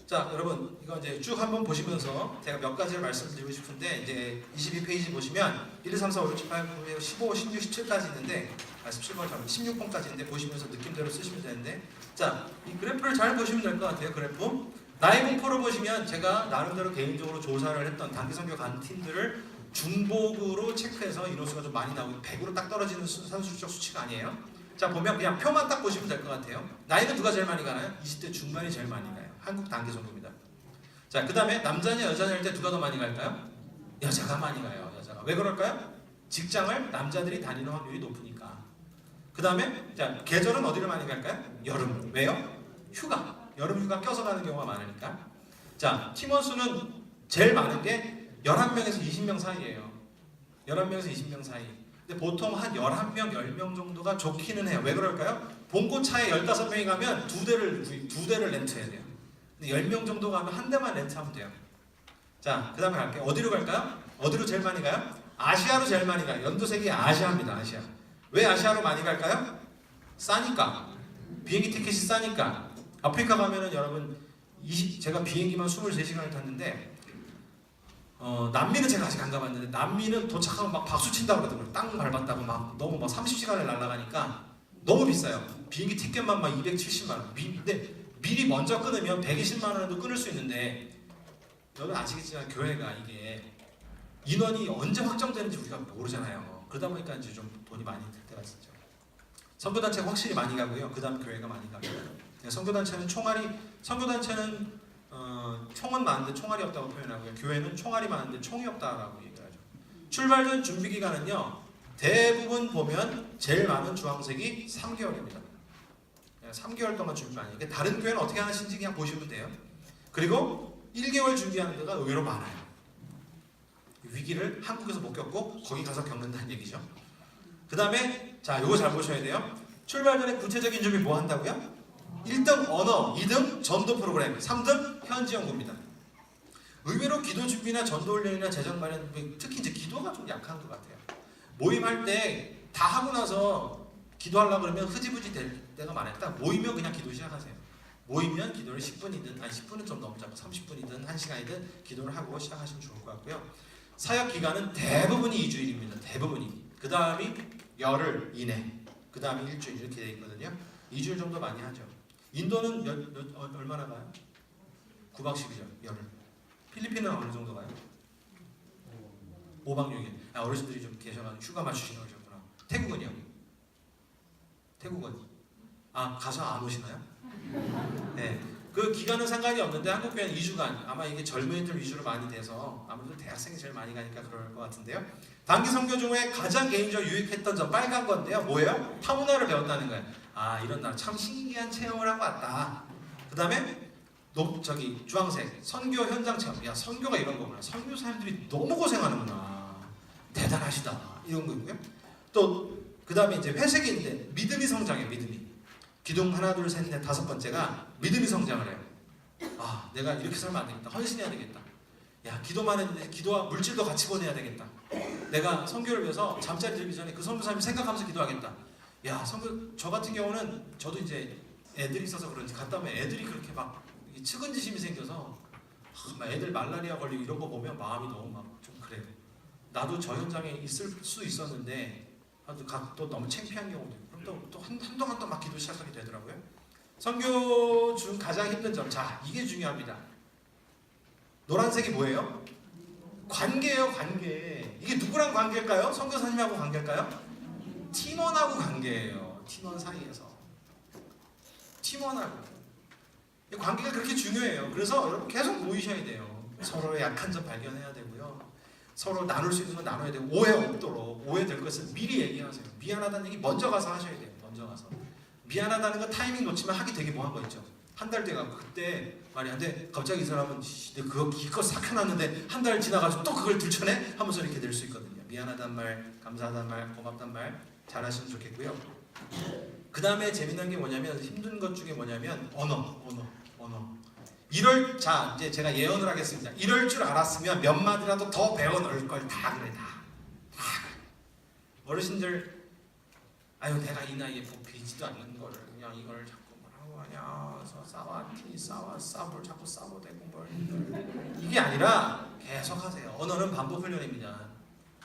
자, 여러분 이거 이제 쭉 한번 보시면서 제가 몇 가지를 말씀드리고 싶은데, 이제 22페이지 보시면 1, 2, 3, 4, 5, 6, 7, 8, 9, 15, 16, 17까지 있는데, 17번 16번까지 있는데 보시면서 느낌대로 쓰시면 되는데, 자, 이 그래프를 잘 보시면 될 것 같아요. 그래프 나의 공포를 보시면, 제가 나름대로 개인적으로 조사를 했던 단기선교 간 팀들을 중복으로 체크해서 인원수가 좀 많이 나오고 100으로 딱 떨어지는 산술적 수치가 아니에요. 자, 보면 그냥 표만 딱 보시면 될 것 같아요. 나이는 누가 제일 많이 가나요? 20대 중반이 제일 많이 가요. 한국 단기선교입니다. 자, 그 다음에 남자냐 여자냐 할 때 누가 더 많이 갈까요? 여자가 많이 가요. 여자가. 왜 그럴까요? 직장을 남자들이 다니는 확률이 높으니까. 그 다음에 자, 계절은 어디를 많이 갈까요? 여름. 왜요? 휴가. 여름 휴가 껴서 가는 경우가 많으니까. 자, 팀원 수는 제일 많은 게 11명에서 20명 사이예요. 11명에서 20명 사이. 근데 보통 한 11명, 10명 정도가 좋기는 해요. 왜 그럴까요? 봉고차에 15명이 가면 두 대를 렌트해야 돼요. 근데 10명 정도 가면 한 대만 렌트하면 돼요. 자, 그 다음에 갈게요. 어디로 갈까요? 어디로 제일 많이 가요? 아시아로 제일 많이 가요. 연도세계 아시아입니다. 아시아. 왜 아시아로 많이 갈까요? 싸니까. 비행기 티켓이 싸니까. 아프리카 가면은 여러분, 제가 비행기만 23시간을 탔는데, 남미는 제가 아직 안 가봤는데, 남미는 도착하면 막 박수 친다고 그러더라고요. 땅 밟았다고 막 너무 막 30시간을 날아가니까 너무 비싸요. 비행기 티켓만 막 270만 원. 근데 미리 먼저 끊으면 120만 원에도 끊을 수 있는데, 여러분 아시겠지만 교회가 이게 인원이 언제 확정되는지 우리가 모르잖아요. 그러다 보니까 이제 좀 돈이 많이 들 때가 있죠. 선교단체가 확실히 많이 가고요. 그 다음 교회가 많이 가고요. 선교단체는 총은 많은데 총알이 없다고 표현하고요. 교회는 총알이 많은데 총이 없다라고 얘기하죠. 출발 전 준비 기간은요, 대부분 보면 제일 많은 주황색이 3개월입니다. 3개월 동안 준비 많이 해요. 다른 교회는 어떻게 하시는지 그냥 보시면 돼요. 그리고 1개월 준비하는 데가 의외로 많아요. 위기를 한국에서 못 겪고 거기 가서 겪는다는 얘기죠. 그 다음에 자, 요거 잘 보셔야 돼요. 출발 전에 구체적인 준비 뭐 한다고요? 1등 언어, 2등 전도 프로그램, 3등 현지 연구입니다. 의외로 기도 준비나 전도 훈련이나 재정 마련, 특히 이제 기도가 좀 약한 것 같아요. 모임할 때 다 하고 나서 기도하려고 그러면 흐지부지 될 때가 많아요. 딱 모이면 그냥 기도 시작하세요. 모이면 기도를 10분이든 아니 10분은 좀 너무 짧고 30분이든 1시간이든 기도를 하고 시작하시면 좋을 것 같고요. 사역 기간은 대부분이 2주일입니다. 대부분이. 그 다음이 열흘 이내. 그 다음이 일주일 이렇게 되어 있거든요. 2주일 정도 많이 하죠. 인도는 얼마나 가요? 9박 10일이요. 열흘. 필리핀은 어느 정도 가요? 5박 6일. 아, 어르신들이 좀 계셔가지고 휴가 맞추시는 거셨구나. 태국은요? 태국은? 아, 가서 안 오시나요? 네. 그 기간은 상관이 없는데 한국 교회는 2주간 아마 이게 젊은이들 위주로 많이 돼서 아무래도 대학생이 제일 많이 가니까 그럴 것 같은데요. 단기 선교 중에 가장 개인적으로 유익했던 점 빨간 건데요. 뭐예요? 타문화를 배웠다는 거예요. 아, 이런 날 참 신기한 체험을 하고 왔다. 그 다음에 주황색 선교 현장 체험. 야, 선교가 이런 거구나. 선교사님들이 너무 고생하는구나. 대단하시다. 이런 거고요. 또 그 다음에 이제 회색인데 믿음이 성장해요. 믿음이. 기둥 하나 둘 셋 넷 다섯 번째가 믿음이 성장을 해요. 아, 내가 이렇게 살면 안 되겠다. 헌신해야 되겠다. 야, 기도만 했는데 기도와 물질도 같이 보내야 되겠다. 내가 선교를 위해서 잠자리 들기 전에 그 선교사님 생각하면서 기도하겠다. 야, 선교 저 같은 경우는 저도 이제 애들이 있어서 그런지 갔다 오면 애들이 그렇게 막 측은지심이 생겨서 막 애들 말라리아 걸리고 이런 거 보면 마음이 너무 막 좀 그래요. 나도 저 현장에 있을 수 있었는데 또 너무 창피한 경우도 있고 그럼 또 한동안 또 막 기도 시작하게 되더라고요. 선교 중 가장 힘든 점, 자, 이게 중요합니다. 노란색이 뭐예요? 관계예요. 관계. 이게 누구랑 관계일까요? 선교사님하고 관계일까요? 팀원하고 관계예요. 팀원 사이에서. 팀원하고. 관계가 그렇게 중요해요. 그래서 여러분 계속 모이셔야 돼요. 서로의 약한 점 발견해야 되고요. 서로 나눌 수 있는 건 나눠야 되고 오해 없도록 오해될 것을 미리 얘기하세요. 미안하다는 얘기 먼저 가서 하셔야 돼요. 먼저 가서. 미안하다는 거 타이밍 놓치면 하기 되게 뭐한 거 있죠. 한 달 돼가고 그때 말이 안 돼. 갑자기 이 사람은 내가 그거 기껏 싹 해놨는데 한 달 지나가지고 또 그걸 들춰내? 하면서 이렇게 될 수 있거든요. 미안하단 말, 감사하단 말, 고맙단 말 잘하시면 좋겠고요. 그 다음에 재미난 게 뭐냐면 힘든 것 중에 뭐냐면 언어. 자, 이제 제가 예언을 하겠습니다. 이럴 줄 알았으면 몇 마디라도 더 배워 넣을 걸 다 그래. 다 어르신들 아유 내가 이 나이에 뽑히지도 않는 거를 그냥 이걸 자꾸 뭐라고 하냐 그래서 싸볼 자꾸 싸보대고 뭘 이게 아니라 계속 하세요. 언어는 반복 훈련입니다.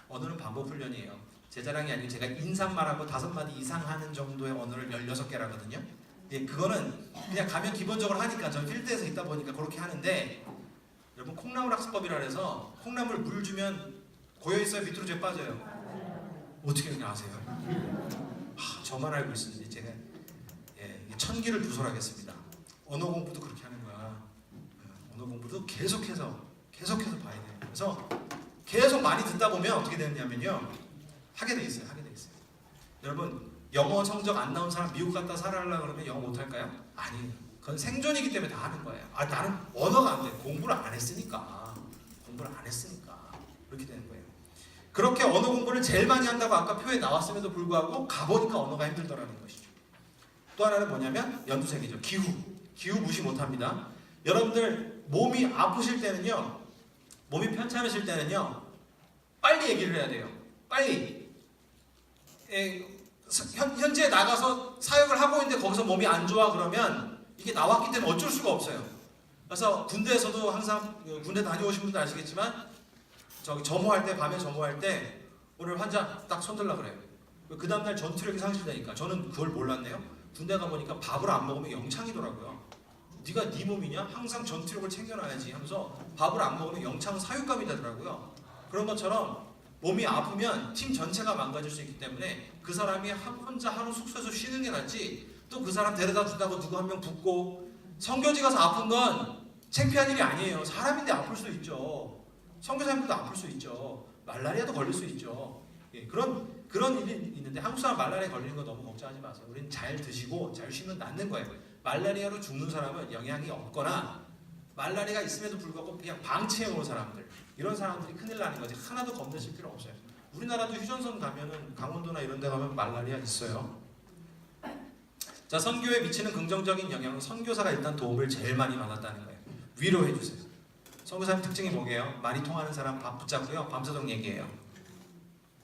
언어는 반복 훈련이에요. 제 자랑이 아니고 제가 인사말하고 5마디 이상 하는 정도의 언어를 16개라거든요. 예, 그거는 그냥 가면 기본적으로 하니까 전 필드에서 있다 보니까 그렇게 하는데 여러분 콩나물 학습법이라 해서 콩나물 물 주면 고여있어요? 밑으로 재 빠져요? 어떻게 그렇게 아세요? 저만 알고 있었는데 제가 천기를 부설하겠습니다. 언어 공부도 그렇게 하는 거야. 언어 공부도 계속해서 봐야 돼요. 그래서 계속 많이 듣다 보면 어떻게 되느냐면요. 하게 돼 있어요. 여러분 영어 성적 안 나온 사람 미국 갔다 살아하려고 그러면 영어 못할까요? 아니에요. 그건 생존이기 때문에 다 하는 거예요. 아, 나는 언어가 안 돼. 공부를 안 했으니까. 그렇게 되는 거예요. 그렇게 언어 공부를 제일 많이 한다고 아까 표에 나왔음에도 불구하고 가보니까 언어가 힘들더라는 것이죠. 또 하나는 뭐냐면 연두색이죠. 기후 무시 못합니다. 여러분들 몸이 아프실 때는요. 몸이 편찮으실 때는요. 빨리 얘기를 해야 돼요. 빨리. 현지에 나가서 사역을 하고 있는데 거기서 몸이 안 좋아 그러면 이게 나왔기 때문에 어쩔 수가 없어요. 그래서 군대에서도 항상 군대 다녀오신 분들 아시겠지만 점호할 때 밤에 점호할 때 오늘 환자 딱 손들라 그래요. 그 다음날 전투력이 상실되니까 저는 그걸 몰랐네요. 군대 가보니까 밥을 안 먹으면 영창이더라고요. 네가 네 몸이냐? 항상 전투력을 챙겨놔야지 하면서 밥을 안 먹으면 영창 사육감이 되더라고요. 그런 것처럼 몸이 아프면 팀 전체가 망가질 수 있기 때문에 그 사람이 혼자 하루 숙소에서 쉬는 게 낫지 또 그 사람 데려다 준다고 누구 한 명 붓고 선교지 가서 아픈 건 창피한 일이 아니에요. 사람인데 아플 수 있죠. 선교사님들도 아플 수 있죠. 말라리아도 걸릴 수 있죠. 예, 그런 일이 있는데 한국 사람 말라리아 걸리는 거 너무 걱정하지 마세요. 우리는 잘 드시고 잘 쉬면 낫는 거예요. 말라리아로 죽는 사람은 영향이 없거나 말라리아가 있음에도 불구하고 그냥 방치해 오는 사람들, 이런 사람들이 큰일 나는 거지. 하나도 겁내실 필요 없어요. 우리나라도 휴전선 가면은 강원도나 이런 데 가면 말라리아 있어요. 자, 선교에 미치는 긍정적인 영향은 선교사가 일단 도움을 제일 많이 받았다는 거예요. 위로해 주세요. 선교사님 특징이 뭐게요? 말이 통하는 사람 밥 붙잡고요. 밤새도록 얘기해요.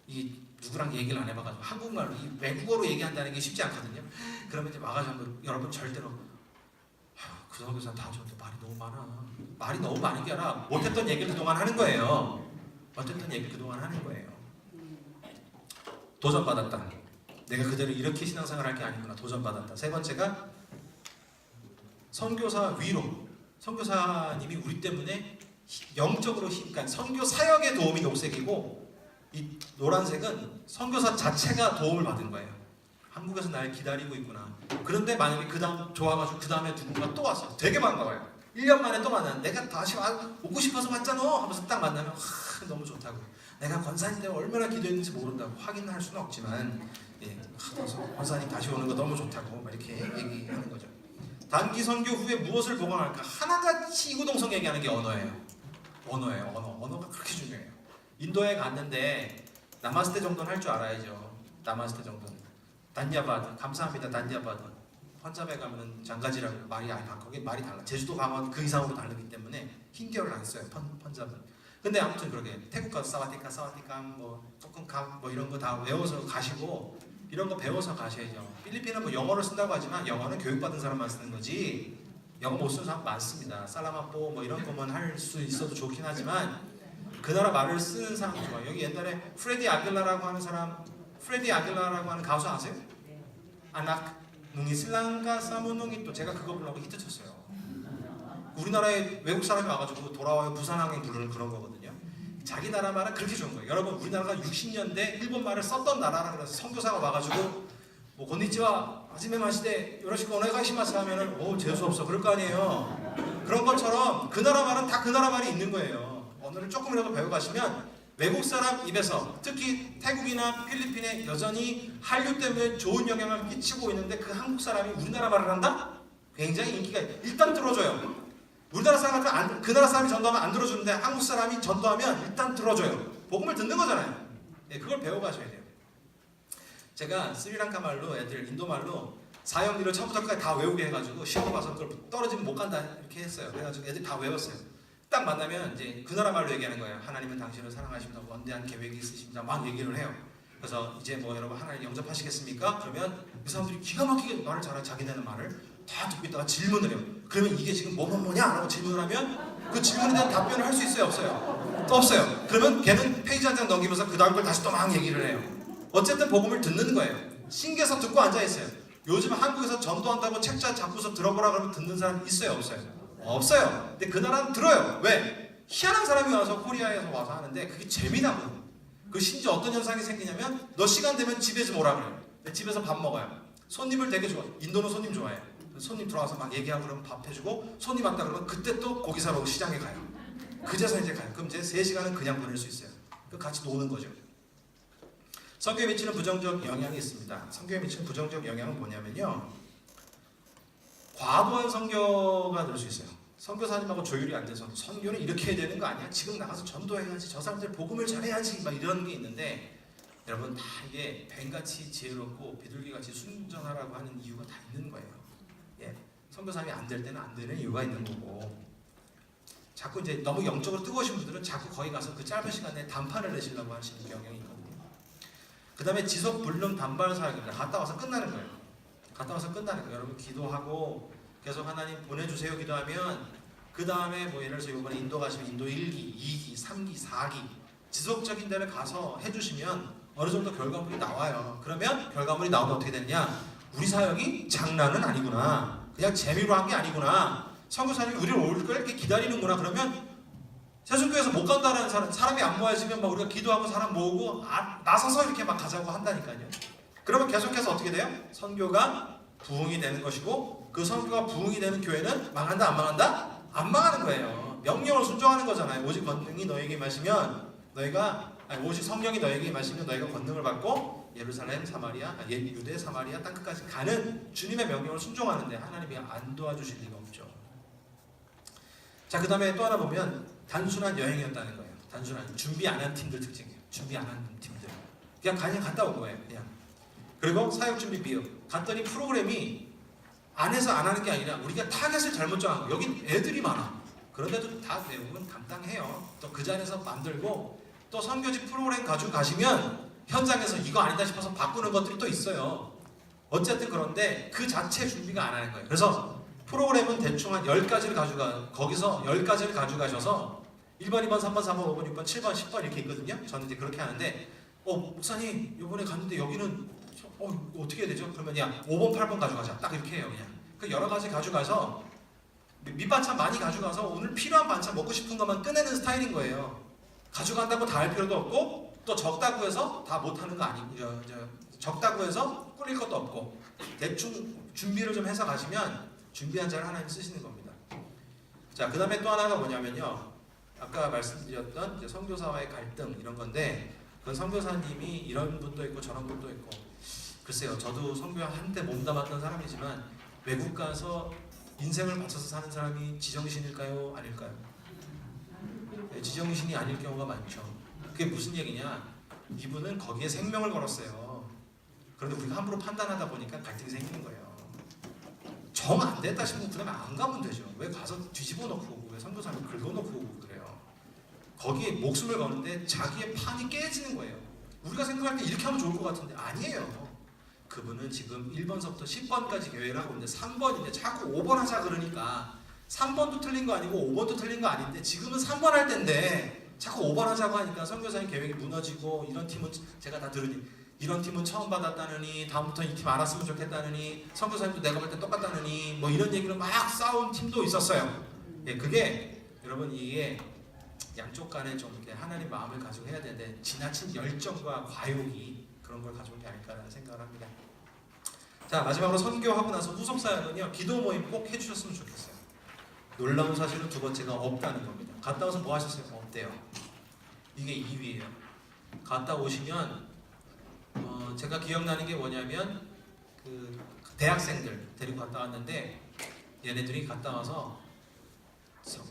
이 누구랑 얘기를 안 해봐가지고 한국말로 이 외국어로 얘기한다는 게 쉽지 않거든요. 그러면 이제 와가지고 여러분 절대로 그 선교사 다 저한테 말이 너무 많아. 말이 너무 많은 게 아니라 못했던 얘기를 그동안 하는 거예요. 못했던 얘기를 그동안 하는 거예요. 도전받았다. 내가 그대로 이렇게 신앙생활 할 게 아니구나. 도전받았다. 세 번째가 선교사 위로. 선교사님이 우리 때문에 영적으로 그러니까 선교 사역의 도움이 녹색이고, 이 노란색은 선교사 자체가 도움을 받은 거예요. 한국에서 날 기다리고 있구나. 그런데 만약에 그 다음 좋아가지고 그 다음에 누군가 또 왔어요. 되게 반가워요. 1년 만에 또 만나는, 내가 다시 오고 싶어서 왔잖아 하면서 딱 만나면 너무 좋다고. 내가 권사님 때문에 얼마나 기도했는지 모른다고 확인할 수는 없지만, 예, 권사님 다시 오는 거 너무 좋다고 막 이렇게 얘기하는 거죠. 단기 선교 후에 무엇을 보강할까? 하나같이 이구동성 얘기하는 게 언어예요. 언어가 그렇게 중요해요. 인도에 갔는데 나마스테 정도는 할 줄 알아야죠. 나마스테 정도는. 단야바드, 감사합니다. 단야바드. 펀잡에 가면은 장가지라고 말이 거기 말이 달라. 제주도 강원 그 이상으로 다르기 때문에 힌디어를 안 써요. 펀잡은. 근데 아무튼 그렇게 태국 가서 사와디카 뭐 조금감 뭐 이런 거 다 외워서 가시고, 이런 거 배워서 가셔야죠. 필리핀은 뭐 영어를 쓴다고 하지만 영어는 교육받은 사람만 쓰는 거지 영어 못 쓰는 사람 많습니다. 살라마포 뭐 이런 것만 할 수 있어도 좋긴 하지만 그 나라 말을 쓰는 사람 좋아요. 여기 옛날에 프레디 아길라라고 하는 가수 아세요? 아낙 뭉이 슬랑가 사무농이 또 제가 그거 부르고 히트 쳤어요. 우리나라에 외국 사람이 와가지고 돌아와요 부산항행 부르는 그런 거거든요. 자기 나라 말은 그렇게 좋은 거예요. 여러분, 우리나라가 60년대 일본 말을 썼던 나라라 그래서 선교사가 와가지고 뭐 건니치와 하지메 마시대 요러시고 오네가시마스 하면은 오 재수 없어 그럴 거 아니에요. 그런 것처럼 그 나라 말은 다 그 나라 말이 있는 거예요. 언어를 조금이라도 배워가시면 외국 사람 입에서, 특히 태국이나 필리핀에 여전히 한류 때문에 좋은 영향을 끼치고 있는데 그 한국 사람이 우리나라 말을 한다? 굉장히 인기가 일단 들어줘요. 우리나라 사람한테 그 나라 사람이 전도하면 안 들어주는데 한국 사람이 전도하면 일단 들어줘요. 복음을 듣는 거잖아요. 네, 그걸 배워가셔야 돼요. 제가 스리랑카 말로 애들 인도 말로 사형리를 처음부터 끝까지 다 외우게 해가지고 시험 봐서 그걸 떨어지면 못 간다 이렇게 했어요. 그래가지고 애들 다 외웠어요. 딱 만나면 이제 그 나라 말로 얘기하는 거예요. 하나님은 당신을 사랑하십니다. 원대한 계획이 있으십니다. 막 얘기를 해요. 그래서 이제 뭐 여러분 하나님 영접하시겠습니까? 그러면 그 사람들이 기가 막히게 말을 잘하고 자기네는 말을 다 듣고 있다가 질문을 해요. 그러면 이게 지금 뭐냐? 라고 질문을 하면 그 질문에 대한 답변을 할 수 있어요? 없어요? 또 없어요. 그러면 걔는 페이지 한 장 넘기면서 그 다음 걸 다시 또 막 얘기를 해요. 어쨌든 복음을 듣는 거예요. 신기해서 듣고 앉아있어요. 요즘 한국에서 전도한다고 책자 잡고서 들어보라 그러면 듣는 사람 있어요? 없어요? 없어요. 근데 그 나라는 들어요. 왜? 희한한 사람이 와서 코리아에서 와서 하는데 그게 재미나거든요. 그 심지어 어떤 현상이 생기냐면 너 시간 되면 집에 좀 오라 그래요. 집에서 밥 먹어요. 손님을 되게 좋아해요. 인도는 손님 좋아해요. 손님 들어와서 막 얘기하고 그러면 밥 해주고, 손님 왔다 그러면 그때 또 고기 사러 시장에 가요. 그제서 이제 가요. 그럼 이제 3시간은 그냥 보낼 수 있어요. 그 같이 노는 거죠. 선교에 미치는 부정적 영향이 있습니다. 선교에 미치는 부정적 영향은 뭐냐면요, 과도한 선교가 될 수 있어요. 선교사님하고 조율이 안 돼서 선교는 이렇게 해야 되는 거 아니야? 지금 나가서 전도해야지, 저 사람들 복음을 잘해야지 막 이런 게 있는데, 여러분 다 이게 뱀같이 지혜롭고 비둘기같이 순전하라고 하는 이유가 다 있는 거예요. 예, 선교사님이 안 될 때는 안 되는 이유가 있는 거고, 자꾸 이제 너무 영적으로 뜨거우신 분들은 자꾸 거기 가서 그 짧은 시간에 단판을 내시려고 하시는 경향이 있거든요. 그 다음에 지속 불능 단발 사역입니다. 갔다 와서 끝나는 거예요. 갔다 와서 끝나는 거예요. 여러분 기도하고 계속 하나님 보내주세요 기도하면 그 다음에 뭐 예를 들어서 이번에 인도 가시면 인도 1기, 2기, 3기, 4기 지속적인 데를 가서 해주시면 어느 정도 결과물이 나와요. 그러면 결과물이 나오면 어떻게 되느냐? 우리 사역이 장난은 아니구나. 그냥 재미로 한 게 아니구나. 선교사님이 우리를 올 걸 이렇게 기다리는구나. 그러면 세순교회에서 못 간다는 사람이 안 모여지면 막 우리가 기도하고 사람 모으고 나서서 이렇게 막 가자고 한다니까요. 그러면 계속해서 어떻게 돼요? 선교가 부흥이 되는 것이고, 그 선교가 부흥이 되는 교회는 망한다 안 망한다? 안 망하는 거예요. 명령을 순종하는 거잖아요. 오직 권능이 너에게 마시면 너희가 아니, 오직 성령이 너에게 임하시면 너희가 권능을 받고 예루살렘, 사마리아, 유대, 사마리아 땅 끝까지 가는 주님의 명령을 순종하는데 하나님이 안 도와주실 리가 없죠. 자, 그 다음에 또 하나 보면 단순한 여행이었다는 거예요. 단순한 준비 안 한 팀들 특징이에요. 준비 안 한 팀들 그냥 갔다 온 거예요. 그냥. 그리고 사역 준비 비용 갔더니 프로그램이 안에서 안 하는 게 아니라 우리가 타겟을 잘못 정한 거예요. 여기 애들이 많아. 그런데도 다 내용은 감당해요. 또 그 자리에서 만들고 또 선교지 프로그램 가지고 가시면 현장에서 이거 아니다 싶어서 바꾸는 것들이 또 있어요. 어쨌든 그런데 그 자체 준비가 안 하는 거예요. 그래서 프로그램은 대충 한 10가지를 거기서 10가지를 가져가셔서 1번, 2번, 3번, 4번, 5번, 6번, 7번, 10번 이렇게 있거든요. 저는 이제 그렇게 하는데 목사님 이번에 갔는데 여기는 어떻게 해야 되죠? 그러면 야 5번, 8번 가져가자. 딱 이렇게 해요. 그냥 그 여러 가지 가져가서 밑반찬 많이 가져가서 오늘 필요한 반찬 먹고 싶은 것만 꺼내는 스타일인 거예요. 가져간다고 다 할 필요도 없고 또 적다고 해서 다 못하는 거 아니고 적다고 해서 꿀릴 것도 없고 대충 준비를 좀 해서 가시면 준비한 자를 하나님 쓰시는 겁니다. 자, 그 다음에 또 하나가 뭐냐면요. 아까 말씀드렸던 이제 선교사와의 갈등 이런 건데 그 선교사님이 이런 분도 있고 저런 분도 있고 글쎄요. 저도 선교 한때 몸담았던 사람이지만 외국 가서 인생을 바쳐서 사는 사람이 지정신일까요? 아닐까요? 네, 지정신이 아닐 경우가 많죠. 그게 무슨 얘기냐? 이분은 거기에 생명을 걸었어요. 그런데 우리가 함부로 판단하다 보니까 갈등이 생기는 거예요. 정 안 됐다 싶으면 그다음에 안 가면 되죠. 왜 가서 뒤집어 놓고 오고 왜 선교사를 긁어놓고 오고 그래요. 거기에 목숨을 거는데 자기의 판이 깨지는 거예요. 우리가 생각할 때 이렇게 하면 좋을 것 같은데 아니에요. 그분은 지금 1번서부터 10번까지 계획을 하고 있는데 3번인데 자꾸 5번 하자 그러니까 3번도 틀린 거 아니고 5번도 틀린 거 아닌데 지금은 3번 할 때인데 자꾸 5번 하자고 하니까 선교사님 계획이 무너지고 이런 팀은 제가 다 들으니 이런 팀은 처음 받았다느니 다음부터 이 팀 안 왔으면 좋겠다느니 선교사님도 내가 볼 때 똑같다느니 뭐 이런 얘기를 막 싸운 팀도 있었어요. 예, 그게 여러분 이게 양쪽 간에 좀 이렇게 하나님 마음을 가지고 해야 되는데 지나친 열정과 과욕이 그런 걸 가져온 게 아닐까라는 생각을 합니다. 자, 마지막으로 선교하고 나서 후속 사역은요. 기도 모임 꼭 해주셨으면 좋겠어요. 놀라운 사실은 두 번째가 없다는 겁니다. 갔다 와서 뭐 하셨어요? 없대요. 이게 2위예요. 갔다 오시면 제가 기억나는 게 뭐냐면 그 대학생들 데리고 갔다 왔는데 얘네들이 갔다 와서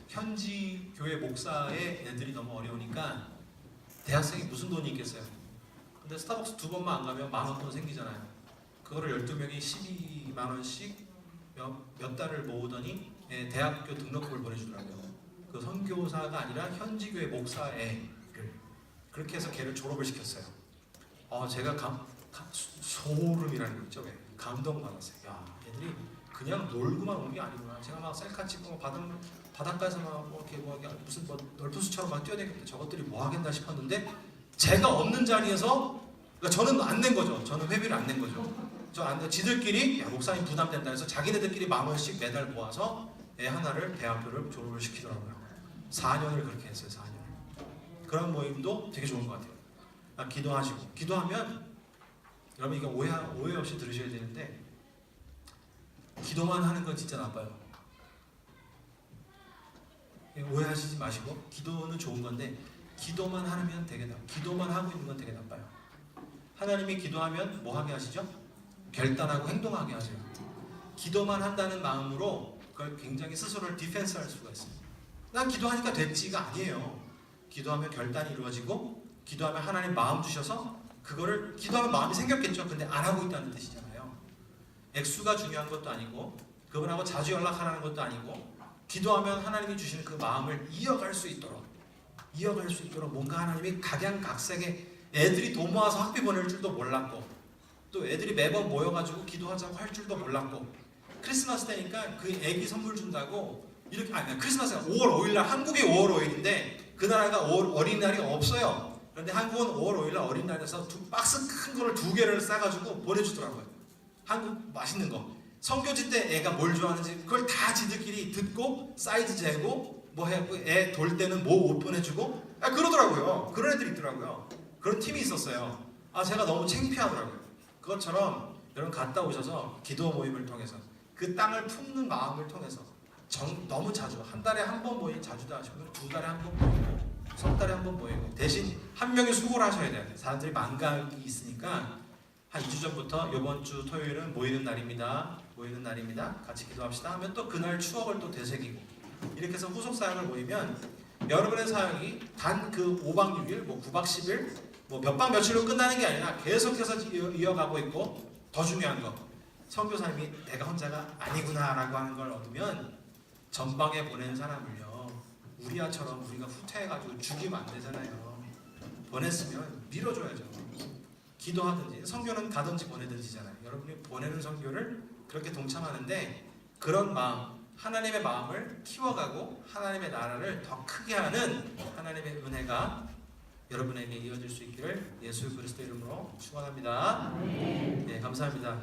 현지 교회 목사의 애들이 너무 어려우니까 대학생이 무슨 돈이 있겠어요. 근데 스타벅스 2번만 안 가면 10,000원 돈 생기잖아요. 그거를 12명이 12만원씩 몇 달을 모으더니 대학교 등록금을 보내주더라고요. 그 선교사가 아니라 현지 교회 목사 애를 그렇게 해서 걔를 졸업을 시켰어요. 제가 소름이라는 거 있죠. 감동받았어요. 야, 얘들이 그냥 놀고만 온 게 아니구나. 제가 막 셀카 찍고 바닷가에서 막 이렇게 무슨 넓은 수처럼 막 뛰어다니는데 저것들이 뭐 하겠나 싶었는데 제가 없는 자리에서 그러니까 저는 안 낸 거죠. 저는 회비를 안 낸 거죠. 지들끼리 목사님 부담된다 해서 자기네들끼리 10,000원씩 매달 모아서 애 하나를 대학교를 졸업을 시키더라고요. 4년을 그렇게 했어요. 4년. 그런 모임도 되게 좋은 것 같아요. 기도하시고 기도하면 여러분 이거 오해 없이 들으셔야 되는데 기도만 하는 건 진짜 나빠요. 오해하시지 마시고 기도는 좋은 건데 기도만 하면 되게 기도만 하고 있는 건 되게 나빠요. 하나님이 기도하면 뭐 하게 하시죠? 결단하고 행동하게 하세요. 기도만 한다는 마음으로 그걸 굉장히 스스로를 디펜스할 수가 있어요. 난 기도하니까 됐지가 아니에요. 기도하면 결단이 이루어지고 기도하면 하나님 마음 주셔서 그거를 기도하면 마음이 생겼겠죠. 근데 안 하고 있다는 뜻이잖아요. 액수가 중요한 것도 아니고 그분하고 자주 연락하라는 것도 아니고 기도하면 하나님이 주시는 그 마음을 이어갈 수 있도록 뭔가 하나님이 각양각색의 애들이 돈 모아서 학비 보낼 줄도 몰랐고 또 애들이 매번 모여가지고 기도하자고 할 줄도 몰랐고 크리스마스 때니까 그 애기 선물 준다고 이렇게 크리스마스가 5월 5일날 한국이 5월 5일인데 그 나라가 어린이날이 없어요. 그런데 한국은 5월 5일날 어린이날에서 박스 큰 거를 2개를 싸가지고 보내주더라고요. 한국 맛있는 거. 선교지 때 애가 뭘 좋아하는지 그걸 다 지들끼리 듣고 사이즈 재고 뭐 해고 애 돌 때는 뭐 옷 보내주고 그러더라고요. 그런 애들이 있더라고요. 그런 팀이 있었어요. 제가 너무 창피하더라고요. 그것처럼 여러분 갔다 오셔서 기도 모임을 통해서 그 땅을 품는 마음을 통해서 너무 자주 한 달에 한 번 모임 자주도 하시고 2달에 한 번 모이고 석 달에 한 번 모이고 대신 한 명이 수고를 하셔야 돼요. 사람들이 망각이 있으니까 한 2주 전부터 이번 주 토요일은 모이는 날입니다. 모이는 날입니다. 같이 기도합시다 하면 또 그날 추억을 또 되새기고 이렇게 해서 후속 사역을 모이면 여러분의 사역이 단 그 5박 6일, 뭐 9박 10일, 뭐 몇 박 며칠로 끝나는 게 아니라 계속해서 이어가고 있고 더 중요한 거 선교사님이 내가 혼자가 아니구나라고 하는 걸 얻으면 전방에 보낸 사람을요 우리아처럼 우리가 후퇴해가지고 죽이면 안 되잖아요. 보냈으면 밀어줘야죠. 기도하든지 선교는 가든지 보내든지잖아요. 여러분이 보내는 선교를 그렇게 동참하는데 그런 마음 하나님의 마음을 키워가고 하나님의 나라를 더 크게 하는 하나님의 은혜가 여러분에게 이어질 수 있기를 예수 그리스도 이름으로 축원합니다. 네, 감사합니다.